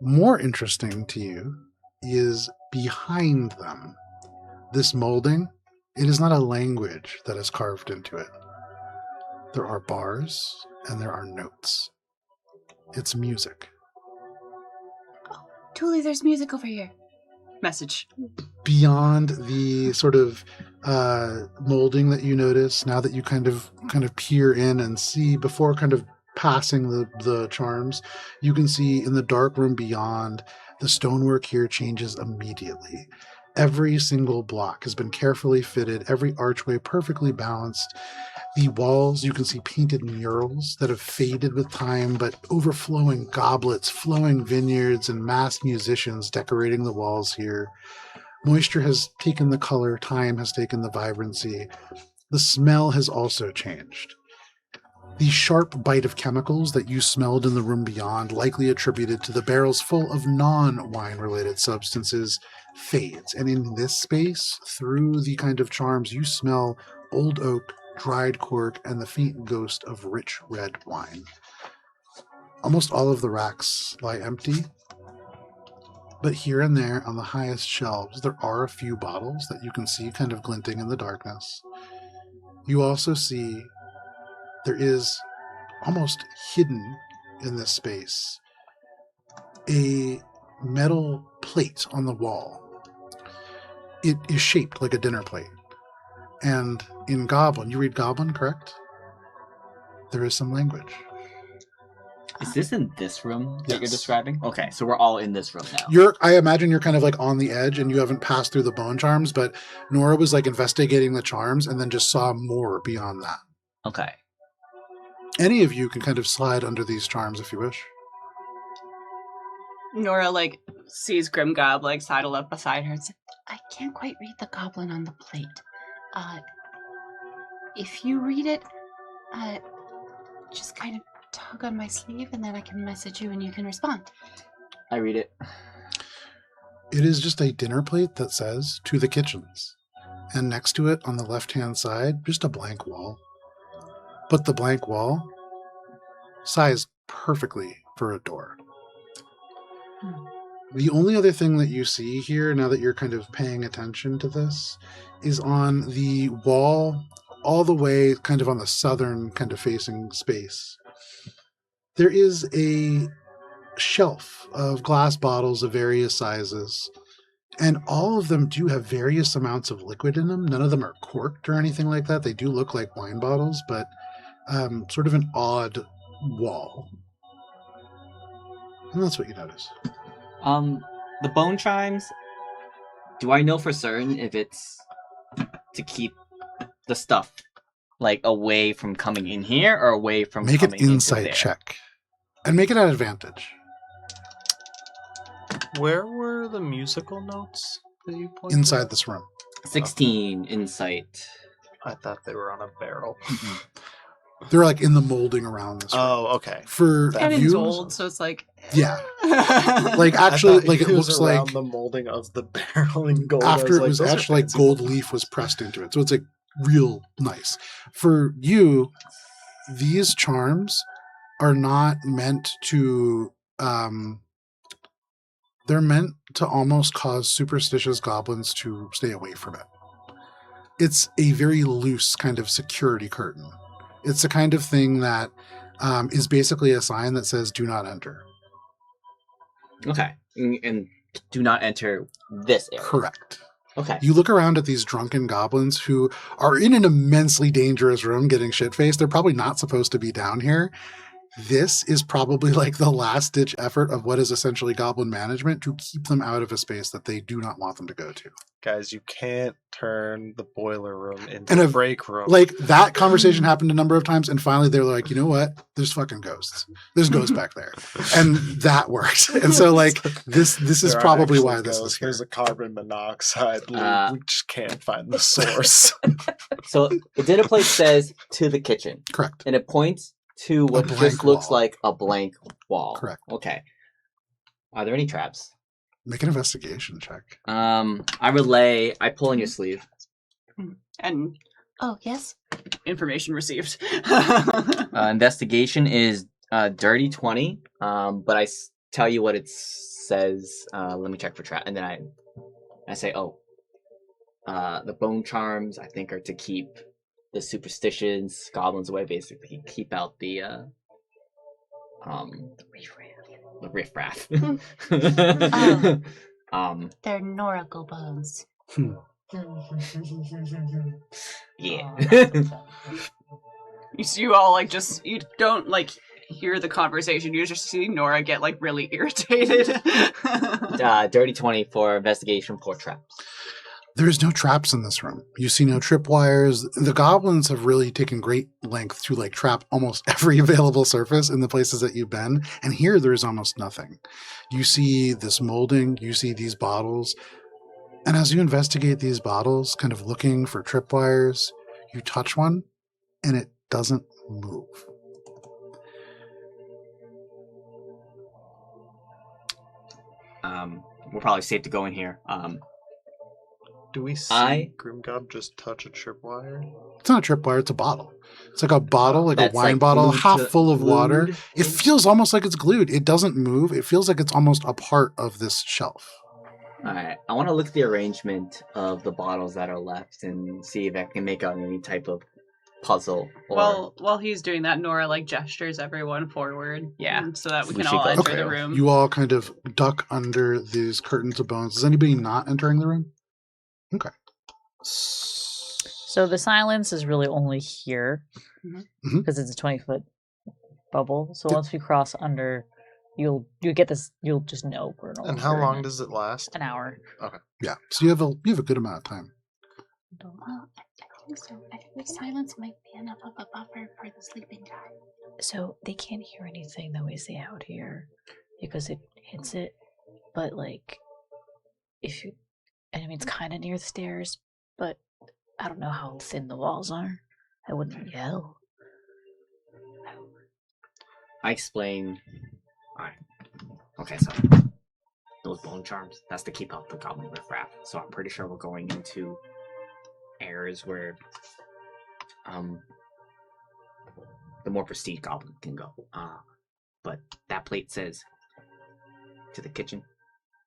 More interesting to you is behind them. This molding, it is not a language that is carved into it. There are bars and there are notes. It's music. Tuli, there's music over here. Message. Beyond the sort of molding that you notice, now that you kind of peer in and see, before kind of passing the charms, you can see in the dark room beyond, the stonework here changes immediately. Every single block has been carefully fitted, every archway perfectly balanced. The walls, you can see painted murals that have faded with time, but overflowing goblets, flowing vineyards, and masked musicians decorating the walls here. Moisture has taken the color, time has taken the vibrancy. The smell has also changed. The sharp bite of chemicals that you smelled in the room beyond, likely attributed to the barrels full of non-wine-related substances, fades. And in this space, through the kind of charms, you smell old oak, dried cork, and the faint ghost of rich red wine. Almost all of the racks lie empty, but here and there on the highest shelves, there are a few bottles that you can see kind of glinting in the darkness. You also see there is, almost hidden in this space, a metal plate on the wall. It is shaped like a dinner plate. And in Goblin, you read Goblin, correct? There is some language. Is this in this room that you're Yes. describing? Okay, so we're all in this room now. I imagine you're kind of like on the edge and you haven't passed through the bone charms, but Nora was like investigating the charms and then just saw more beyond that. Okay. Any of you can kind of slide under these charms if you wish. Nora, like, sees Grimgob, like, sidle up beside her and says, I can't quite read the goblin on the plate. If you read it, just kind of tug on my sleeve and then I can message you and you can respond. I read it. It is just a dinner plate that says, to the kitchens. And next to it, on the left-hand side, just a blank wall. But the blank wall, sized perfectly for a door. The only other thing that you see here, now that you're kind of paying attention to this, is on the wall, all the way kind of on the southern kind of facing space. There is a shelf of glass bottles of various sizes, and all of them do have various amounts of liquid in them. None of them are corked or anything like that. They do look like wine bottles, but sort of an odd wall. And that's what you notice. The bone chimes, do I know for certain if it's to keep the stuff, like, away from coming in here or away from Make an coming into insight there? check. And make it at advantage. Where were the musical notes that you pointed Inside out? this room. 16 insight. I thought they were on a barrel. They're like in the molding around this room. Oh, okay. For And it's you, old, so it's like... yeah. Like actually, I thought like it was looks around like the molding of the barrel in gold. I after it was those are actually like fancy. gold leaf was pressed into it. So it's like real nice. For you, these charms are not meant to they're meant to almost cause superstitious goblins to stay away from it. It's a very loose kind of security curtain. It's the kind of thing that is basically a sign that says do not enter. Okay. And do not enter this area. Correct. Okay. You look around at these drunken goblins who are in an immensely dangerous room getting shit-faced. They're probably not supposed to be down here. This is probably like the last-ditch effort of what is essentially goblin management to keep them out of a space that they do not want them to go to. Guys, you can't turn the boiler room into And a a- break room. Like, that conversation happened a number of times, and finally they're like, you know what? There's fucking ghosts. There's ghosts back there. And that worked. And so, like, this is There are probably actually why this ghosts. is here. There's a carbon monoxide leak. Uh, We just can't find the source. So the dinner plate says to the kitchen, Correct. and it points to what blank just looks wall. like a blank wall. Correct. Okay. Are there any traps? Make an investigation check. I pull on your sleeve. And Oh, yes? information received. Investigation is dirty 20, but I tell you what it says. Let me check for trap, and then I say, the bone charms I think are to keep the superstitions, goblins away. Basically, keep out the riffraff. They're Noracle bones. Yeah. you all like just you don't like hear the conversation. You just see Nora get like really irritated. Dirty 20 for investigation for traps. There's no traps in this room. You see no tripwires. The goblins have really taken great length to like trap almost every available surface in the places that you've been. And here there's almost nothing. You see this molding, you see these bottles. And as you investigate these bottles, kind of looking for tripwires, you touch one and it doesn't move. We're probably safe to go in here. Do we see Grimgob just touch a tripwire? It's not a tripwire, it's a bottle. It's like a bottle, like a That's wine like bottle, glued half to- full of water. glued It in? feels almost like it's glued. It doesn't move. It feels like it's almost a part of this shelf. Alright, I want to look at the arrangement of the bottles that are left and see if I can make out any type of puzzle. Or... While he's doing that, Nora like gestures everyone forward. Yeah. So that we We can should all go enter through. the room. You all kind of duck under these curtains of bones. Is anybody not entering the room? Okay. So the silence is really only here Mhm. Mhm. because it's a 20-foot bubble. So once we cross under, you'll get this. You'll just know we're no And how longer in long it. does it last? An hour? Yeah. So you have a good amount of time. Well, I think so. I think silence might be enough of a buffer for the sleeping time. So they can't hear anything that we say out here because it hits it. But like, if you, and I mean it's kind of near the stairs, but I don't know how thin the walls are. I wouldn't yell. I explain. Alright. Okay, so those bone charms, that's to keep out the goblin riffraff. So I'm pretty sure we're going into areas where the more prestige goblin can go. But that plate says to the kitchen,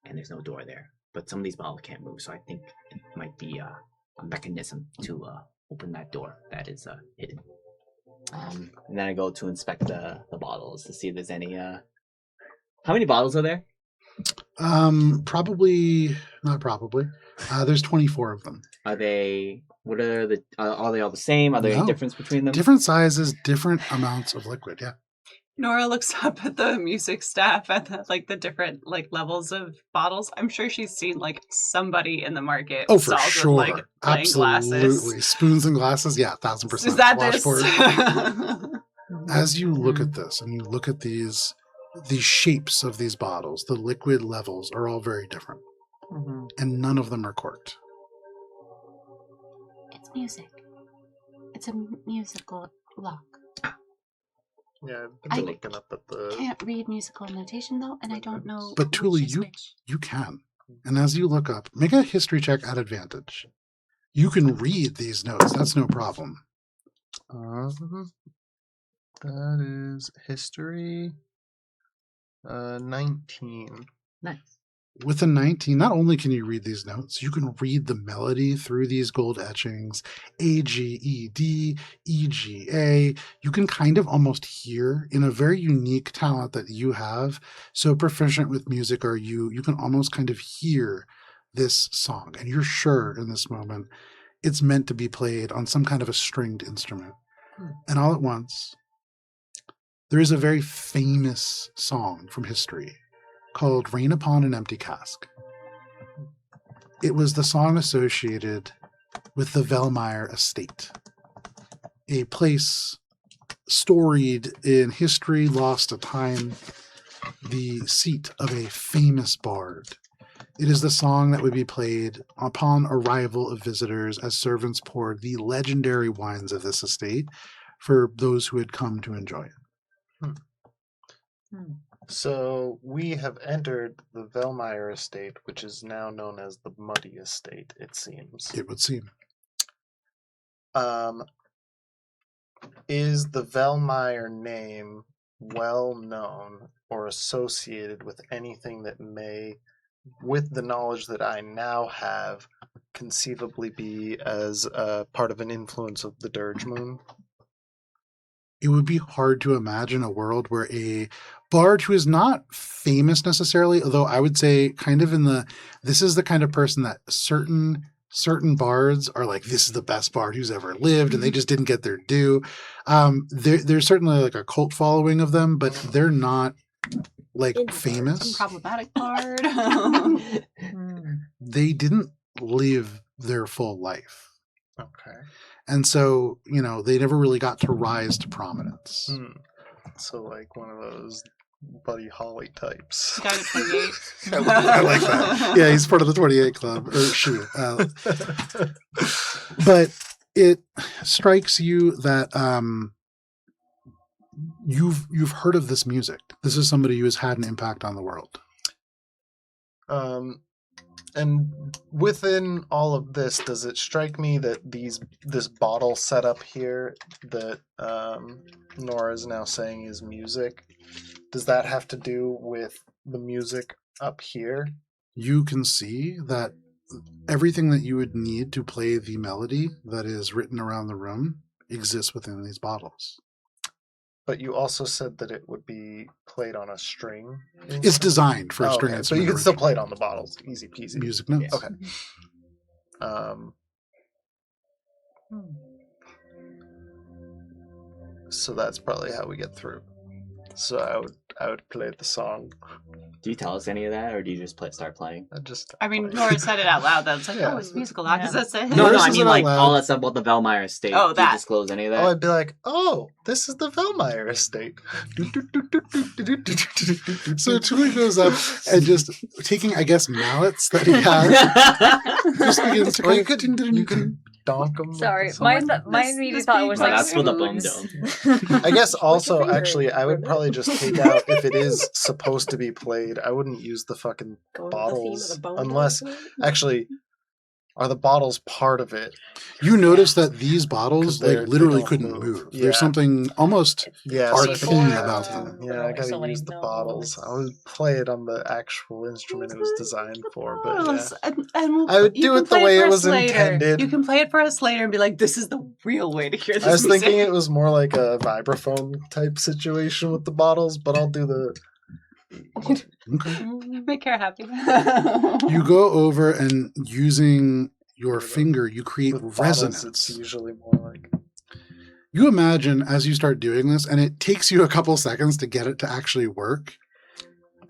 and there's no door there. But some of these bottles can't move, so I think it might be a mechanism to open that door that is hidden. And then I go to inspect the bottles to see if there's any. How many bottles are there? Probably not probably. There's 24 of them. Are they? What are the? Are they all the same? Are there No. any difference between them? Different sizes, different amounts of liquid. Yeah. Nora looks up at the music staff at the different levels of bottles. I'm sure she's seen somebody in the market. Oh, for stalls with, sure. playing Absolutely. glasses. Spoons and glasses. Yeah, 1000%. Is that this? Washboard. As you look at this and you look at these shapes of these bottles, the liquid levels are all very different. Mm-hmm. And none of them are corked. It's music. It's a musical lock. Yeah, I've I been looking up at the. Can't read musical notation though, and I don't know. But Tuli, which is which. you can. And as you look up, make a history check at advantage. You can read these notes. That's no problem. That is history. 19. Nice. With a 19, not only can you read these notes, you can read the melody through these gold etchings. A, G, E, D, E, G, A. You can kind of almost hear in a very unique talent that you have. So proficient with music are you can almost kind of hear this song. And you're sure in this moment it's meant to be played on some kind of a stringed instrument. And all at once, there is a very famous song from history called Rain Upon an Empty Cask. It was the song associated with the Velmeyer estate, a place storied in history, lost to time, the seat of a famous bard. It is the song that would be played upon arrival of visitors as servants poured the legendary wines of this estate for those who had come to enjoy it. So we have entered the Velmeyer estate, which is now known as the Muddy Estate, it seems. It would seem. Is the Velmeyer name well known or associated with anything that may, with the knowledge that I now have, conceivably be as part of an influence of the Dirge Moon? It would be hard to imagine a world where a bard who is not famous necessarily, although I would say kind of this is the kind of person that certain certain bards are like, this is the best bard who's ever lived, and they just didn't get their due. There's certainly like a cult following of them, but they're not like famous. Problematic bard. They didn't live their full life. Okay. And so, they never really got to rise to prominence. So like one of those Buddy Holly types. Guy at 28. I like that. Yeah, he's part of the 28 club. Or she. But it strikes you that you've heard of this music. This is somebody who has had an impact on the world. And within all of this, does it strike me that this bottle setup here that Nora is now saying is music, does that have to do with the music up here? You can see that everything that you would need to play the melody that is written around the room exists within these bottles. But you also said that it would be played on a string. It's designed for a string Okay, instrument. but you can still play it on the bottles. Easy peasy. Music notes. Okay. So that's probably how we get through. So I would play the song. Do you tell us any of that, or do you just start playing? I mean, Nora said it out loud, though. It's like, Yeah. oh, it's musical. Yeah. Does that say? No, Nora I says mean it like out loud. all that stuff about the Velmeyer estate. Oh, Do that. you disclose any of Oh, that? I'd be like, oh, this is the Velmeyer estate. So Tuli goes up and just taking, I guess, mallets that he has, just begins to Or you kind of- you can donk them. Sorry, my immediate thought was No, like that's for the bum spoons. dome. I guess also, finger actually, I would ribbon. probably just take out, if it is supposed to be played, I wouldn't use the fucking Going with the theme of bottles. the bone Unless, dog. actually, are the bottles part of it? You notice that these bottles 'Cause they literally don't couldn't move. move. Yeah. There's something almost Yeah, arcane so I think- about them. Yeah, I Like gotta so many use the notes. bottles. I would play it on the actual instrument it was designed for, but yeah. And we'll, I would you do can it the play way for it us was later. intended. You can play it for us later and be like, this is the real way to hear this I was music. thinking it was more like a vibraphone type situation with the bottles, but I'll do the... Okay. Make her happy. You go over and using your With finger, you create with bottles, resonance. it's usually more like... You imagine as you start doing this, and it takes you a couple seconds to get it to actually work.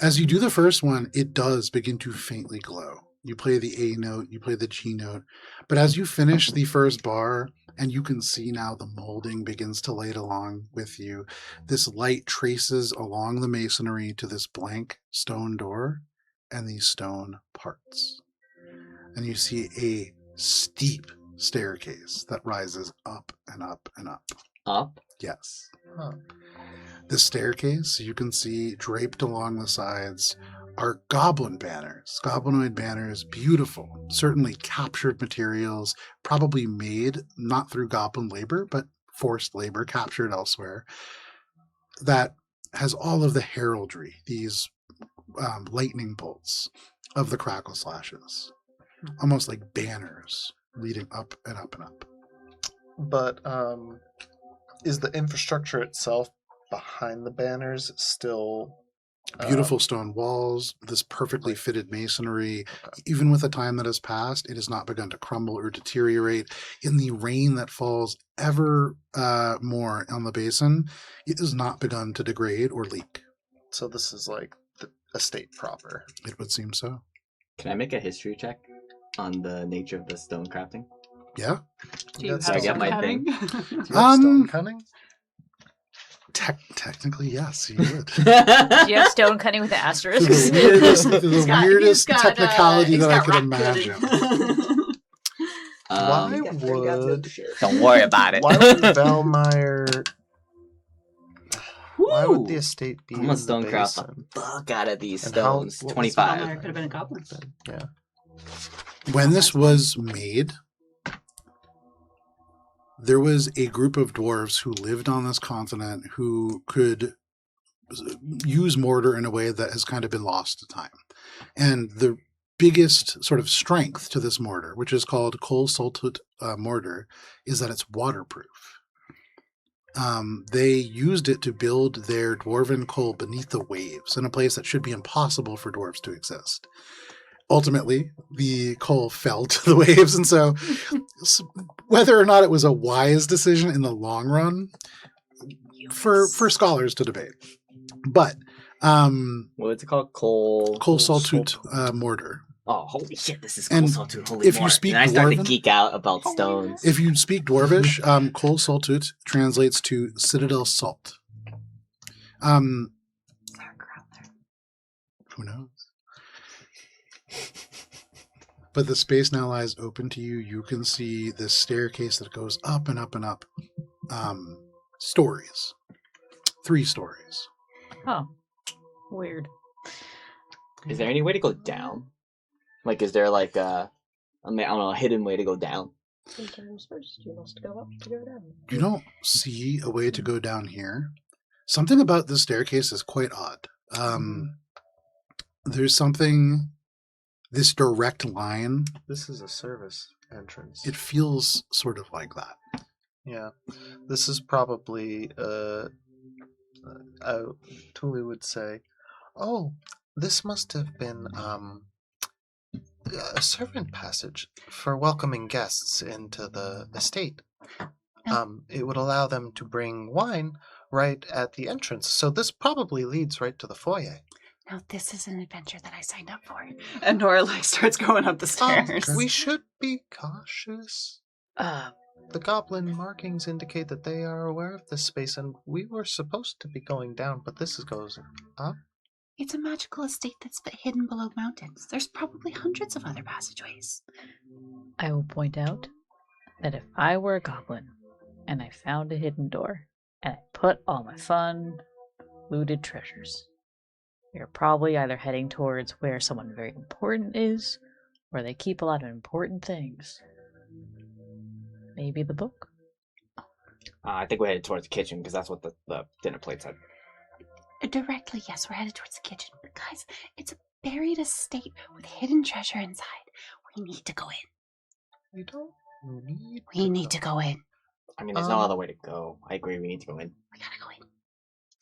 As you do the first one, it does begin to faintly glow. You play the A note, you play the G note, but as you finish the first bar, and you can see now the molding begins to light along with you, this light traces along the masonry to this blank stone door, and the stone parts. And you see a steep staircase that rises up and up and up. Up? Yes. Huh. The staircase, you can see draped along the sides, are goblin banners, goblinoid banners, beautiful, certainly captured materials, probably made not through goblin labor, but forced labor captured elsewhere, that has all of the heraldry, these lightning bolts of the crackle slashes, almost like banners leading up and up and up. But is the infrastructure itself behind the banners still... Beautiful stone walls, this perfectly fitted masonry. Even with the time that has passed, it has not begun to crumble or deteriorate. In the rain that falls ever more on the basin, it has not begun to degrade or leak. So this is like the estate proper. It would seem so. Can I make a history check on the nature of the stone crafting? Yeah? Do you That's have I get my cutting? Do you have Um, stone cutting? Technically, yes, you would. Do you have stone cutting with the asterisks? The weirdest, the He's got- weirdest he's got, technicality he's that I got could rock imagine. cutting. Why He's got 30 gods would... of shit. Don't worry about it. Why would Velmeyer... Why would the Woo! estate be I'm in gonna the stonecraft the basin? fuck out of these And how- stones. what was 25. Could have been a goblin. Yeah. When this was made, there was a group of dwarves who lived on this continent who could use mortar in a way that has kind of been lost to time. And the biggest sort of strength to this mortar, which is called coal salted mortar, is that it's waterproof. They used it to build their dwarven coal beneath the waves in a place that should be impossible for dwarves to exist. ultimately, the coal fell to the waves, and so whether or not it was a wise decision in the long run, for scholars to debate. But What's it called? Coal saltut mortar. Oh, holy shit! This is And coal saltut. Holy if you more. speak And I started to Dwarven- geek out about stones. If you speak Dwarvish, coal saltut translates to citadel salt. Who knows? But the space now lies open to you. You can see this staircase that goes up and up and up. Stories. 3 stories. Oh, weird. Is there any way to go down? Like, is there like a hidden way to go down? Sometimes first you must go up to go down. You don't see a way to go down here. Something about this staircase is quite odd. There's something, this direct line, This is a service entrance. it feels sort of like that. Yeah, this is probably Tuli would say, "Oh, this must have been a servant passage for welcoming guests into the estate. It would allow them to bring wine right at the entrance, so this probably leads right to the foyer." Now this is an adventure that I signed up for. And Nora like starts going up the stairs. We should be cautious. The goblin markings indicate that they are aware of this space, and we were supposed to be going down, but this goes up. It's a magical estate that's hidden below mountains. There's probably hundreds of other passageways. I will point out that if I were a goblin and I found a hidden door and I put all my fun, looted treasures, we are probably either heading towards where someone very important is, or they keep a lot of important things. Maybe the book? I think we're headed towards the kitchen because that's what the dinner plate said. Directly, yes, we're headed towards the kitchen. But guys, it's a buried estate with hidden treasure inside. We need to go in. We don't need. We need to go in. I mean, there's no other way to go. I agree. We need to go in. We gotta go in.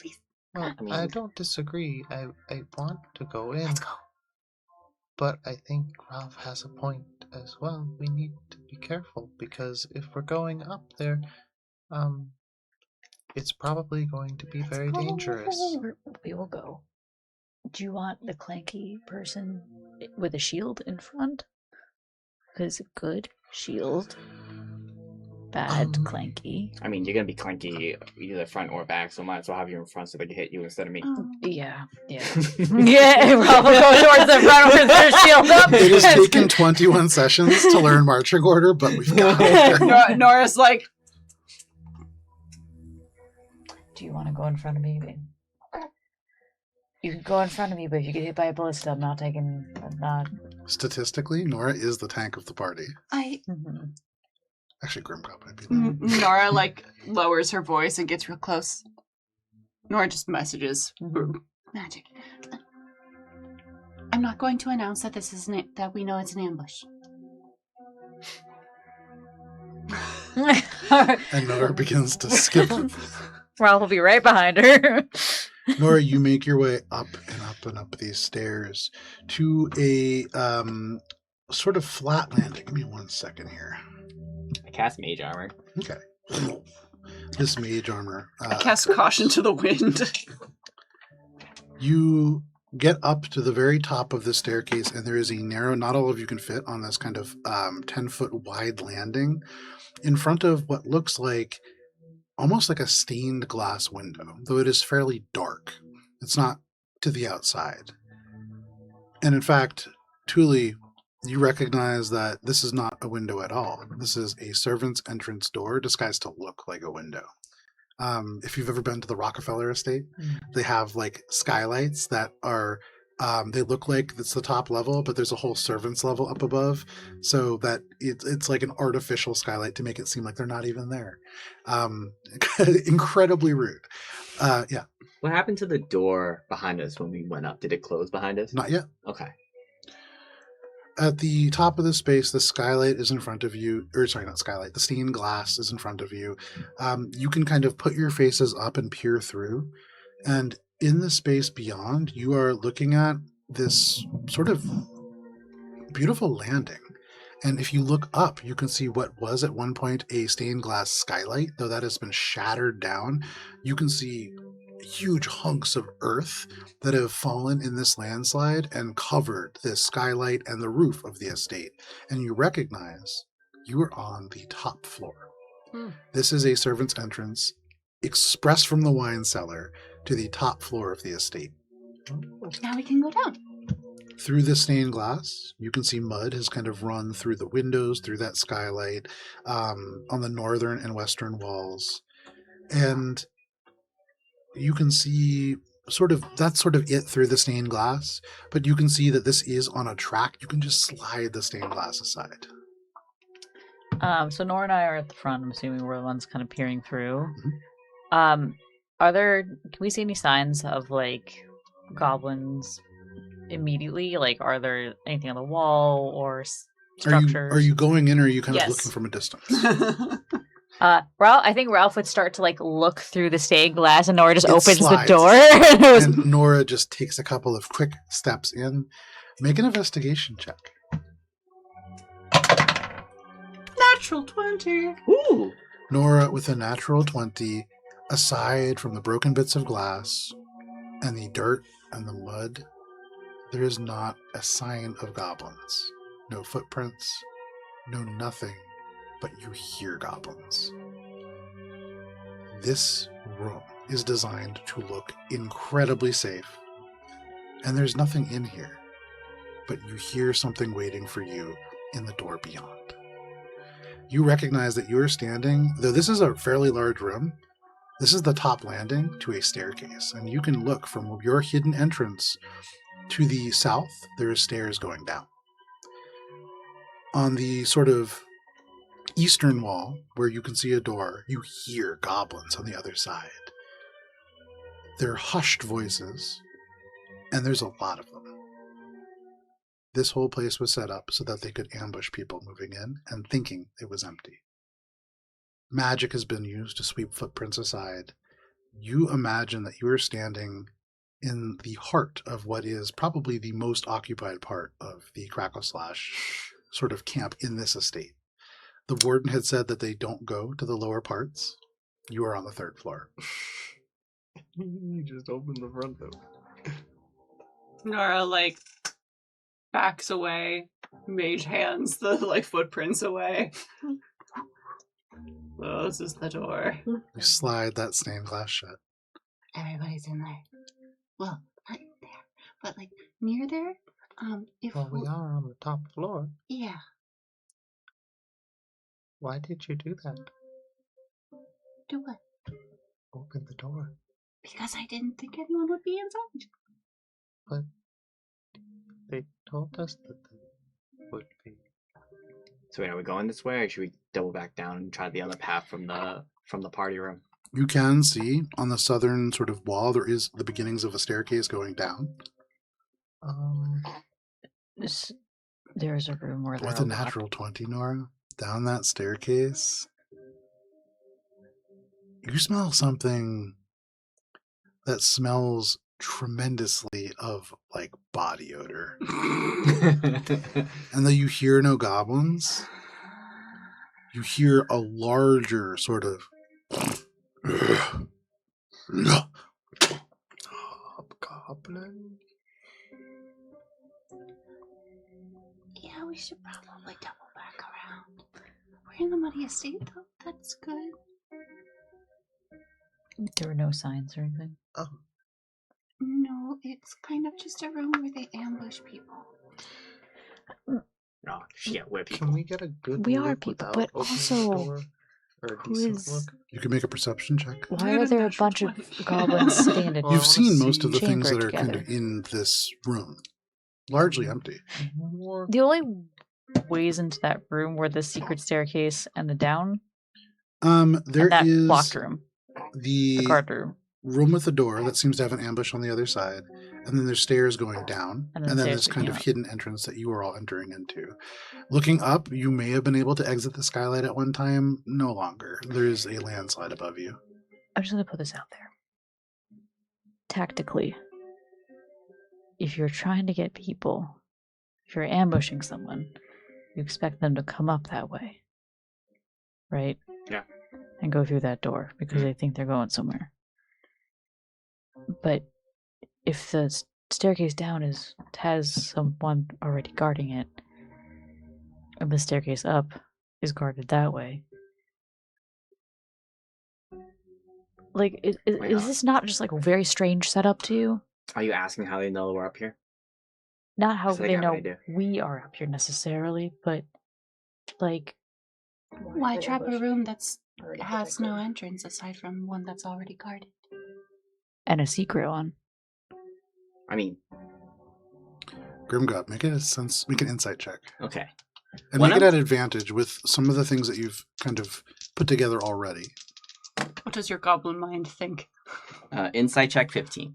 Please, Well, I mean- I don't disagree. I want to go in, let's go. but I think Ralph has a point as well. We need to be careful because if we're going up there, it's probably going to be very dangerous. We will go. Do you want the clanky person with a shield in front? Because good shield, bad clanky. I mean, you're gonna be clanky either front or back, so might as well have you in front so they can hit you instead of me. Oh. Yeah. Yeah, Ralph will go towards the front with their shield up. It has taken 21 sessions to learn marching order, but we've got it. Nora's like, Do you want to go in front of me? You can go in front of me, but if you get hit by a ballista, I'm not taking. I'm not. Statistically, Nora is the tank of the party. Mhm. Actually, Grimcock might be there. Nora like lowers her voice and gets real close. Nora just messages. Magic. I'm not going to announce that this is that we know it's an ambush. And Nora begins to skip. Ralph will be right behind her. Nora, you make your way up and up and up these stairs to a sort of flat landing. Give me 1 second here. I cast mage armor. Okay. This mage armor. I cast caution to the wind. You get up to the very top of the staircase, and there is a narrow, not all of you can fit on this kind of 10-foot wide landing in front of what looks like almost like a stained glass window, though it is fairly dark. It's not to the outside. And in fact, Tuli, you recognize that this is not a window at all. This is a servant's entrance door disguised to look like a window. If you've ever been to the Rockefeller estate, they have like skylights that are, they look like it's the top level, but there's a whole servant's level up above, so that it's like an artificial skylight to make it seem like they're not even there. Incredibly rude. Yeah, What happened to the door behind us when we went up? Did it close behind us? not yet. Okay. At the top of the space, the skylight is in front of you, or sorry, not skylight, the stained glass is in front of you. You can kind of put your faces up and peer through, and in the space beyond, you are looking at this sort of beautiful landing. And if you look up, you can see what was at one point a stained glass skylight, though that has been shattered down. You can see huge hunks of earth that have fallen in this landslide and covered this skylight and the roof of the estate. And you recognize you are on the top floor. This is a servant's entrance express from the wine cellar to the top floor of the estate. Now we can go down. Through the stained glass, you can see mud has kind of run through the windows, through that skylight, on the northern and western walls. And you can see that's sort of it through the stained glass, but you can see that this is on a track. You can just slide the stained glass aside. So Nora and I are at the front. I'm assuming we're the ones kind of peering through. Mhm. Can we see any signs of like goblins immediately? Like, are there anything on the wall or structures? Are you going in, or are you kind of Yes. looking from a distance? I think Ralph would start to like look through the stained glass, and Nora just It opens slides. the door. And Nora just takes a couple of quick steps in. Make an investigation check. Natural 20. Ooh. Nora, with a natural 20, aside from the broken bits of glass and the dirt and the mud, there is not a sign of goblins. No footprints, no nothing, but you hear goblins. This room is designed to look incredibly safe, and there's nothing in here, but you hear something waiting for you in the door beyond. You recognize that you are standing, though this is a fairly large room, this is the top landing to a staircase, and you can look from your hidden entrance to the south. There are stairs going down. On the sort of eastern wall, where you can see a door, you hear goblins on the other side. They're hushed voices, and there's a lot of them. This whole place was set up so that they could ambush people moving in and thinking it was empty. Magic has been used to sweep footprints aside. You imagine that you are standing in the heart of what is probably the most occupied part of the Crackle-slash sort of camp in this estate. The warden had said that they don't go to the lower parts. You are on the third floor. You just opened the front door. Nora, like, backs away, mage hands the, like, footprints away. Closes the door. You slide that stained glass shut. Everybody's in there. Well, not there, but like near there. If Well, we are on the top floor. yeah, Why did you do that? do what? Open the door. Because I didn't think anyone would be inside. But they told us that they would be. So wait, are we going this way, or should we double back down and try the other path from the party room? You can see on the southern sort of wall, there is the beginnings of a staircase going down. There's a room where With a natural 20, Nora, down that staircase, you smell something that smells tremendously of, like, body odor. And though you hear no goblins, you hear a larger sort of Hobgoblin? Yeah, we should probably double back around. We're in the muddy estate, though. That's good. There were no signs or anything. Oh. No, it's kind of just a room where they ambush people. Oh shit, we're people. Can we get a good We look are people, without but opening also, the door? Or a who decent is- look? You can make a perception check. Why are there a bunch of goblins sitting in a Well, I You've wanna seen most of the see- things that chamber are kind together? of in this room. Largely empty. More The only ways into that room were the secret staircase and the down, There and that is blocked room, the the guard room. room with the door that seems to have an ambush on the other side, and then there's stairs going down, And and then then stairs this kind going of up. hidden entrance that you are all entering into. Looking up, you may have been able to exit the skylight at one time. No longer. There is a landslide above you. I'm just going to put this out there. Tactically, if you're trying to get people, if you're ambushing someone, you expect them to come up that way, right? Yeah. And go through that door because they think they're going somewhere. But if the staircase down has someone already guarding it, and the staircase up is guarded that way, like, is this not just like a very strange setup to you? Are you asking how they know we're up here? Not how So they they have an know idea. we are up here necessarily, but like, Why the trap a ambush room that's already has no protected? entrance aside from one that's already guarded? and a secret one. I mean, Grimgod, make an insight check. okay. And One make it of- at advantage with some of the things that you've kind of put together already. What does your goblin mind think? Insight check 15.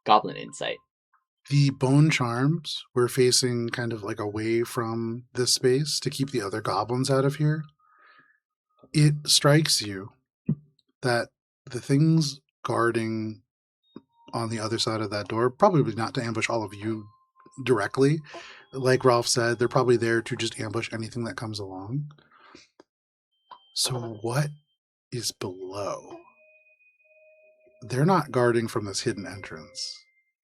Goblin insight. The bone charms were facing kind of like away from this space to keep the other goblins out of here. It strikes you that the things guarding on the other side of that door, probably not to ambush all of you directly. Like Ralph said, they're probably there to just ambush anything that comes along. So what is below? They're not guarding from this hidden entrance.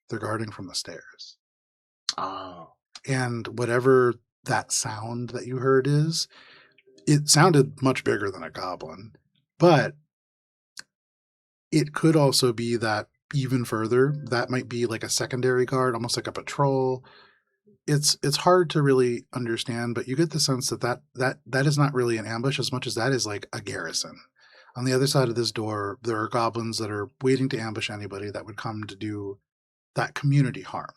They're guarding from the stairs. Oh. And whatever that sound that you heard is, it sounded much bigger than a goblin. But it could also be that even further, that might be like a secondary guard, almost like a patrol. It's hard to really understand, but you get the sense that is not really an ambush as much as that is like a garrison. On the other side of this door, there are goblins that are waiting to ambush anybody that would come to do that community harm.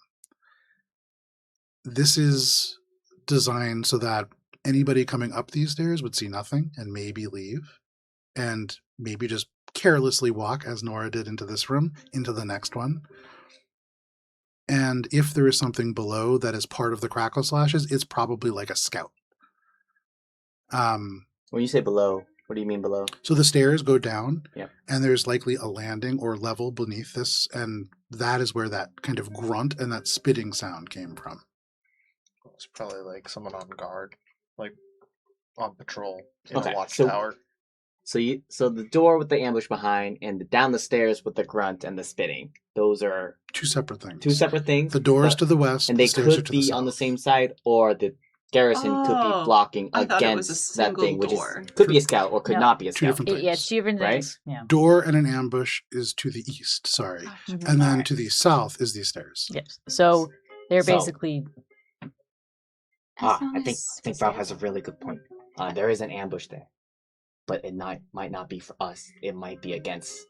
This is designed so that anybody coming up these stairs would see nothing and maybe leave and maybe just carelessly walk, as Nora did, into this room, into the next one. And if there is something below that is part of the crackle slashes, it's probably like a scout. When you say below, what do you mean below? So the stairs go down, Yep. and there's likely a landing or level beneath this, and that is where that kind of grunt and that spitting sound came from. It's probably like someone on guard, like on patrol in Okay, a watchtower. So the door with the ambush behind and down the stairs with the grunt and the spitting. Those are Two separate things. two separate things. The doors but- to the west, and the they stairs are could to be the on the south. same side, or the garrison could be Oh, blocking I thought it was a against that single thing, which door. is could be a scout or could No. not be a Two scout. different things. Yeah, it's two different Right? things. Yeah. Door and an ambush is to the east, sorry. Gotcha. Mhm. And then Alright. to the south is these stairs. Yes. So they're So- basically As long I think as- Ralph has a really good point. There is an ambush there, but it might not be for us. It might be against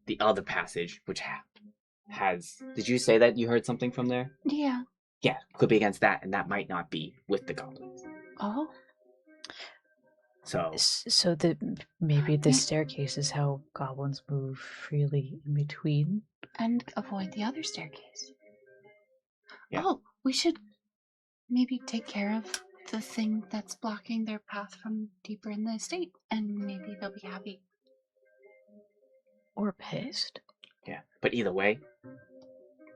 the other passage, which has. Did you say that you heard something from there? Yeah. Yeah, could be against that, and that might not be with the goblins. Oh. So so that maybe the Yeah. staircase is how goblins move freely in between. And avoid the other staircase. Yeah. Oh, we should maybe take care of the thing that's blocking their path from deeper in the estate, and maybe they'll be happy. Or pissed. yeah, but either way,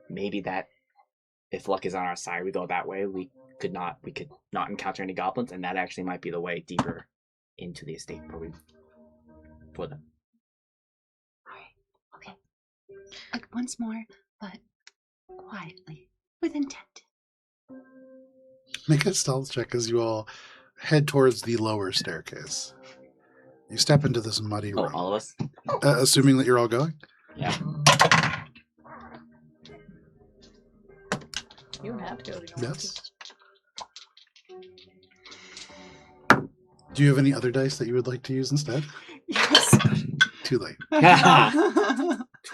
maybe that if luck is on our side, we go that way. We could not encounter any goblins, and that actually might be the way deeper into the estate for them. Alright, okay. Like once more, but quietly, with intent. Make a stealth check as you all head towards the lower staircase. You step into this muddy Oh, room, all of us? assuming that you're all going. Yeah. You don't have to go. Yes. Do you have any other dice that you would like to use instead? Yes. Too late.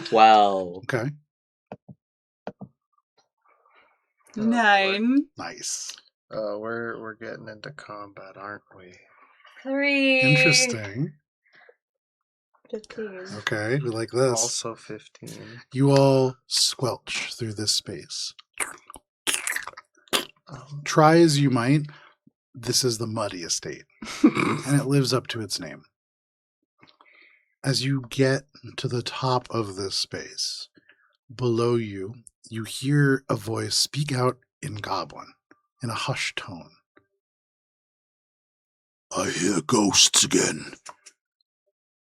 12. Okay. 9. Nice. We're getting into combat, aren't we? 3. Interesting. 15. Okay, we like this. Also 15. You all squelch through this space. Try as you might, this is the muddy estate, and it lives up to its name. As you get to the top of this space, below you, you hear a voice speak out in Goblin, in a hushed tone. I hear ghosts again.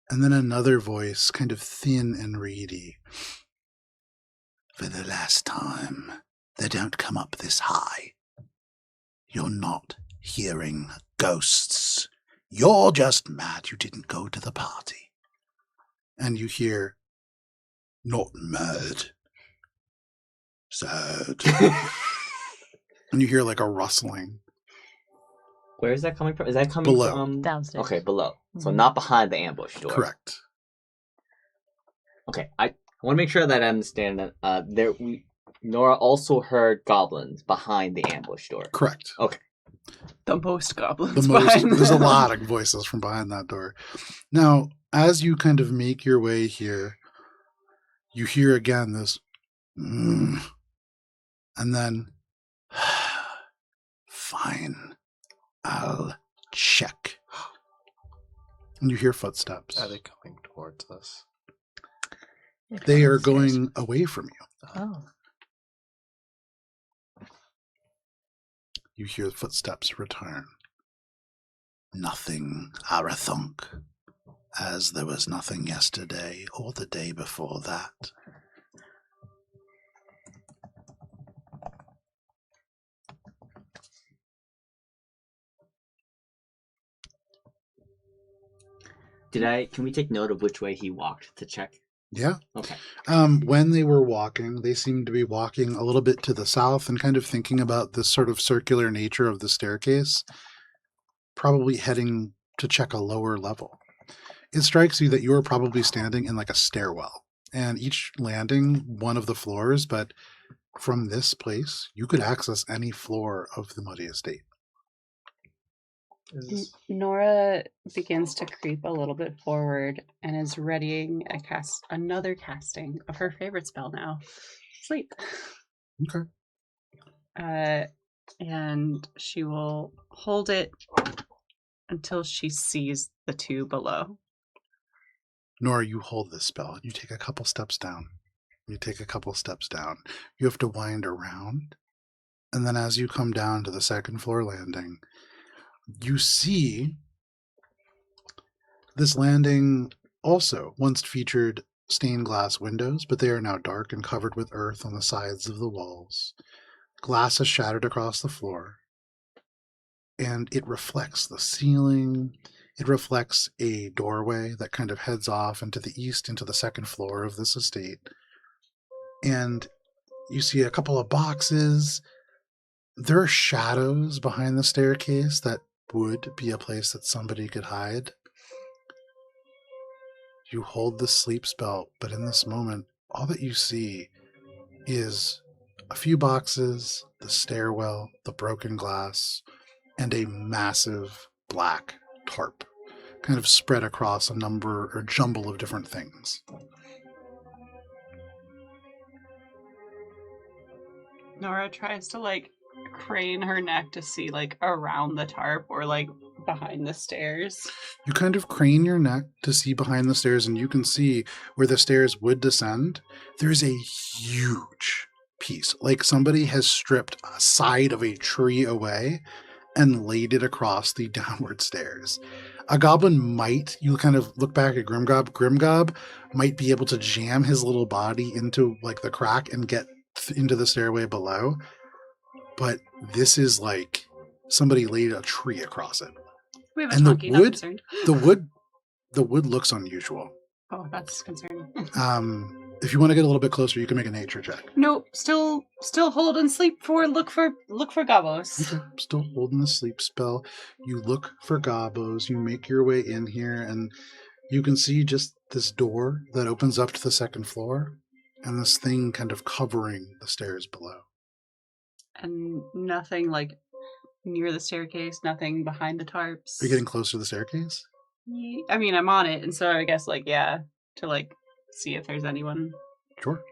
And then another voice, kind of thin and reedy. For the last time, they don't come up this high. You're not hearing ghosts. You're just mad you didn't go to the party. And you hear, not mad. Sad. And you hear like a rustling. Where is that coming from? Is that coming Below. from Downstairs. Okay, below. So Mhm. not behind the ambush door. Correct. Okay, I want to make sure that I understand that Nora also heard goblins behind the ambush door. Correct. Okay. The most goblins. The most, behind there's a them. lot of voices from behind that door. Now, as you kind of make your way here, you hear again this, and then, fine, I'll check. And you hear footsteps. Are they coming towards us? They're They are downstairs. going away from you. Oh. You hear footsteps return. Nothing, Arathunk, as there was nothing yesterday or the day before that. Can we take note of which way he walked to check? Yeah. Okay. When they were walking, they seemed to be walking a little bit to the south and kind of thinking about this sort of circular nature of the staircase, probably heading to check a lower level. It strikes you that you are probably standing in like a stairwell, and each landing one of the floors, but from this place, you could access any floor of the Muddy Estate. Nora begins to creep a little bit forward and is readying another casting of her favorite spell now, sleep. Okay. And she will hold it until she sees the two below. Nora, you hold this spell. You take a couple steps down. You take a couple steps down. You have to wind around. And then as you come down to the second floor landing, you see this landing also once featured stained glass windows, but they are now dark and covered with earth on the sides of the walls. Glass is shattered across the floor, and it reflects the ceiling. It reflects a doorway that kind of heads off into the east, into the second floor of this estate. And you see a couple of boxes. There are shadows behind the staircase that would be a place that somebody could hide. You hold the sleep spell, but in this moment, all that you see is a few boxes, the stairwell, the broken glass, and a massive black tarp, kind of spread across a number or jumble of different things. Nora tries to crane her neck to see around the tarp or behind the stairs. You kind of crane your neck to see behind the stairs, and you can see where the stairs would descend. There's a huge piece, like somebody has stripped a side of a tree away and laid it across the downward stairs. A goblin might, you kind of look back at Grimgob might be able to jam his little body into the crack and get into the stairway below. But this is like somebody laid a tree across it. We have a And the donkey, not wood- concerned. The wood looks unusual. Oh, that's concerning. If you want to get a little bit closer, you can make a nature check. Nope, still hold and sleep for look for gobos. Okay, still holding the sleep spell. You look for gobos. You make your way in here, and you can see just this door that opens up to the second floor, and this thing kind of covering the stairs below. And nothing near the staircase, nothing behind the tarps. Are you getting close to the staircase? I mean, I'm on it, and so I guess to see if there's anyone. Sure.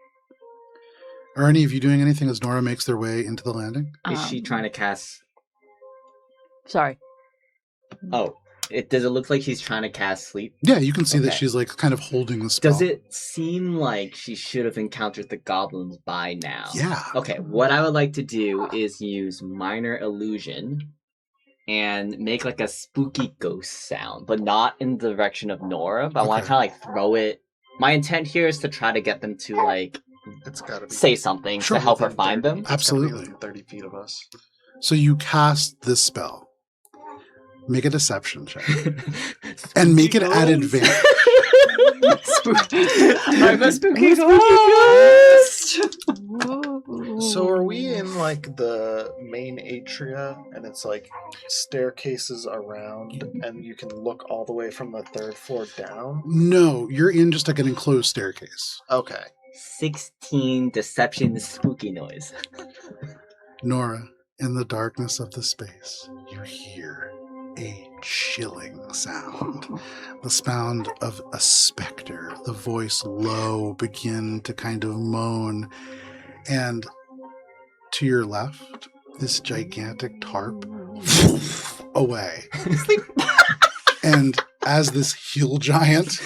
Are any of you doing anything as Nora makes their way into the landing? Is she trying to cast? Sorry. Oh, Does it look like she's trying to cast sleep? Yeah, you can see that Okay. she's like kind of holding the spell. Does it seem like she should have encountered the goblins by now? Yeah. Okay, what I would like to do is use minor illusion and make like a spooky ghost sound, but not in the direction of Nora, but I want Okay. to kind of like throw it. My intent here is to try to get them to like It's gotta be say something Sure. to help her within find 30 them. it's gotta be Absolutely. within 30 feet of us. So you cast this spell. Make a deception check. And make it at advantage. I'm a spooky ghost. So are we in like the main atria and it's like staircases around and you can look all the way from the 3rd floor down? No, you're in just like an enclosed staircase. Okay. 16 deception spooky noise. Nora, in the darkness of the space, you hear a chilling sound. The sound of a specter, the voice low, begin to kind of moan. And to your left, this gigantic tarp away. And as this heel giant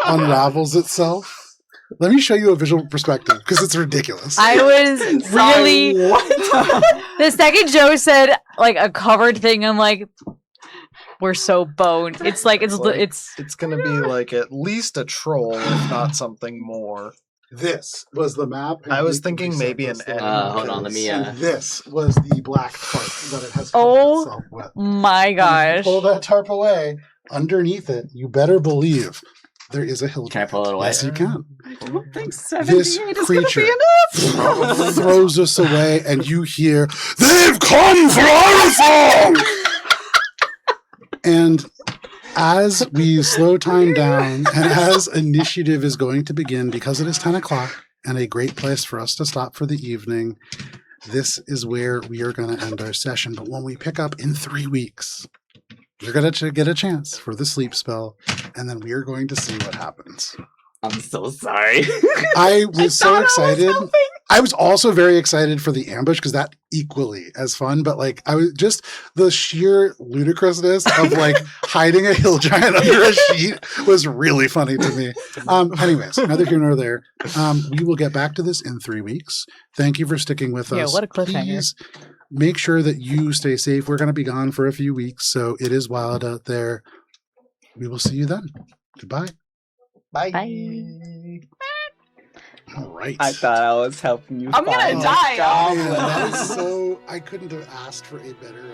unravels itself, let me show you a visual perspective because it's ridiculous. I was really. The second Joe said like a covered thing, I'm like, we're so boned. It's like it's gonna be like at least a troll, if not something more. This was the map. I was thinking maybe an N. Hold on, let me, And this was the black tarp that it has covered Oh itself with. my And if you gosh. pull that tarp away, underneath it, you better believe there is a hill. Can I pull it away? Yes, you can. I don't think This 78 is creature going to be enough. throws us away, and you hear, "They've come for our song!" And as we slow time down, and as initiative is going to begin, because it is 10 o'clock and a great place for us to stop for the evening, this is where we are going to end our session. But when we pick up in 3 weeks, you're going to get a chance for the sleep spell, and then we are going to see what happens. I'm so sorry. I was so excited. I was also very excited for the ambush because that equally as fun, but like I was just the sheer ludicrousness of like hiding a hill giant under a sheet was really funny to me. Anyways, neither here nor there. We will get back to this in 3 weeks. Thank you for sticking with Yeah, us. what a cliffhanger. Please make sure that you stay safe. We're going to be gone for a few weeks, so it is wild out there. We will see you then. Goodbye. Bye. Bye. All right. I thought I was helping you. I'm gonna find die. the goblin. Man, that is so. I couldn't have asked for a better